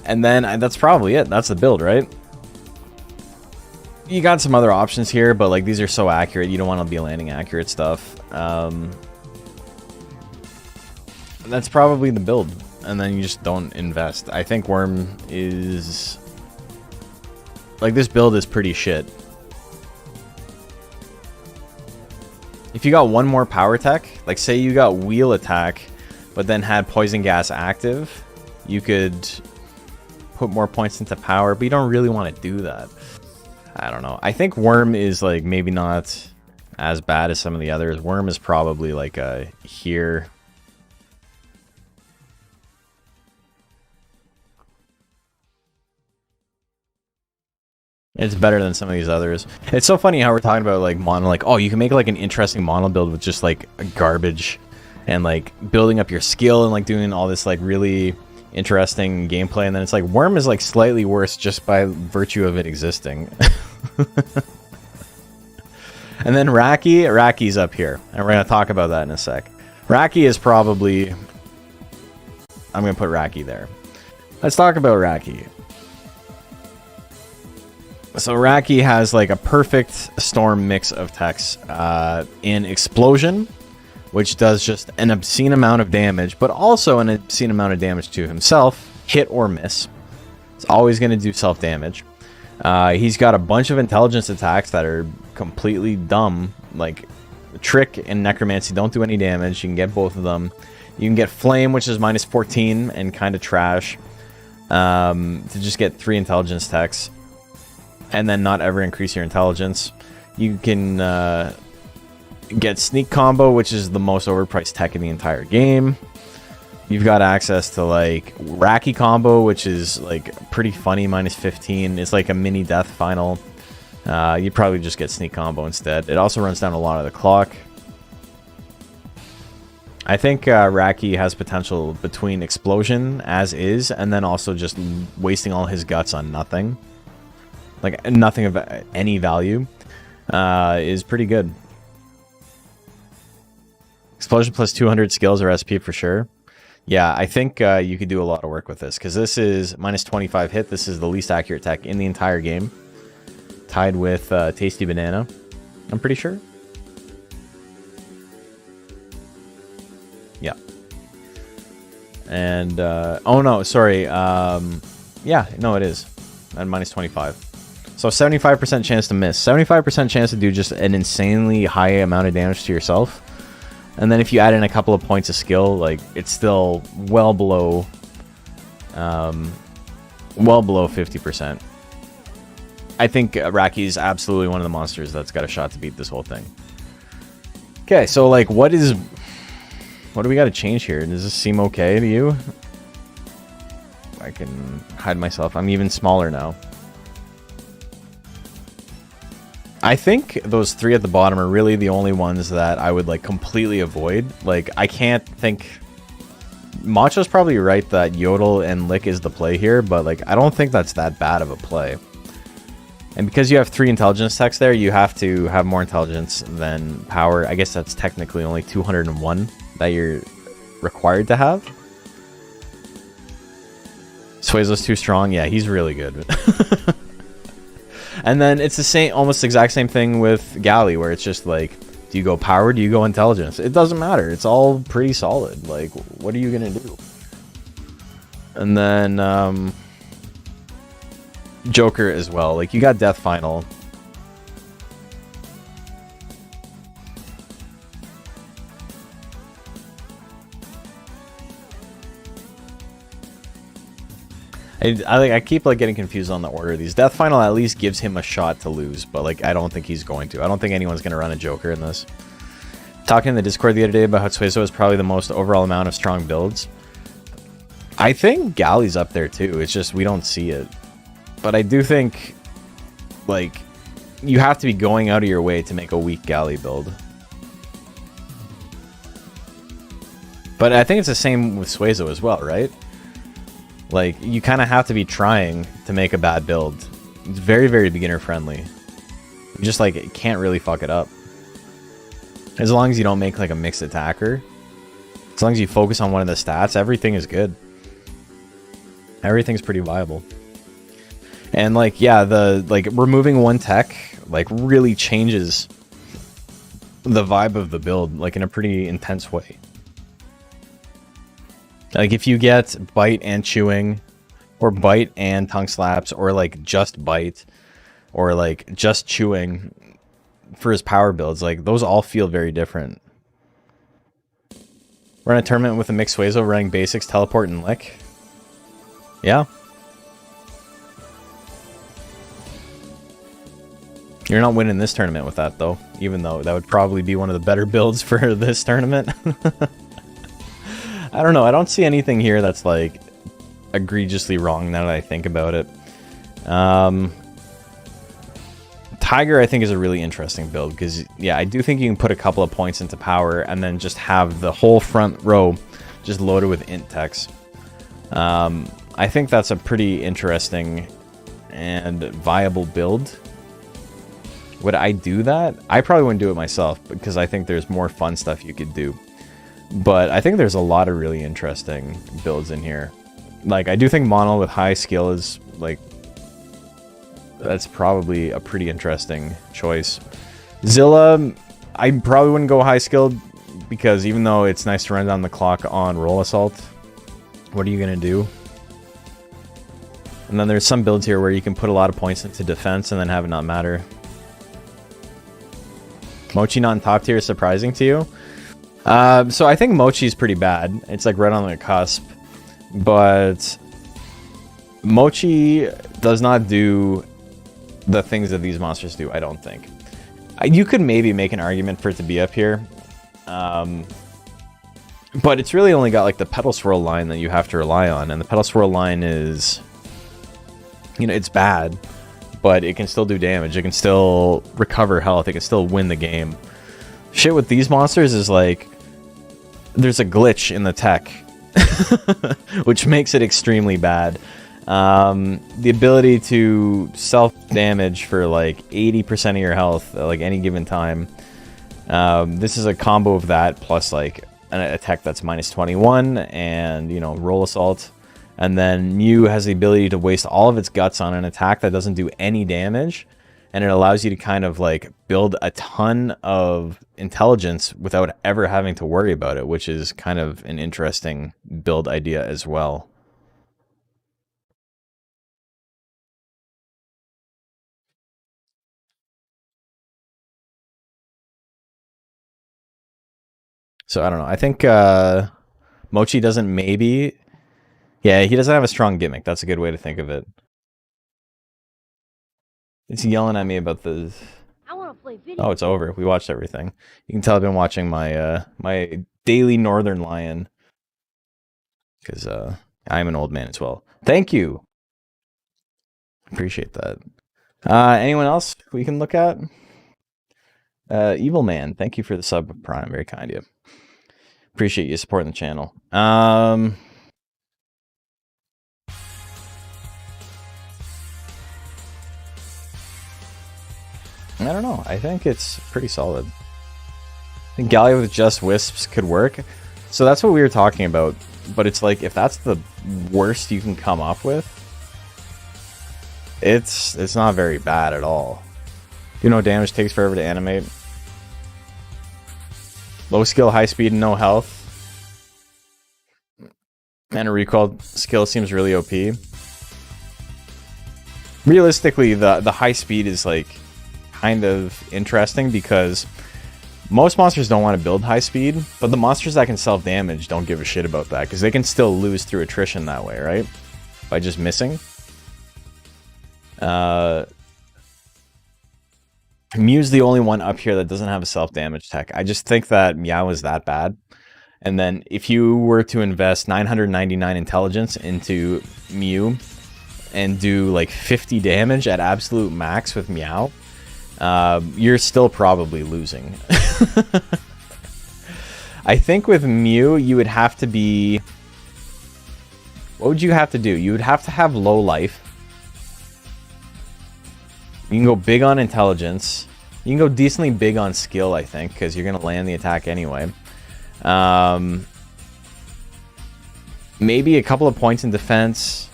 And then that's probably it. That's the build, right? You got some other options here, but like these are so accurate, you don't want to be landing accurate stuff. That's probably the build, and then you just don't invest. I think Worm is like, this build is pretty shit. If you got one more power tech, like say you got wheel attack, but then had poison gas active, you could put more points into power, but you don't really want to do that. I don't know. I think Worm is like maybe not as bad as some of the others. Worm is probably like a here. It's better than some of these others. It's so funny how we're talking about like mono, like, oh, you can make like an interesting mono build with just like garbage and like building up your skill and like doing all this like really interesting gameplay, and then it's like Worm is like slightly worse just by virtue of it existing. And then Racky's up here, and we're gonna talk about that in a sec. Racky is probably, I'm gonna put Racky there. Let's talk about Racky. So Racky has like a perfect storm mix of techs in Explosion, which does just an obscene amount of damage, but also an obscene amount of damage to himself, hit or miss. It's always going to do self-damage. He's got a bunch of intelligence attacks that are completely dumb, like Trick and Necromancy don't do any damage. You can get both of them. You can get Flame, which is minus 14 and kind of trash, to just get 3 intelligence techs, and then not ever increase your intelligence. You can get Sneak Combo, which is the most overpriced tech in the entire game. You've got access to like Racky Combo, which is like pretty funny, minus 15. It's like a mini death final. You'd probably just get Sneak Combo instead. It also runs down a lot of the clock. I think Racky has potential between Explosion as is, and then also just wasting all his guts on nothing. Like nothing of any value is pretty good. Explosion plus 200 skills or SP for sure. Yeah, I think you could do a lot of work with this, because this is minus 25 hit. This is the least accurate tech in the entire game, tied with Tasty Banana, I'm pretty sure. Yeah. And, oh no, sorry. Yeah, no, it is. At minus 25. So 75% chance to miss. 75% chance to do just an insanely high amount of damage to yourself. And then if you add in a couple of points of skill, like, it's still well below 50%. I think Raki is absolutely one of the monsters that's got a shot to beat this whole thing. Okay, so like, what do we got to change here? Does this seem okay to you? I can hide myself. I'm even smaller now. I think those three at the bottom are really the only ones that I would like completely avoid. Like, I can't think... Macho's probably right that Yodel and Lick is the play here, but like, I don't think that's that bad of a play. And because you have 3 intelligence techs there, you have to have more intelligence than power. I guess that's technically only 201 that you're required to have. Suezo's too strong. Yeah, he's really good. And then it's the same, almost exact same thing with Galley, where it's just like, do you go power, do you go intelligence? It doesn't matter. It's all pretty solid. Like, what are you gonna do? And then Joker as well. Like, you got Death Final. I keep like getting confused on the order of these. Death Final at least gives him a shot to lose, but like, I don't think he's going to. I don't think anyone's going to run a Joker in this. Talking in the Discord the other day about how Suezo is probably the most overall amount of strong builds. I think Galley's up there too. It's just we don't see it. But I do think, like, you have to be going out of your way to make a weak Galley build. But I think it's the same with Suezo as well, right? Like, you kind of have to be trying to make a bad build. It's very, very beginner friendly. You just, like, can't really fuck it up. As long as you don't make, like, a mixed attacker. As long as you focus on one of the stats, everything is good. Everything's pretty viable. And, like, yeah, like, removing one tech, like, really changes the vibe of the build, like, in a pretty intense way. Like, if you get Bite and Chewing, or Bite and Tongue Slaps, or, like, just Bite, or, like, just Chewing for his power builds, like, those all feel very different. Run a tournament with a mixed Suezo running basics, teleport, and lick. Yeah. You're not winning this tournament with that, though, even though that would probably be one of the better builds for this tournament. I don't know. I don't see anything here that's, like, egregiously wrong now that I think about it. Tiger, I think, is a really interesting build because, yeah, I do think you can put a couple of points into power and then just have the whole front row just loaded with int techs. I think that's a pretty interesting and viable build. Would I do that? I probably wouldn't do it myself because I think there's more fun stuff you could do. But I think there's a lot of really interesting builds in here. Like, I do think Mono with high skill is, like, that's probably a pretty interesting choice. Zilla, I probably wouldn't go high skilled because even though it's nice to run down the clock on Roll Assault, what are you going to do? And then there's some builds here where you can put a lot of points into defense and then have it not matter. Mochi not in top tier is surprising to you? So I think Mochi's pretty bad. It's like right on the cusp. But Mochi does not do the things that these monsters do, I don't think. You could maybe make an argument for it to be up here. But it's really only got like the Petal Swirl line that you have to rely on. And the Petal Swirl line is, you know, it's bad. But it can still do damage. It can still recover health. It can still win the game. Shit with these monsters is like, there's a glitch in the tech, which makes it extremely bad. The ability to self-damage for like 80% of your health at like any given time. This is a combo of that plus like an attack that's minus 21 and, you know, Roll Assault. And then Mew has the ability to waste all of its guts on an attack that doesn't do any damage. And it allows you to kind of like build a ton of intelligence without ever having to worry about it, which is kind of an interesting build idea as well. So I don't know. I think Mochi doesn't maybe... Yeah, he doesn't have a strong gimmick. That's a good way to think of it. It's yelling at me about the... I want to play video. Oh, it's over. We watched everything. You can tell I've been watching my my daily Northern Lion. Because I'm an old man as well. Thank you. Appreciate that. Anyone else we can look at? Evil Man, thank you for the sub Prime. Very kind of you. Appreciate you supporting the channel. I don't know. I think it's pretty solid. I think Gallia with just Wisps could work. So that's what we were talking about. But it's like, if that's the worst you can come up with, it's not very bad at all. You know, damage takes forever to animate. Low skill, high speed, and no health. And a recoil skill seems really OP. Realistically, the high speed is like kind of interesting because most monsters don't want to build high speed, but the monsters that can self-damage don't give a shit about that because they can still lose through attrition that way, right? By just missing. Mew's the only one up here that doesn't have a self-damage tech. I just think that Meow is that bad. And then if you were to invest 999 intelligence into Mew and do like 50 damage at absolute max with Meow, you're still probably losing. I think with Mew, you would have to be... What would you have to do? You would have to have low life. You can go big on intelligence. You can go decently big on skill, I think, because you're going to land the attack anyway. Maybe a couple of points in defense.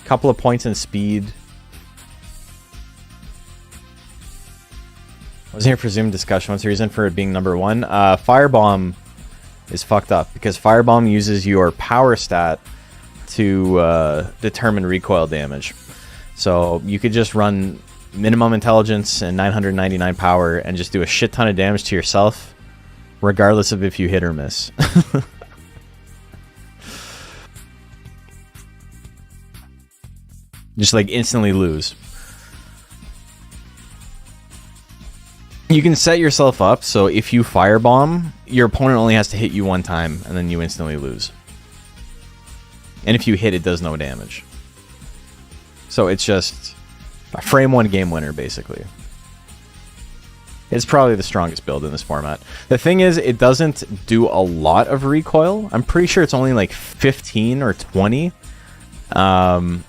A couple of points in speed. I wasn't here for Zoom discussion. What's the reason for it being number one? Firebomb is fucked up because Firebomb uses your power stat to determine recoil damage. So you could just run minimum intelligence and 999 power and just do a shit ton of damage to yourself, regardless of if you hit or miss. Just like instantly lose. You can set yourself up so if you firebomb, your opponent only has to hit you one time and then you instantly lose. And if you hit, it does no damage. So it's just a frame one game winner, basically. It's probably the strongest build in this format. The thing is, it doesn't do a lot of recoil. I'm pretty sure it's only like 15 or 20. What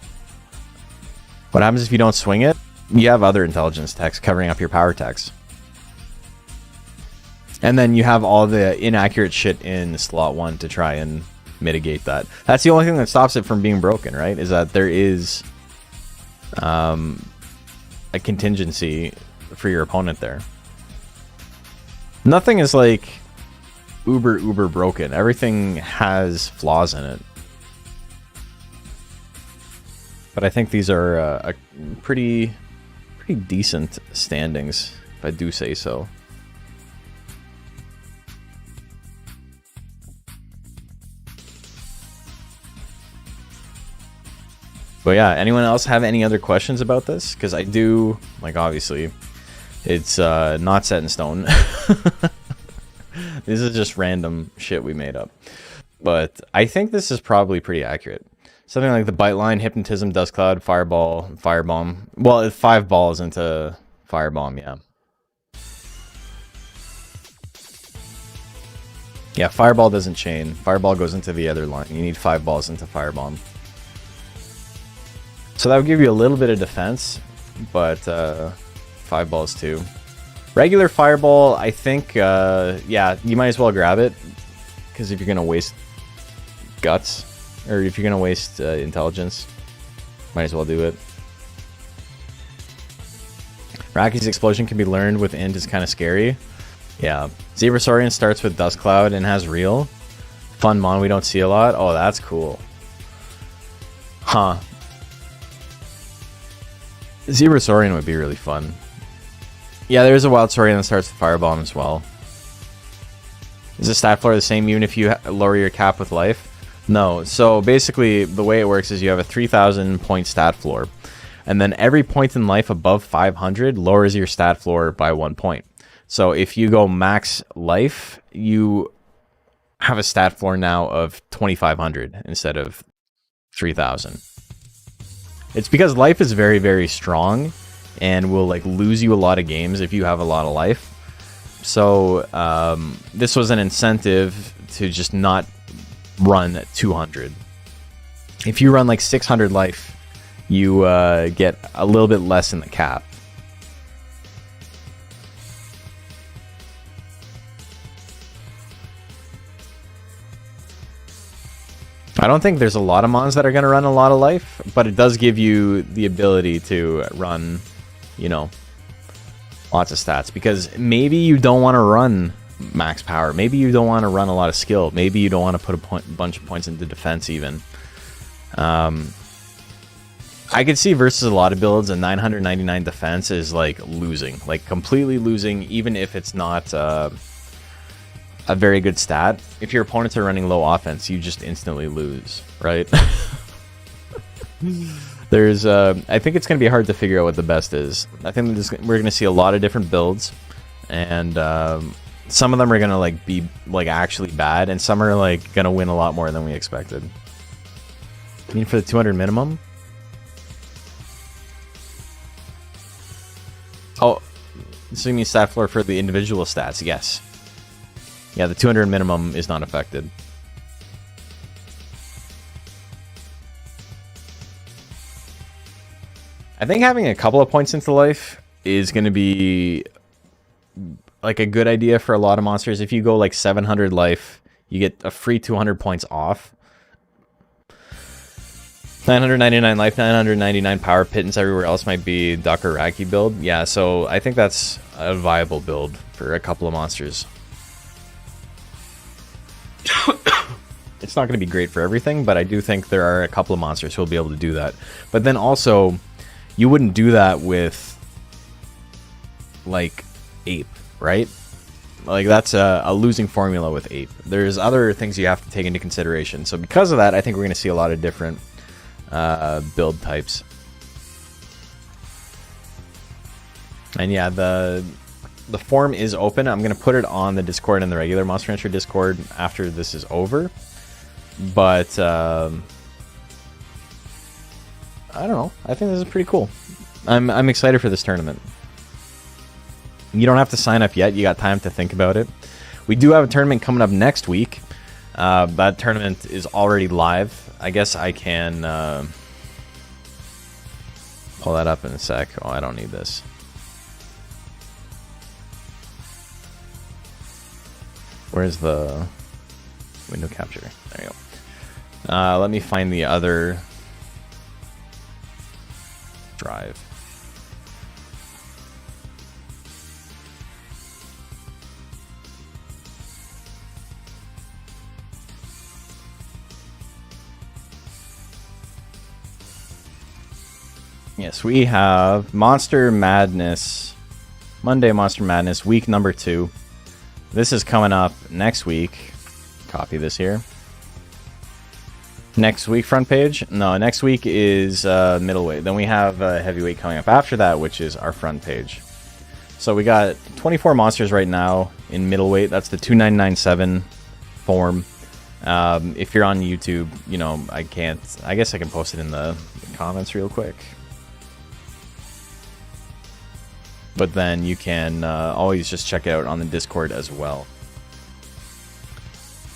happens if you don't swing it? You have other intelligence techs covering up your power techs. And then you have all the inaccurate shit in slot 1 to try and mitigate that. That's the only thing that stops it from being broken, right? Is that there is a contingency for your opponent there. Nothing is like uber broken. Everything has flaws in it. But I think these are a pretty decent standings, if I do say so. But yeah, anyone else have any other questions about this? Because I do, like, obviously, it's not set in stone. This is just random shit we made up. But I think this is probably pretty accurate. Something like the Bite Line, Hypnotism, Dust Cloud, Fireball, Firebomb. Well, 5 balls into Firebomb, yeah. Yeah, Fireball doesn't chain. Fireball goes into the other line. You need 5 balls into Firebomb. So that would give you a little bit of defense, but 5 balls too. Regular Fireball, I think, yeah, you might as well grab it, because if you're going to waste guts, or if you're going to waste intelligence, might as well do it. Rocky's Explosion can be learned with Int is kind of scary. Yeah. Zebrasaurian starts with Dust Cloud and has Reel. Fun mon we don't see a lot. Oh, that's cool. Huh. Zebrasaurian would be really fun. Yeah, there is a Wild Saurian that starts with Firebomb as well. Is the stat floor the same even if you lower your cap with life? No. So basically, the way it works is you have a 3,000 point stat floor. And then every point in life above 500 lowers your stat floor by 1 point. So if you go max life, you have a stat floor now of 2,500 instead of 3,000. It's because life is very, very strong and will like lose you a lot of games if you have a lot of life. So this was an incentive to just not run 200. If you run like 600 life, you get a little bit less in the cap. I don't think there's a lot of mons that are going to run a lot of life, but it does give you the ability to run, you know, lots of stats. Because maybe you don't want to run max power. Maybe you don't want to run a lot of skill. Maybe you don't want to put a bunch of points into defense even. I could see versus a lot of builds a 999 defense is like losing, like completely losing, even if it's not a very good stat. If your opponents are running low offense, you just instantly lose, right? There's, I think it's going to be hard to figure out what the best is. I think we're going to see a lot of different builds, and some of them are going to like be like actually bad, and some are like going to win a lot more than we expected. I mean, for the 200 minimum. Oh, so you mean stat floor for the individual stats? Yes. Yeah, the 200 minimum is not affected. I think having a couple of points into life is going to be like a good idea for a lot of monsters. If you go like 700 life, you get a free 200 points off. 999 life, 999 power, pittance everywhere else might be Dakaraki build. Yeah, so I think that's a viable build for a couple of monsters. It's not going to be great for everything, but I do think there are a couple of monsters who will be able to do that. But then also, you wouldn't do that with like Ape, right? Like that's a losing formula with Ape. There's other things you have to take into consideration. So because of that, I think we're going to see a lot of different build types. And yeah, the form is open. I'm going to put it on the Discord and the regular Monster Rancher Discord after this is over. But I don't know. I think this is pretty cool. I'm excited for this tournament. You don't have to sign up yet. You got time to think about it. We do have a tournament coming up next week. That tournament is already live. I guess I can pull that up in a sec. Oh, I don't need this. Where's the window capture? There you go. Let me find the other drive. Yes, we have Monster Madness, Monday Monster Madness, week number 2. This is coming up next week. Copy this here. Next week, front page? No, next week is middleweight. Then we have heavyweight coming up after that, which is our front page. So we got 24 monsters right now in middleweight. That's the 2997 form. If you're on YouTube, you know, I guess I can post it in the comments real quick. But then you can always just check it out on the Discord as well.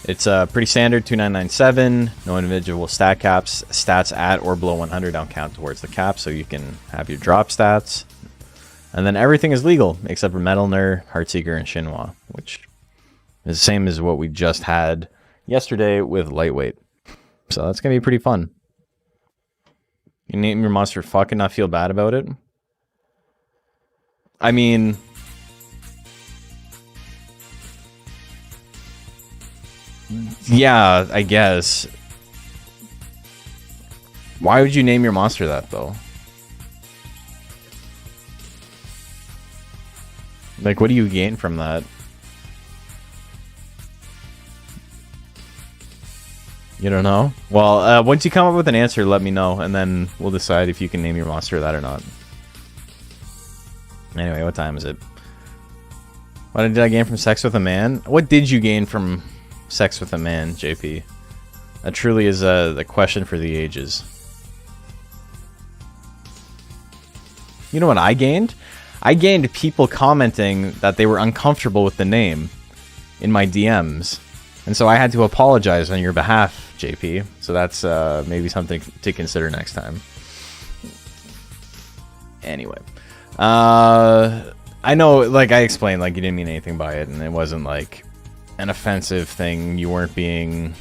It's pretty standard, 2997, no individual stat caps. Stats at or below 100 don't count towards the cap, so you can have your drop stats. And then everything is legal, except for Metal Nur, Heartseeker, and Shinhwa, which is the same as what we just had yesterday with Lightweight. So that's going to be pretty fun. You name your monster fuck and not feel bad about it? I mean, yeah, I guess. Why would you name your monster that, though? Like, what do you gain from that? You don't know? Well, once you come up with an answer, let me know, and then we'll decide if you can name your monster that or not. Anyway, what time is it? What did I gain from sex with a man? What did you gain from sex with a man, JP? That truly is a question for the ages. You know what I gained? I gained people commenting that they were uncomfortable with the name in my DMs. And so I had to apologize on your behalf, JP. So that's maybe something to consider next time. Anyway. I know, like, I explained, like, you didn't mean anything by it, and it wasn't, like, an offensive thing. You weren't being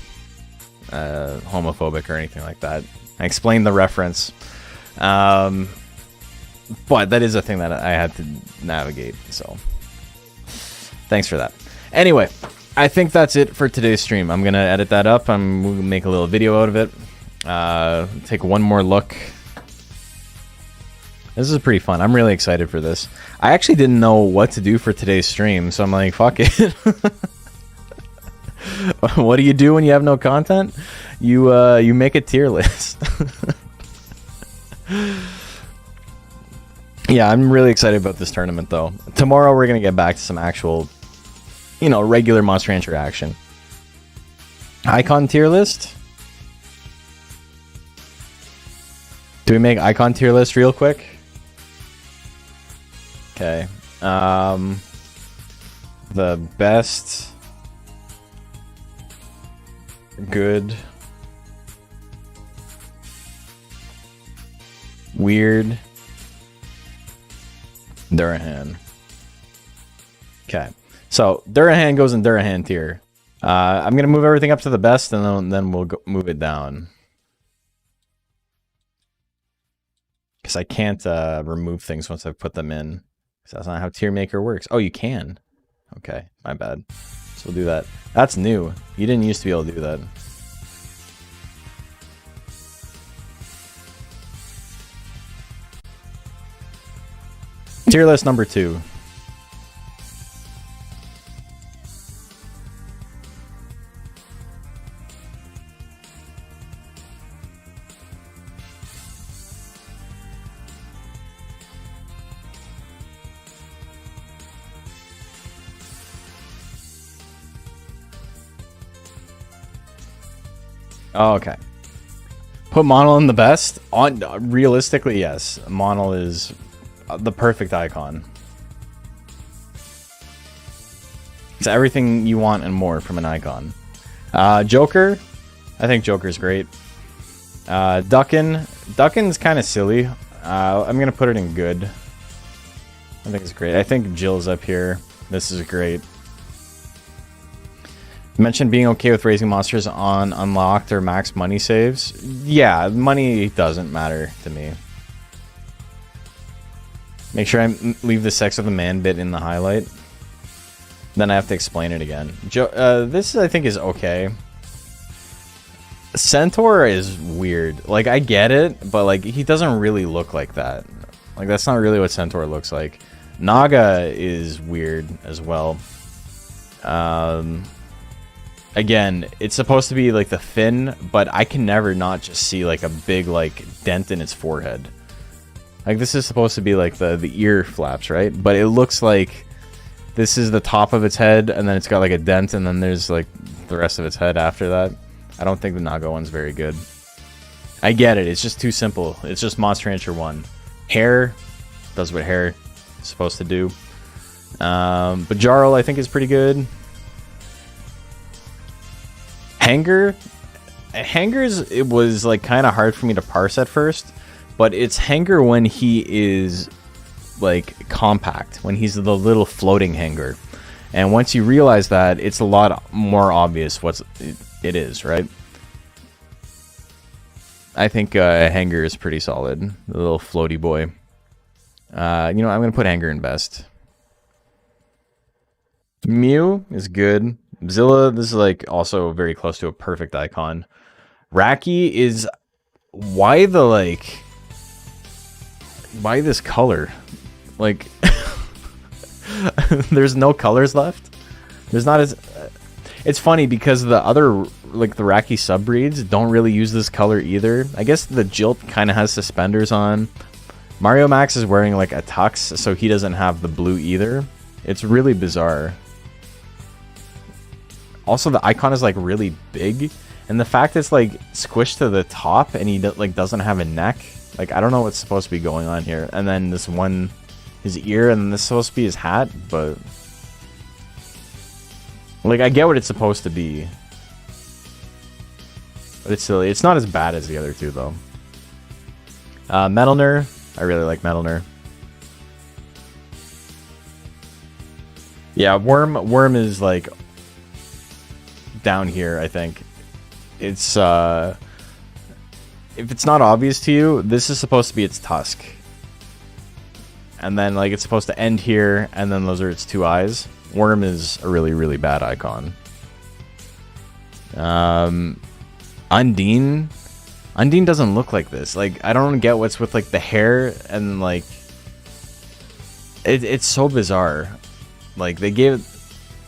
homophobic or anything like that. I explained the reference. But that is a thing that I had to navigate, so thanks for that. Anyway, I think that's it for today's stream. I'm going to edit that up. I'm going to make a little video out of it. Take one more look. This is pretty fun. I'm really excited for this. I actually didn't know what to do for today's stream, so I'm like, fuck it. What do you do when you have no content? You make a tier list. Yeah, I'm really excited about this tournament, though. Tomorrow we're going to get back to some actual, you know, regular Monster Rancher action. Icon tier list? Do we make icon tier list real quick? Okay. The best, good, weird, Durahan. Okay. So Durahan goes in Durahan tier. I'm going to move everything up to the best, and then we'll move it down. Because I can't remove things once I've put them in. That's not how tier maker works. Oh, you can. Okay, my bad. So we'll do that. That's new. You didn't used to be able to do that. Tier list number 2. Oh, okay. Put Monol in the best? Realistically, yes. Monol is the perfect icon. It's everything you want and more from an icon. Joker? I think Joker's great. Duckin's kind of silly. I'm going to put it in good. I think it's great. I think Jill's up here. This is great. You mentioned being okay with raising monsters on unlocked or max money saves. Yeah, money doesn't matter to me. Make sure I leave the sex of the man bit in the highlight. Then I have to explain it again. This I think is okay. Centaur is weird. Like, I get it, but like he doesn't really look like that. Like, that's not really what Centaur looks like. Naga is weird as well. Again, it's supposed to be like the fin, but I can never not just see like a big like dent in its forehead. Like, this is supposed to be like the ear flaps, right? But it looks like this is the top of its head, and then it's got like a dent, and then there's like the rest of its head after that. I don't think the Naga one's very good. I get it. It's just too simple. It's just Monster Rancher 1. Hair does what hair is supposed to do. But Jarl, I think, is pretty good. Hanger's, it was like kind of hard for me to parse at first, but it's Hanger when he is like compact, when he's the little floating Hanger. And once you realize that, it's a lot more obvious what it is, right? I think Hanger is pretty solid, the little floaty boy. You know, I'm going to put Hanger in best. Mew is good. Zilla, this is like also very close to a perfect icon. Raki is, why this color? Like, there's no colors left. There's not as, it's funny because the other like the Raki subbreeds don't really use this color either. I guess the Jilt kind of has suspenders on. Mario Max is wearing like a tux, so he doesn't have the blue either. It's really bizarre. Also, the icon is like really big, and the fact it's like squished to the top and he like doesn't have a neck. Like, I don't know what's supposed to be going on here. And then this one, his ear, and this is supposed to be his hat, but like, I get what it's supposed to be. But it's silly. It's not as bad as the other two, though. Metalner. I really like Metalner. Yeah, Worm is, like, down here, I think. It's, if it's not obvious to you, this is supposed to be its tusk. And then, like, it's supposed to end here, and then those are its two eyes. Worm is a really, really bad icon. Undine doesn't look like this. Like, I don't get what's with, like, the hair and, like, it's so bizarre. Like, they gave...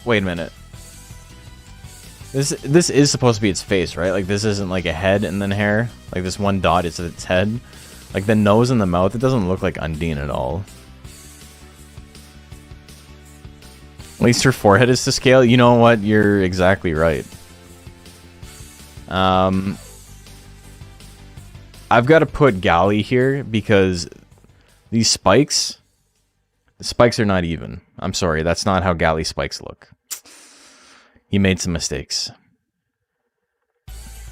Wait a minute. This is supposed to be its face, right? Like, this isn't, like, a head and then hair. Like, this one dot is its head. Like, the nose and the mouth, it doesn't look like Undine at all. At least her forehead is to scale. You know what? You're exactly right. I've got to put Gali here because these spikes... The spikes are not even. I'm sorry, that's not how Gali spikes look. He made some mistakes.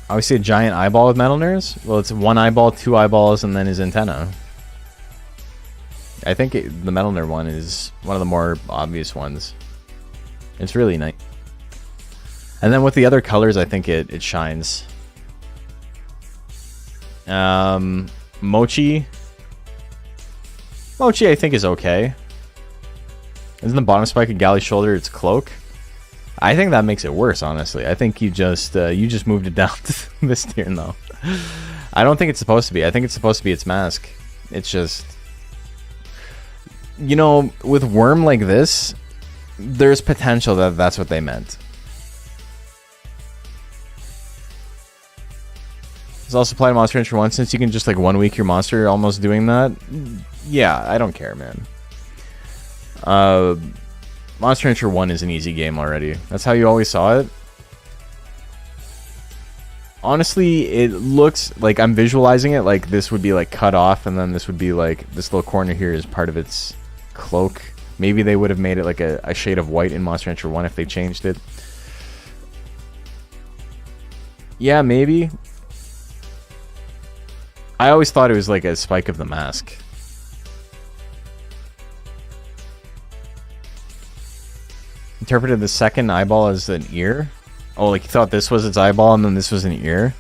Obviously a giant eyeball with Metalner's? Well, it's one eyeball, two eyeballs, and then his antenna. I think the Metalner one is one of the more obvious ones. It's really nice. And then with the other colors, I think it shines. Mochi. Mochi, I think, is okay. Isn't the bottom spike of Gali's shoulder its cloak? I think that makes it worse, honestly. I think you just moved it down to this tier, though. I don't think it's supposed to be. I think it's supposed to be its mask. It's just... You know, with Worm like this, there's potential that that's what they meant. It's also applied to Monster Rancher 1 since you can just like 1 week your monster almost doing that. Yeah, I don't care, man. Monster Rancher 1 is an easy game already. That's how you always saw it. Honestly, it looks like I'm visualizing it like this would be like cut off and then this would be like this little corner here is part of its cloak. Maybe they would have made it like a shade of white in Monster Rancher 1 if they changed it. Yeah, maybe. I always thought it was like a spike of the mask. Interpreted the second eyeball as an ear? Oh, like you thought this was its eyeball and then this was an ear?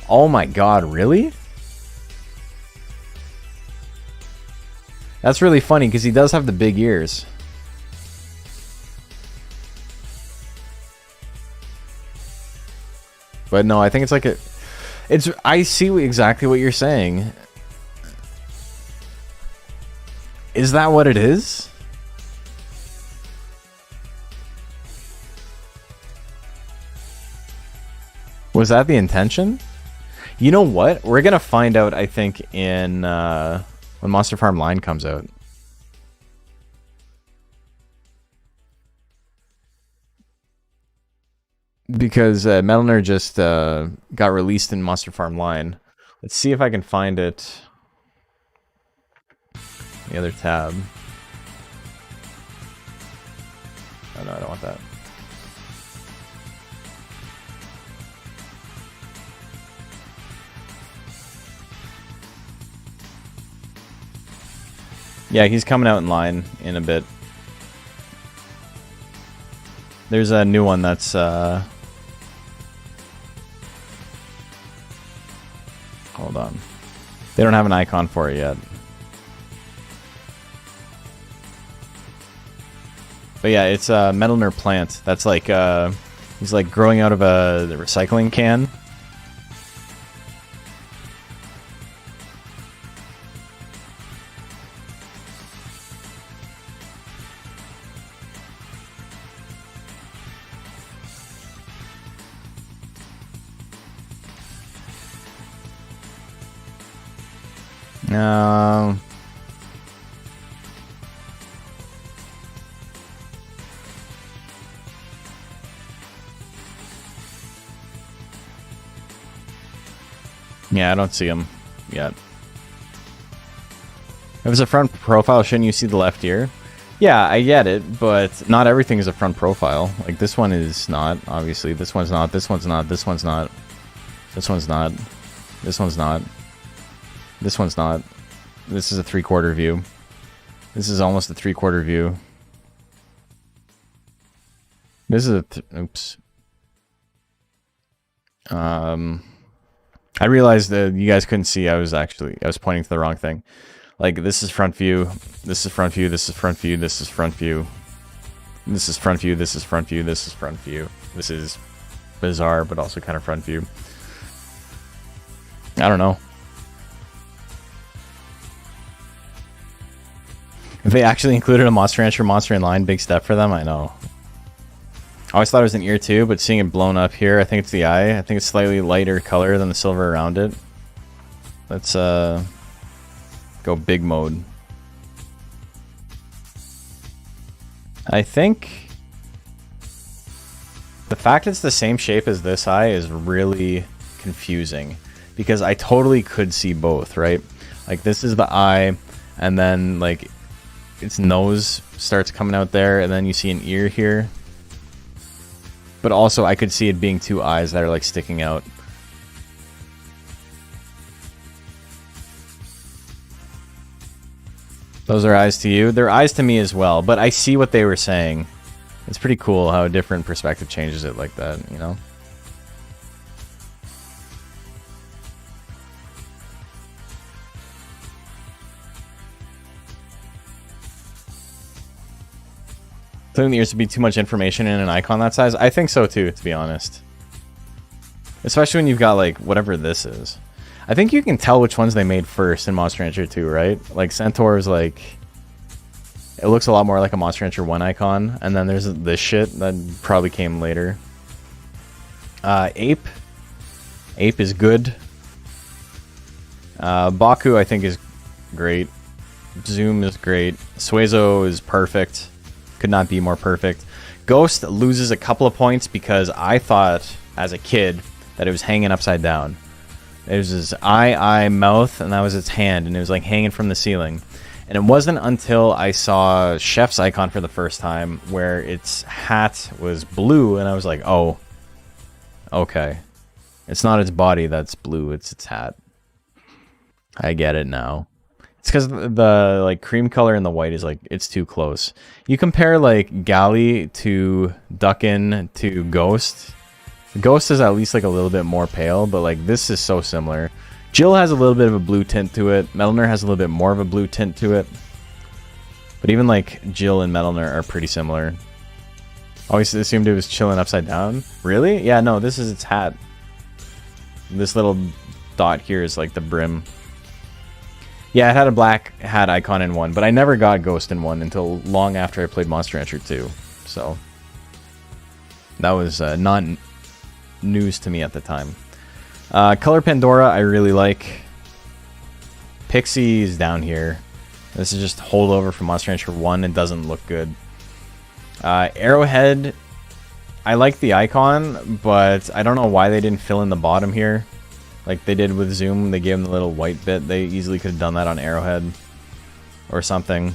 Oh my god, really? That's really funny because he does have the big ears. But no, I think it's like a... I see exactly what you're saying. Is that what it is? Was that the intention? You know what? We're gonna find out, I think, in when Monster Farm Line comes out. Because Metalner just got released in Monster Farm Line. Let's see if I can find it. The other tab. Oh no, I don't want that. Yeah, he's coming out in line in a bit. There's a new one that's hold on. They don't have an icon for it yet. But yeah, it's a Metalner plant. That's like he's like growing out of a recycling can. Um. Yeah, I don't see him yet. If it's a front profile, shouldn't you see the left ear? Yeah, I get it, but not everything is a front profile. Like, this one is not, obviously. This one's not, this one's not, this one's not. This one's not. This one's not. This one's not. This is a 3/4 view. This is almost a 3/4 view. This is a... oops. I realized that you guys couldn't see. I was pointing to the wrong thing. Like, this is front view. This is front view. This is front view. This is front view. This is front view. This is front view. This is front view. This is bizarre, but also kind of front view. I don't know. If they actually included a Monster Rancher Monster in line, big step for them. I know. I always thought it was an ear too, but seeing it blown up here, I think it's the eye. I think it's slightly lighter color than the silver around it. Let's go big mode. I think the fact it's the same shape as this eye is really confusing, because I totally could see both, right? Like, this is the eye, and then like its nose starts coming out there, and then you see an ear here. But also, I could see it being two eyes that are like sticking out. Those are eyes to you? They're eyes to me as well, but I see what they were saying. It's pretty cool how a different perspective changes it like that, you know? I think there used to be too much information in an icon that size. I think so too, to be honest. Especially when you've got like whatever this is. I think you can tell which ones they made first in Monster Rancher 2, right? Like Centaur is like, it looks a lot more like a Monster Rancher 1 icon, and then there's this shit that probably came later. Ape is good. Baku I think is great. Zoom is great. Suezo is perfect. Could not be more perfect. Ghost loses a couple of points because I thought as a kid that it was hanging upside down. It was his eye, mouth, and that was its hand, and it was like hanging from the ceiling. And it wasn't until I saw Chef's icon for the first time where its hat was blue, and I was like, oh, okay. It's not its body that's blue, it's its hat. I get it now. It's because the like cream color and the white is like, it's too close. You compare like Gali to Duckin to Ghost. Ghost is at least like a little bit more pale, but like this is so similar. Jill has a little bit of a blue tint to it. Metalner has a little bit more of a blue tint to it. But even like Jill and Metalner are pretty similar. Always assumed it was chilling upside down. Really? Yeah, no, this is its hat. This little dot here is like the brim. Yeah, it had a black hat icon in 1, but I never got Ghost in 1 until long after I played Monster Rancher 2. So that was not news to me at the time. Color Pandora I really like. Pixie is down here. This is just holdover from Monster Rancher 1. It doesn't look good. Arrowhead, I like the icon, but I don't know why they didn't fill in the bottom here. Like they did with Zoom, they gave him the little white bit. They easily could have done that on Arrowhead or something.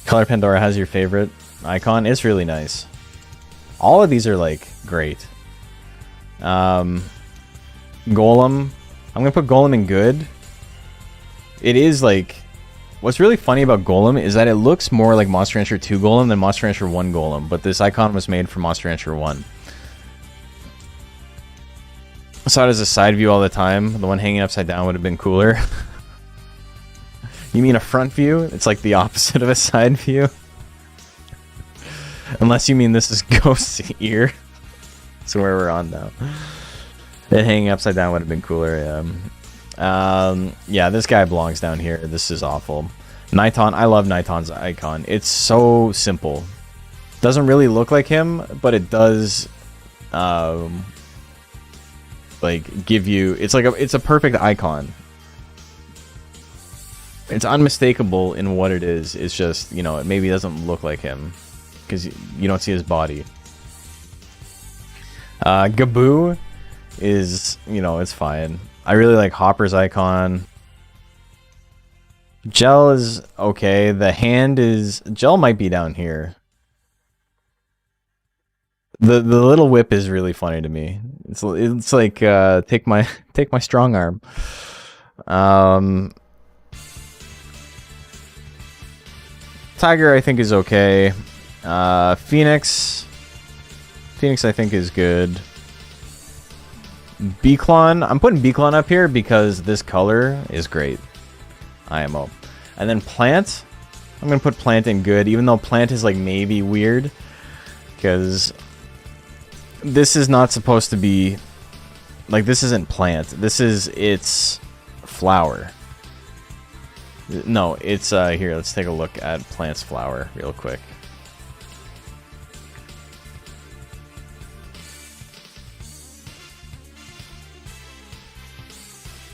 Color Pandora has your favorite icon. It's really nice. All of these are like great. Golem, I'm gonna put Golem in good. It is like, what's really funny about Golem is that it looks more like Monster Rancher 2 Golem than Monster Rancher 1 Golem, but this icon was made for Monster Rancher 1. I saw it as a side view all the time. The one hanging upside down would have been cooler. You mean a front view? It's like the opposite of a side view. Unless you mean this is Ghost's ear. That's where we're on now. It hanging upside down would have been cooler, yeah. Yeah, this guy belongs down here. This is awful. Niton, I love Niton's icon. It's so simple. Doesn't really look like him, but it does... like give you, it's like it's a perfect icon. It's unmistakable in what it is. It's just, you know, it maybe doesn't look like him because you don't see his body. Gaboo is, you know, it's fine. I really like Hopper's icon. Gel is okay. The hand is, Gel might be down here. The little whip is really funny to me. It's like take my strong arm. Tiger I think is okay. Phoenix I think is good. Beaclon, I'm putting Beaclon up here because this color is great. IMO. And then Plant, I'm gonna put Plant in good, even though Plant is like maybe weird, because this is not supposed to be like, this isn't Plant. This is its flower. No, it's here, let's take a look at Plant's flower real quick.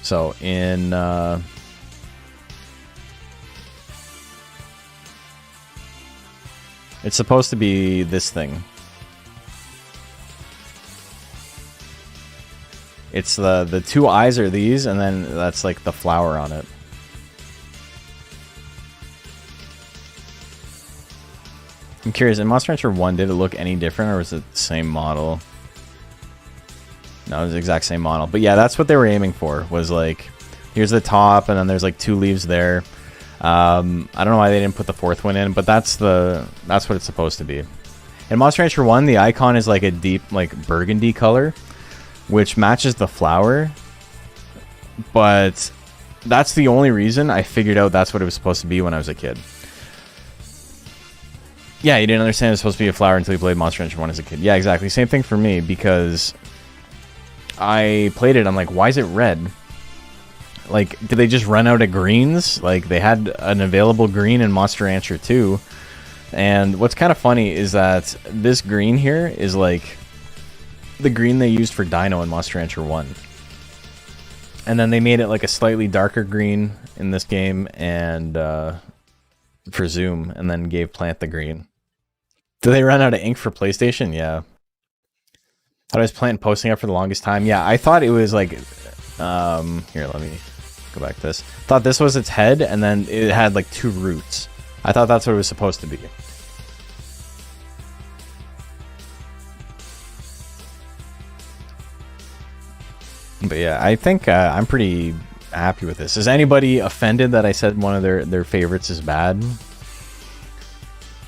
So in it's supposed to be this thing. It's the two eyes are these, and then that's like the flower on it. I'm curious, in Monster Rancher 1, did it look any different, or was it the same model? No, it was the exact same model. But yeah, that's what they were aiming for, was like, here's the top, and then there's like two leaves there. I don't know why they didn't put the fourth one in, but that's what it's supposed to be. In Monster Rancher 1, the icon is like a deep, like, burgundy color, which matches the flower. But that's the only reason I figured out that's what it was supposed to be when I was a kid. Yeah, you didn't understand it was supposed to be a flower until you played Monster Rancher 1 as a kid. Yeah, exactly. Same thing for me, because I played it, I'm like, why is it red? Like, did they just run out of greens? Like, they had an available green in Monster Rancher 2. And what's kind of funny is that this green here is like the green they used for Dino in Monster Rancher 1. And then they made it like a slightly darker green in this game, and for Zoom, and then gave Plant the green. Did they run out of ink for PlayStation? Yeah. Thought I was Plant posting up for the longest time. Yeah, I thought it was like, here, let me go back to this. Thought this was its head, and then it had like two roots. I thought that's what it was supposed to be. But yeah, I think I'm pretty happy with this. Is anybody offended that I said one of their favorites is bad?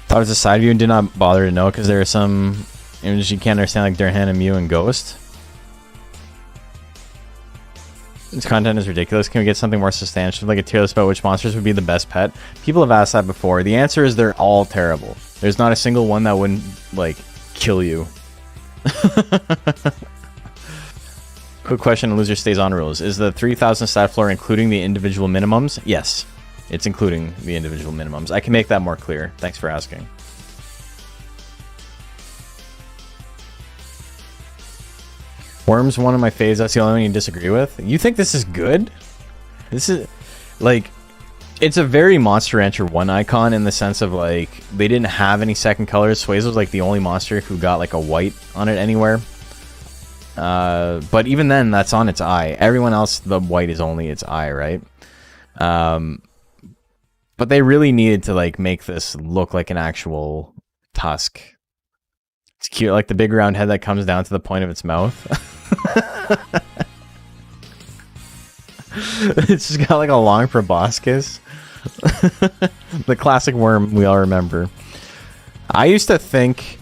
Thought it was a side view and did not bother to know, because there are some images you can't understand, like Durhan and Mew and Ghost. This content is ridiculous. Can we get something more substantial, like a tier list about which monsters would be the best pet? People have asked that before. The answer is they're all terrible. There's not a single one that wouldn't, like, kill you. Quick question, Loser Stays On rules. Is the 3,000 stat floor including the individual minimums? Yes, it's including the individual minimums. I can make that more clear. Thanks for asking. Worm's one of my faves. That's the only one you disagree with. You think this is good? This is, like, it's a very Monster Rancher 1 icon in the sense of, like, they didn't have any second colors. Swayze was, like, the only monster who got, like, a white on it anywhere. But even then, that's on its eye. Everyone else, the white is only its eye, right? But they really needed to, like, make this look like an actual tusk. It's cute, like the big round head that comes down to the point of its mouth. It's just got like a long proboscis. The classic worm we all remember. I used to think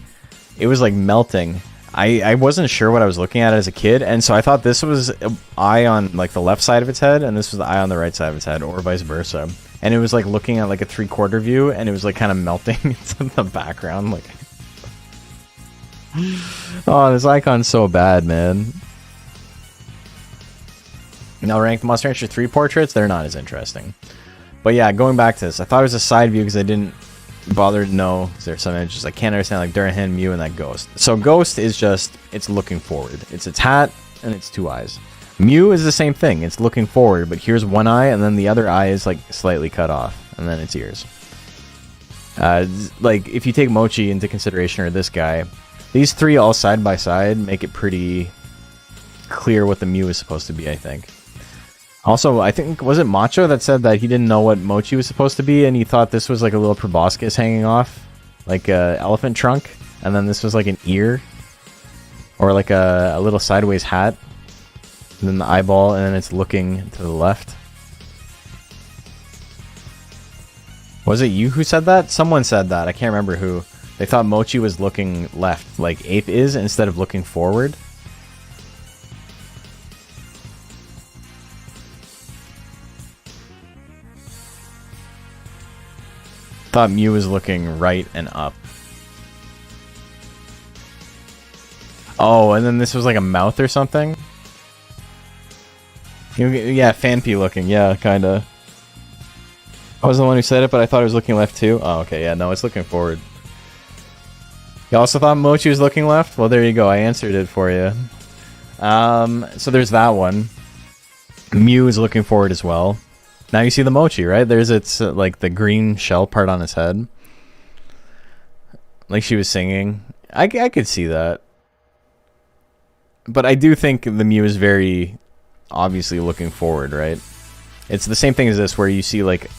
it was like melting. I wasn't sure what I was looking at as a kid, and so I thought this was an eye on like the left side of its head, and this was the eye on the right side of its head, or vice versa. And it was like looking at like a 3/4 view, and it was like kind of melting into the background. Like, oh, this icon's so bad, man. Now, ranked Monster Rancher 3 portraits, they're not as interesting. But yeah, going back to this, I thought it was a side view because I didn't bother to know. There's some images I can't understand, like Durhan, Mew, and that Ghost. So Ghost is just, it's looking forward. It's its hat, and it's 2 eyes. Mew is the same thing. It's looking forward, but here's 1 eye, and then the other eye is like slightly cut off, and then its ears. Like if you take Mochi into consideration, or this guy, these 3 all side by side make it pretty clear what the Mew is supposed to be, I think. Also, I think, was it Macho that said that he didn't know what Mochi was supposed to be, and he thought this was like a little proboscis hanging off, like a elephant trunk, and then this was like an ear, or like a little sideways hat, and then the eyeball, and then it's looking to the left. Was it you who said that? Someone said that. I can't remember who. They thought Mochi was looking left, like Ape is, instead of looking forward. Thought Mew was looking right and up. Oh, and then this was like a mouth or something? Yeah, Fanpy looking. Yeah, kinda. I was the one who said it, but I thought it was looking left too. Oh, okay, yeah, no, it's looking forward. You also thought Mochi was looking left? Well, there you go. I answered it for you. So there's that one. Mew is looking forward as well. Now you see the Mochi, right? There's its, like, the green shell part on his head. Like she was singing. I could see that. But I do think the Mew is very obviously looking forward, right? It's the same thing as this, where you see, like,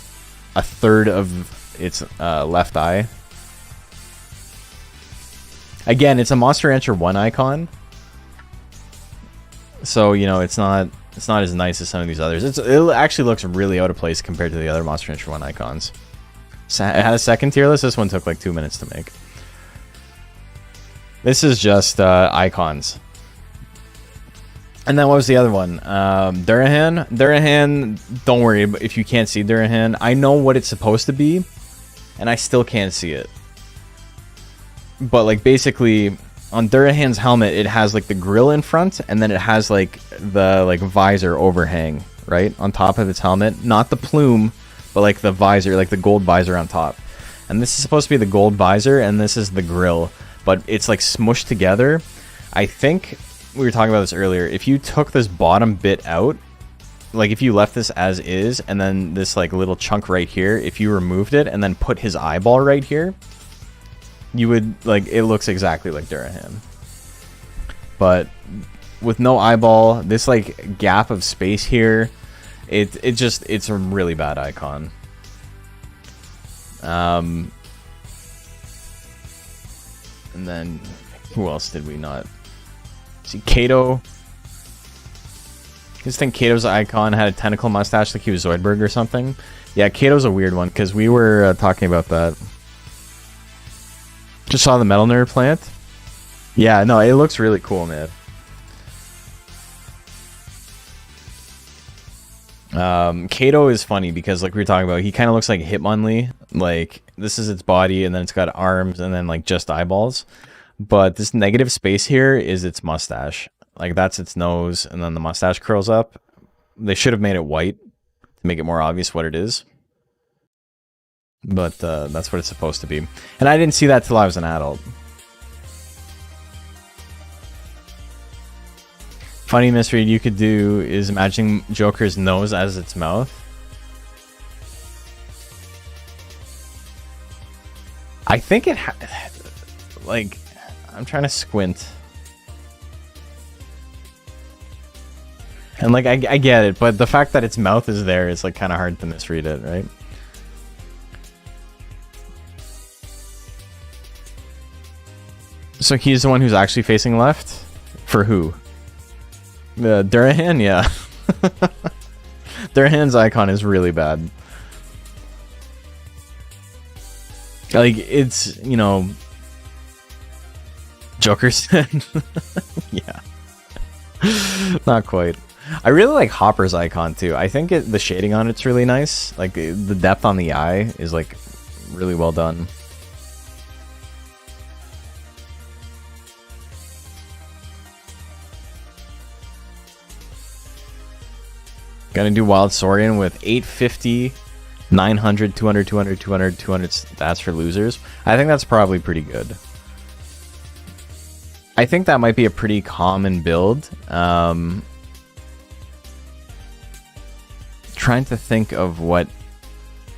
a third of its left eye. Again, it's a Monster Rancher 1 icon. So, you know, it's not as nice as some of these others. It actually looks really out of place compared to the other Monster Rancher 1 icons. So it had a second tier list. This one took like 2 minutes to make. This is just icons. And then what was the other one? Durahan. Durahan, don't worry if you can't see Durahan. I know what it's supposed to be, and I still can't see it. But like basically, on Durahan's helmet, it has like the grill in front, and then it has like the visor overhang right on top of its helmet. Not the plume, but like the visor, like the gold visor on top. And this is supposed to be the gold visor, and this is the grill, but it's like smushed together. I think we were talking about this earlier. If you took this bottom bit out, like if you left this as is, and then this like little chunk right here, if you removed it and then put his eyeball right here, you would, like, it looks exactly like Durahan. But with no eyeball, this like gap of space here, it's a really bad icon. And then who else did we not see? Kato. I just think Kato's icon had a tentacle mustache like he was Zoidberg or something. Yeah, Kato's a weird one, because we were talking about that. Just saw the Metal Nerd plant. Yeah, no, it looks really cool, man. Kato is funny because, like we were talking about, he kind of looks like Hitmonlee. Like, this is its body, and then it's got arms, and then like just eyeballs. But this negative space here is its mustache. Like, that's its nose, and then the mustache curls up. They should have made it white to make it more obvious what it is. But that's what it's supposed to be. And I didn't see that till I was an adult. Funny misread you could do is imagining Joker's nose as its mouth. I think it like, I'm trying to squint. And like, I get it, but the fact that its mouth is there is like kind of hard to misread it, right? So he's the one who's actually facing left? For who? Durahan? Yeah. Durahan's icon is really bad. Like, it's, you know, Joker's yeah. Not quite. I really like Hopper's icon too. I think the shading on it's really nice. Like, the depth on the eye is like really well done. Gonna do Wild Saurian with 850, 900, 200, 200, 200, 200 stats for losers. I think that's probably pretty good. I think that might be a pretty common build. Trying to think of what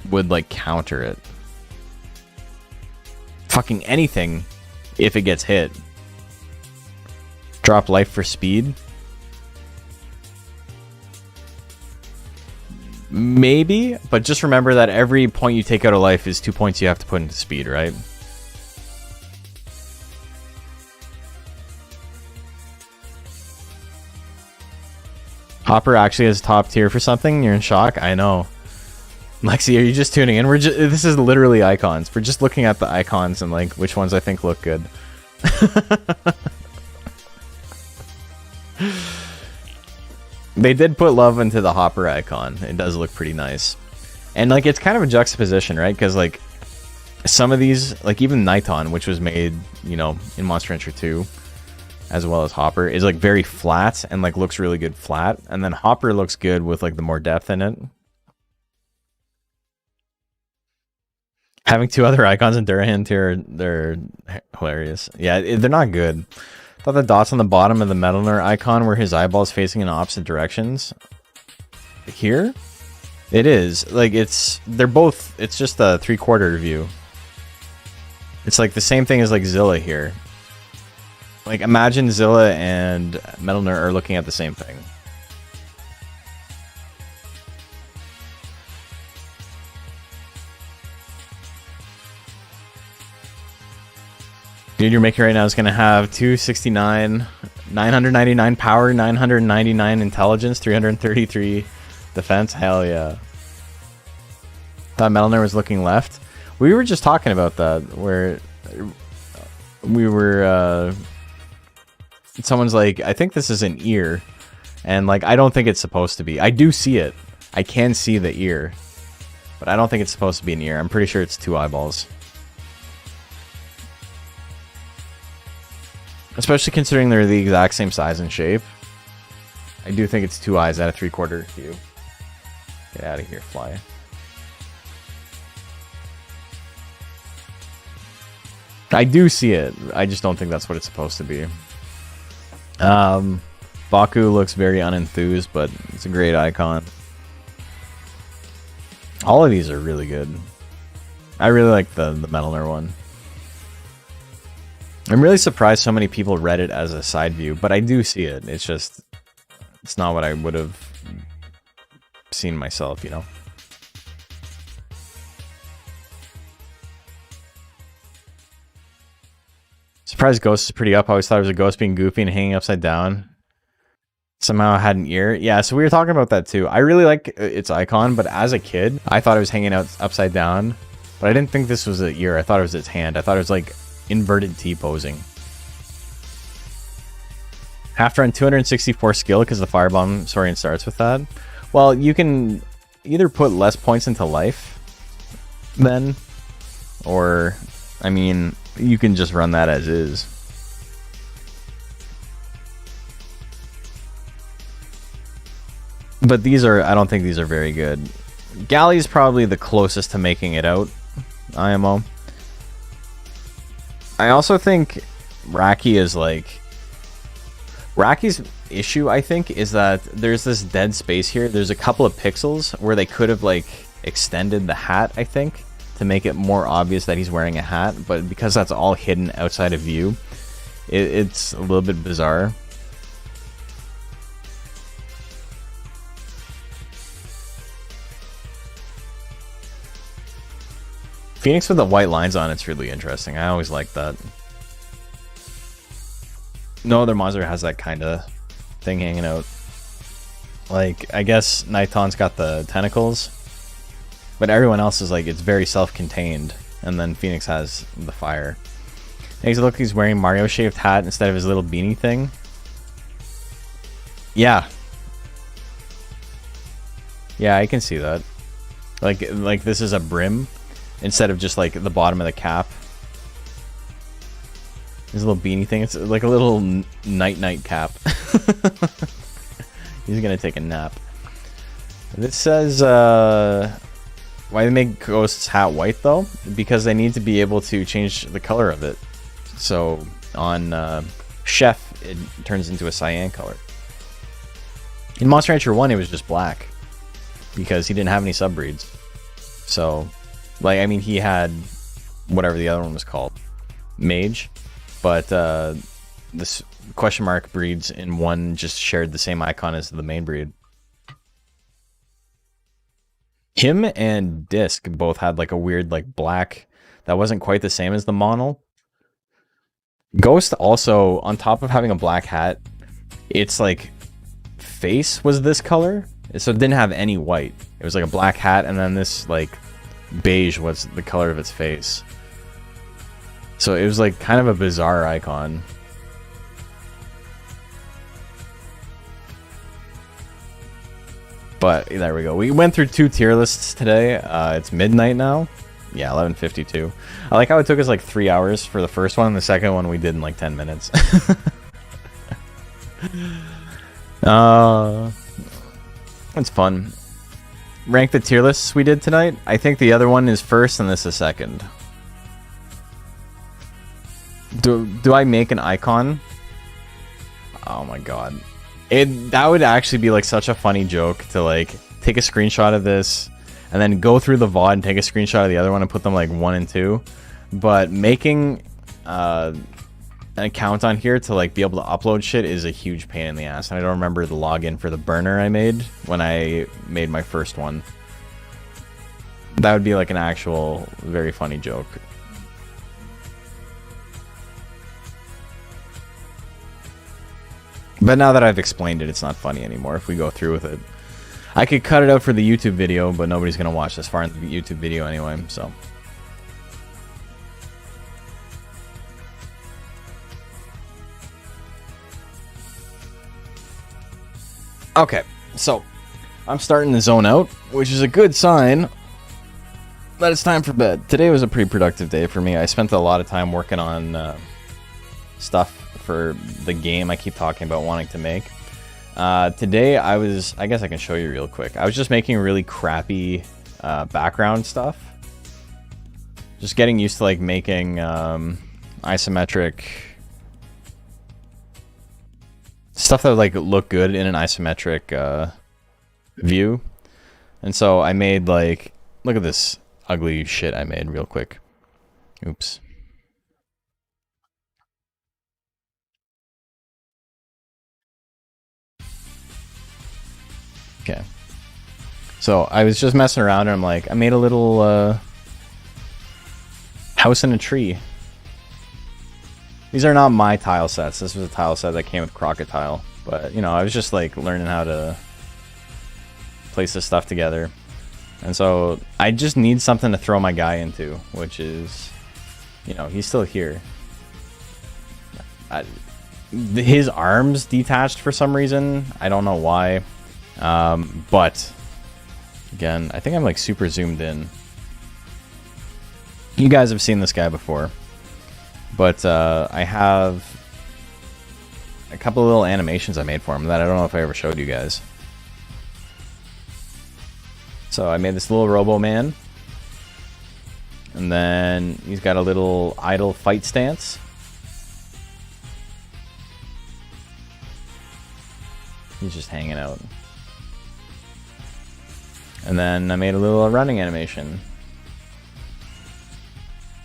would like counter it. Fucking anything if it gets hit. Drop life for speed. Maybe, but just remember that every point you take out of life is 2 points you have to put into speed, right? Hopper actually is top tier for something? You're in shock? I know. Lexi, are you just tuning in? This is literally icons. We're just looking at the icons and like which ones I think look good. They did put love into the Hopper icon. It does look pretty nice. And like it's kind of a juxtaposition, right? Because like some of these, like even Niton, which was made, you know, in Monster Rancher 2, as well as Hopper, is like very flat and like looks really good flat. And then Hopper looks good with like the more depth in it. Having two other icons in Durahan tier, they're hilarious. Yeah, they're not good. I thought the dots on the bottom of the Metalner icon were his eyeballs facing in opposite directions. Here? It is. Like, they're both, it's just a 3/4 view. It's like the same thing as like Zilla here. Like, imagine Zilla and Metalner are looking at the same thing. Dude, your Mickey right now is going to have 269, 999 power, 999 intelligence, 333 defense. Hell yeah. Thought Metalner was looking left. We were just talking about that, where we were... someone's like, I think this is an ear. And like, I don't think it's supposed to be. I do see it. I can see the ear. But I don't think it's supposed to be an ear. I'm pretty sure it's two eyeballs. Especially considering they're the exact same size and shape. I do think it's two eyes at a 3/4 view. Get out of here, fly. I do see it. I just don't think that's what it's supposed to be. Baku looks very unenthused, but it's a great icon. All of these are really good. I really like the Metalner one. I'm really surprised so many people read it as a side view, but I do see it. It's just, it's not what I would have seen myself, you know? Surprised Ghost is pretty up. I always thought it was a ghost being goofy and hanging upside down. Somehow had an ear. Yeah, so we were talking about that too. I really like its icon, but as a kid, I thought it was hanging out upside down. But I didn't think this was an ear. I thought it was its hand. I thought it was like inverted T posing. After on 264 skill because the Firebomb Saurian starts with that. Well, you can either put less points into life then, or, I mean, you can just run that as is. But these are, I don't think these are very good. Galley's probably the closest to making it out, IMO. I also think Raki is like... Raki's issue, I think, is that there's this dead space here. There's a couple of pixels where they could have like extended the hat, I think, to make it more obvious that he's wearing a hat. But because that's all hidden outside of view, it's a little bit bizarre. Phoenix with the white lines on it's really interesting. I always like that. No other monster has that kind of thing hanging out. Like, I guess Niton's got the tentacles, but everyone else is like, it's very self-contained. And then Phoenix has the fire. Makes it look like he's wearing Mario shaved hat instead of his little beanie thing. Yeah. Yeah, I can see that. Like this is a brim instead of just like the bottom of the cap. His little beanie thing. It's like a little night cap. He's gonna take a nap. This says, why they make Ghost's hat white though? Because they need to be able to change the color of it. So on Chef, it turns into a cyan color. In Monster Rancher 1, it was just black because he didn't have any subbreeds. So, like, I mean, he had whatever the other one was called, Mage, but this question mark breeds in one just shared the same icon as the main breed. Him and Disc both had like a weird like black that wasn't quite the same as the Monal. Ghost also, on top of having a black hat, its like face was this color, so it didn't have any white. It was like a black hat, and then this like beige was the color of its face. So it was like kind of a bizarre icon. But there we go. We went through 2 tier lists today. It's midnight now. Yeah, 11:52. I like how it took us like 3 hours for the first one, and the second one we did in like 10 minutes. It's fun. Rank the tier lists we did tonight. I think the other one is first and this is second. Do I make an icon? Oh my god. That would actually be like such a funny joke to like take a screenshot of this and then go through the VOD and take a screenshot of the other one and put them like 1 and 2. But making an account on here to like be able to upload shit is a huge pain in the ass. And I don't remember the login for the burner I made when I made my first one. That would be like an actual very funny joke. But now that I've explained it, it's not funny anymore if we go through with it. I could cut it out for the YouTube video, but nobody's going to watch this far in the YouTube video anyway, so. Okay, so I'm starting to zone out, which is a good sign that it's time for bed. Today was a pretty productive day for me. I spent a lot of time working on stuff for the game I keep talking about wanting to make. Today I guess I can show you real quick. I was just making really crappy background stuff. Just getting used to like making isometric stuff that like look good in an isometric view. And so I made like, look at this ugly shit I made real quick. Oops. Okay. So I was just messing around and I'm like, I made a little house in a tree. These are not my tile sets. This was a tile set that came with Crocodile. But, you know, I was just like learning how to place this stuff together. And so I just need something to throw my guy into, which is, you know, he's still here. His arms detached for some reason. I don't know why. But again, I think I'm like super zoomed in. You guys have seen this guy before, but I have a couple of little animations I made for him that I don't know if I ever showed you guys. So I made this little Robo Man, and then he's got a little idle fight stance. He's just hanging out. And then I made a little running animation.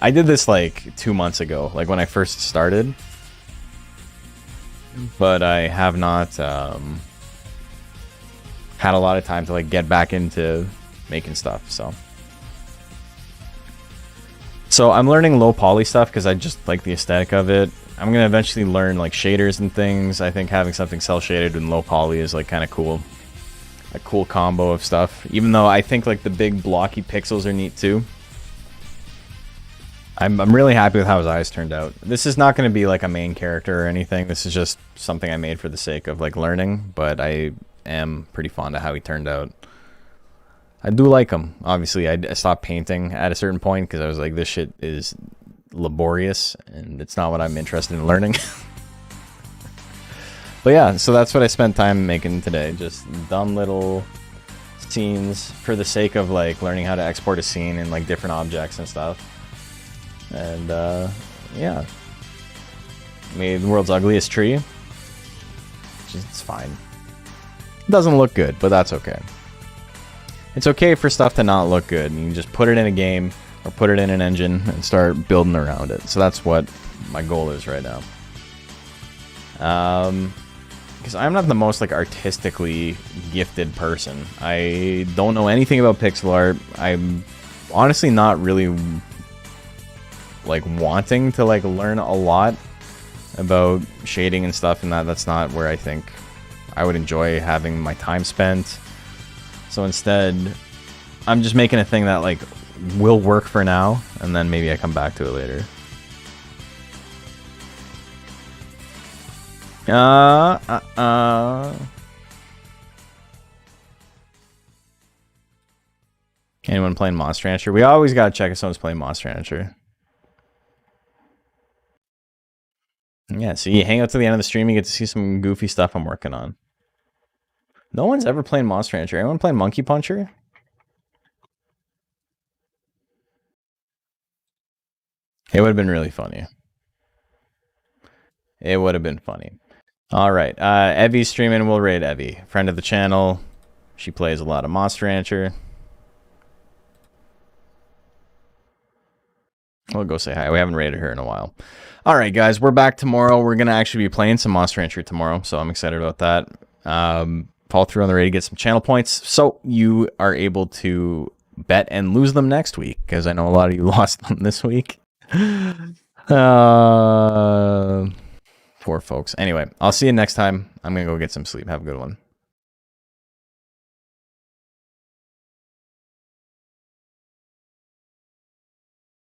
I did this like 2 months ago, like when I first started. But I have not had a lot of time to like get back into making stuff, so. So I'm learning low poly stuff because I just like the aesthetic of it. I'm gonna eventually learn like shaders and things. I think having something cell shaded and low poly is like kind of cool. A cool combo of stuff, even though I think like the big blocky pixels are neat too. I'm really happy with how his eyes turned out. This is not going to be like a main character or anything. This is just something I made for the sake of like learning, but I am pretty fond of how he turned out. I do like him. Obviously, I stopped painting at a certain point because I was like, this shit is laborious and it's not what I'm interested in learning. But yeah, so that's what I spent time making today. Just dumb little scenes for the sake of like learning how to export a scene in like different objects and stuff. And yeah. Made the world's ugliest tree. It's fine. It doesn't look good, but that's okay. It's okay for stuff to not look good. You can just put it in a game or put it in an engine and start building around it. So that's what my goal is right now. Because I'm not the most like artistically gifted person. I don't know anything about pixel art. I'm honestly not really like wanting to like learn a lot about shading and stuff, and that's not where I think I would enjoy having my time spent. So instead, I'm just making a thing that like will work for now, and then maybe I come back to it later. Anyone playing Monster Rancher? We always gotta check if someone's playing Monster Rancher. Yeah, so you hang out to the end of the stream, you get to see some goofy stuff I'm working on. No one's ever playing Monster Rancher. Anyone playing Monkey Puncher? It would have been really funny. It would have been funny. All right, Evie's streaming. We'll raid Evie, friend of the channel. She plays a lot of Monster Rancher. We'll go say hi. We haven't raided her in a while. All right, guys, we're back tomorrow. We're gonna actually be playing some Monster Rancher tomorrow, so I'm excited about that. Follow through on the raid to get some channel points, so you are able to bet and lose them next week. Because I know a lot of you lost them this week. Poor folks. Anyway, I'll see you next time. I'm gonna go get some sleep. Have a good one.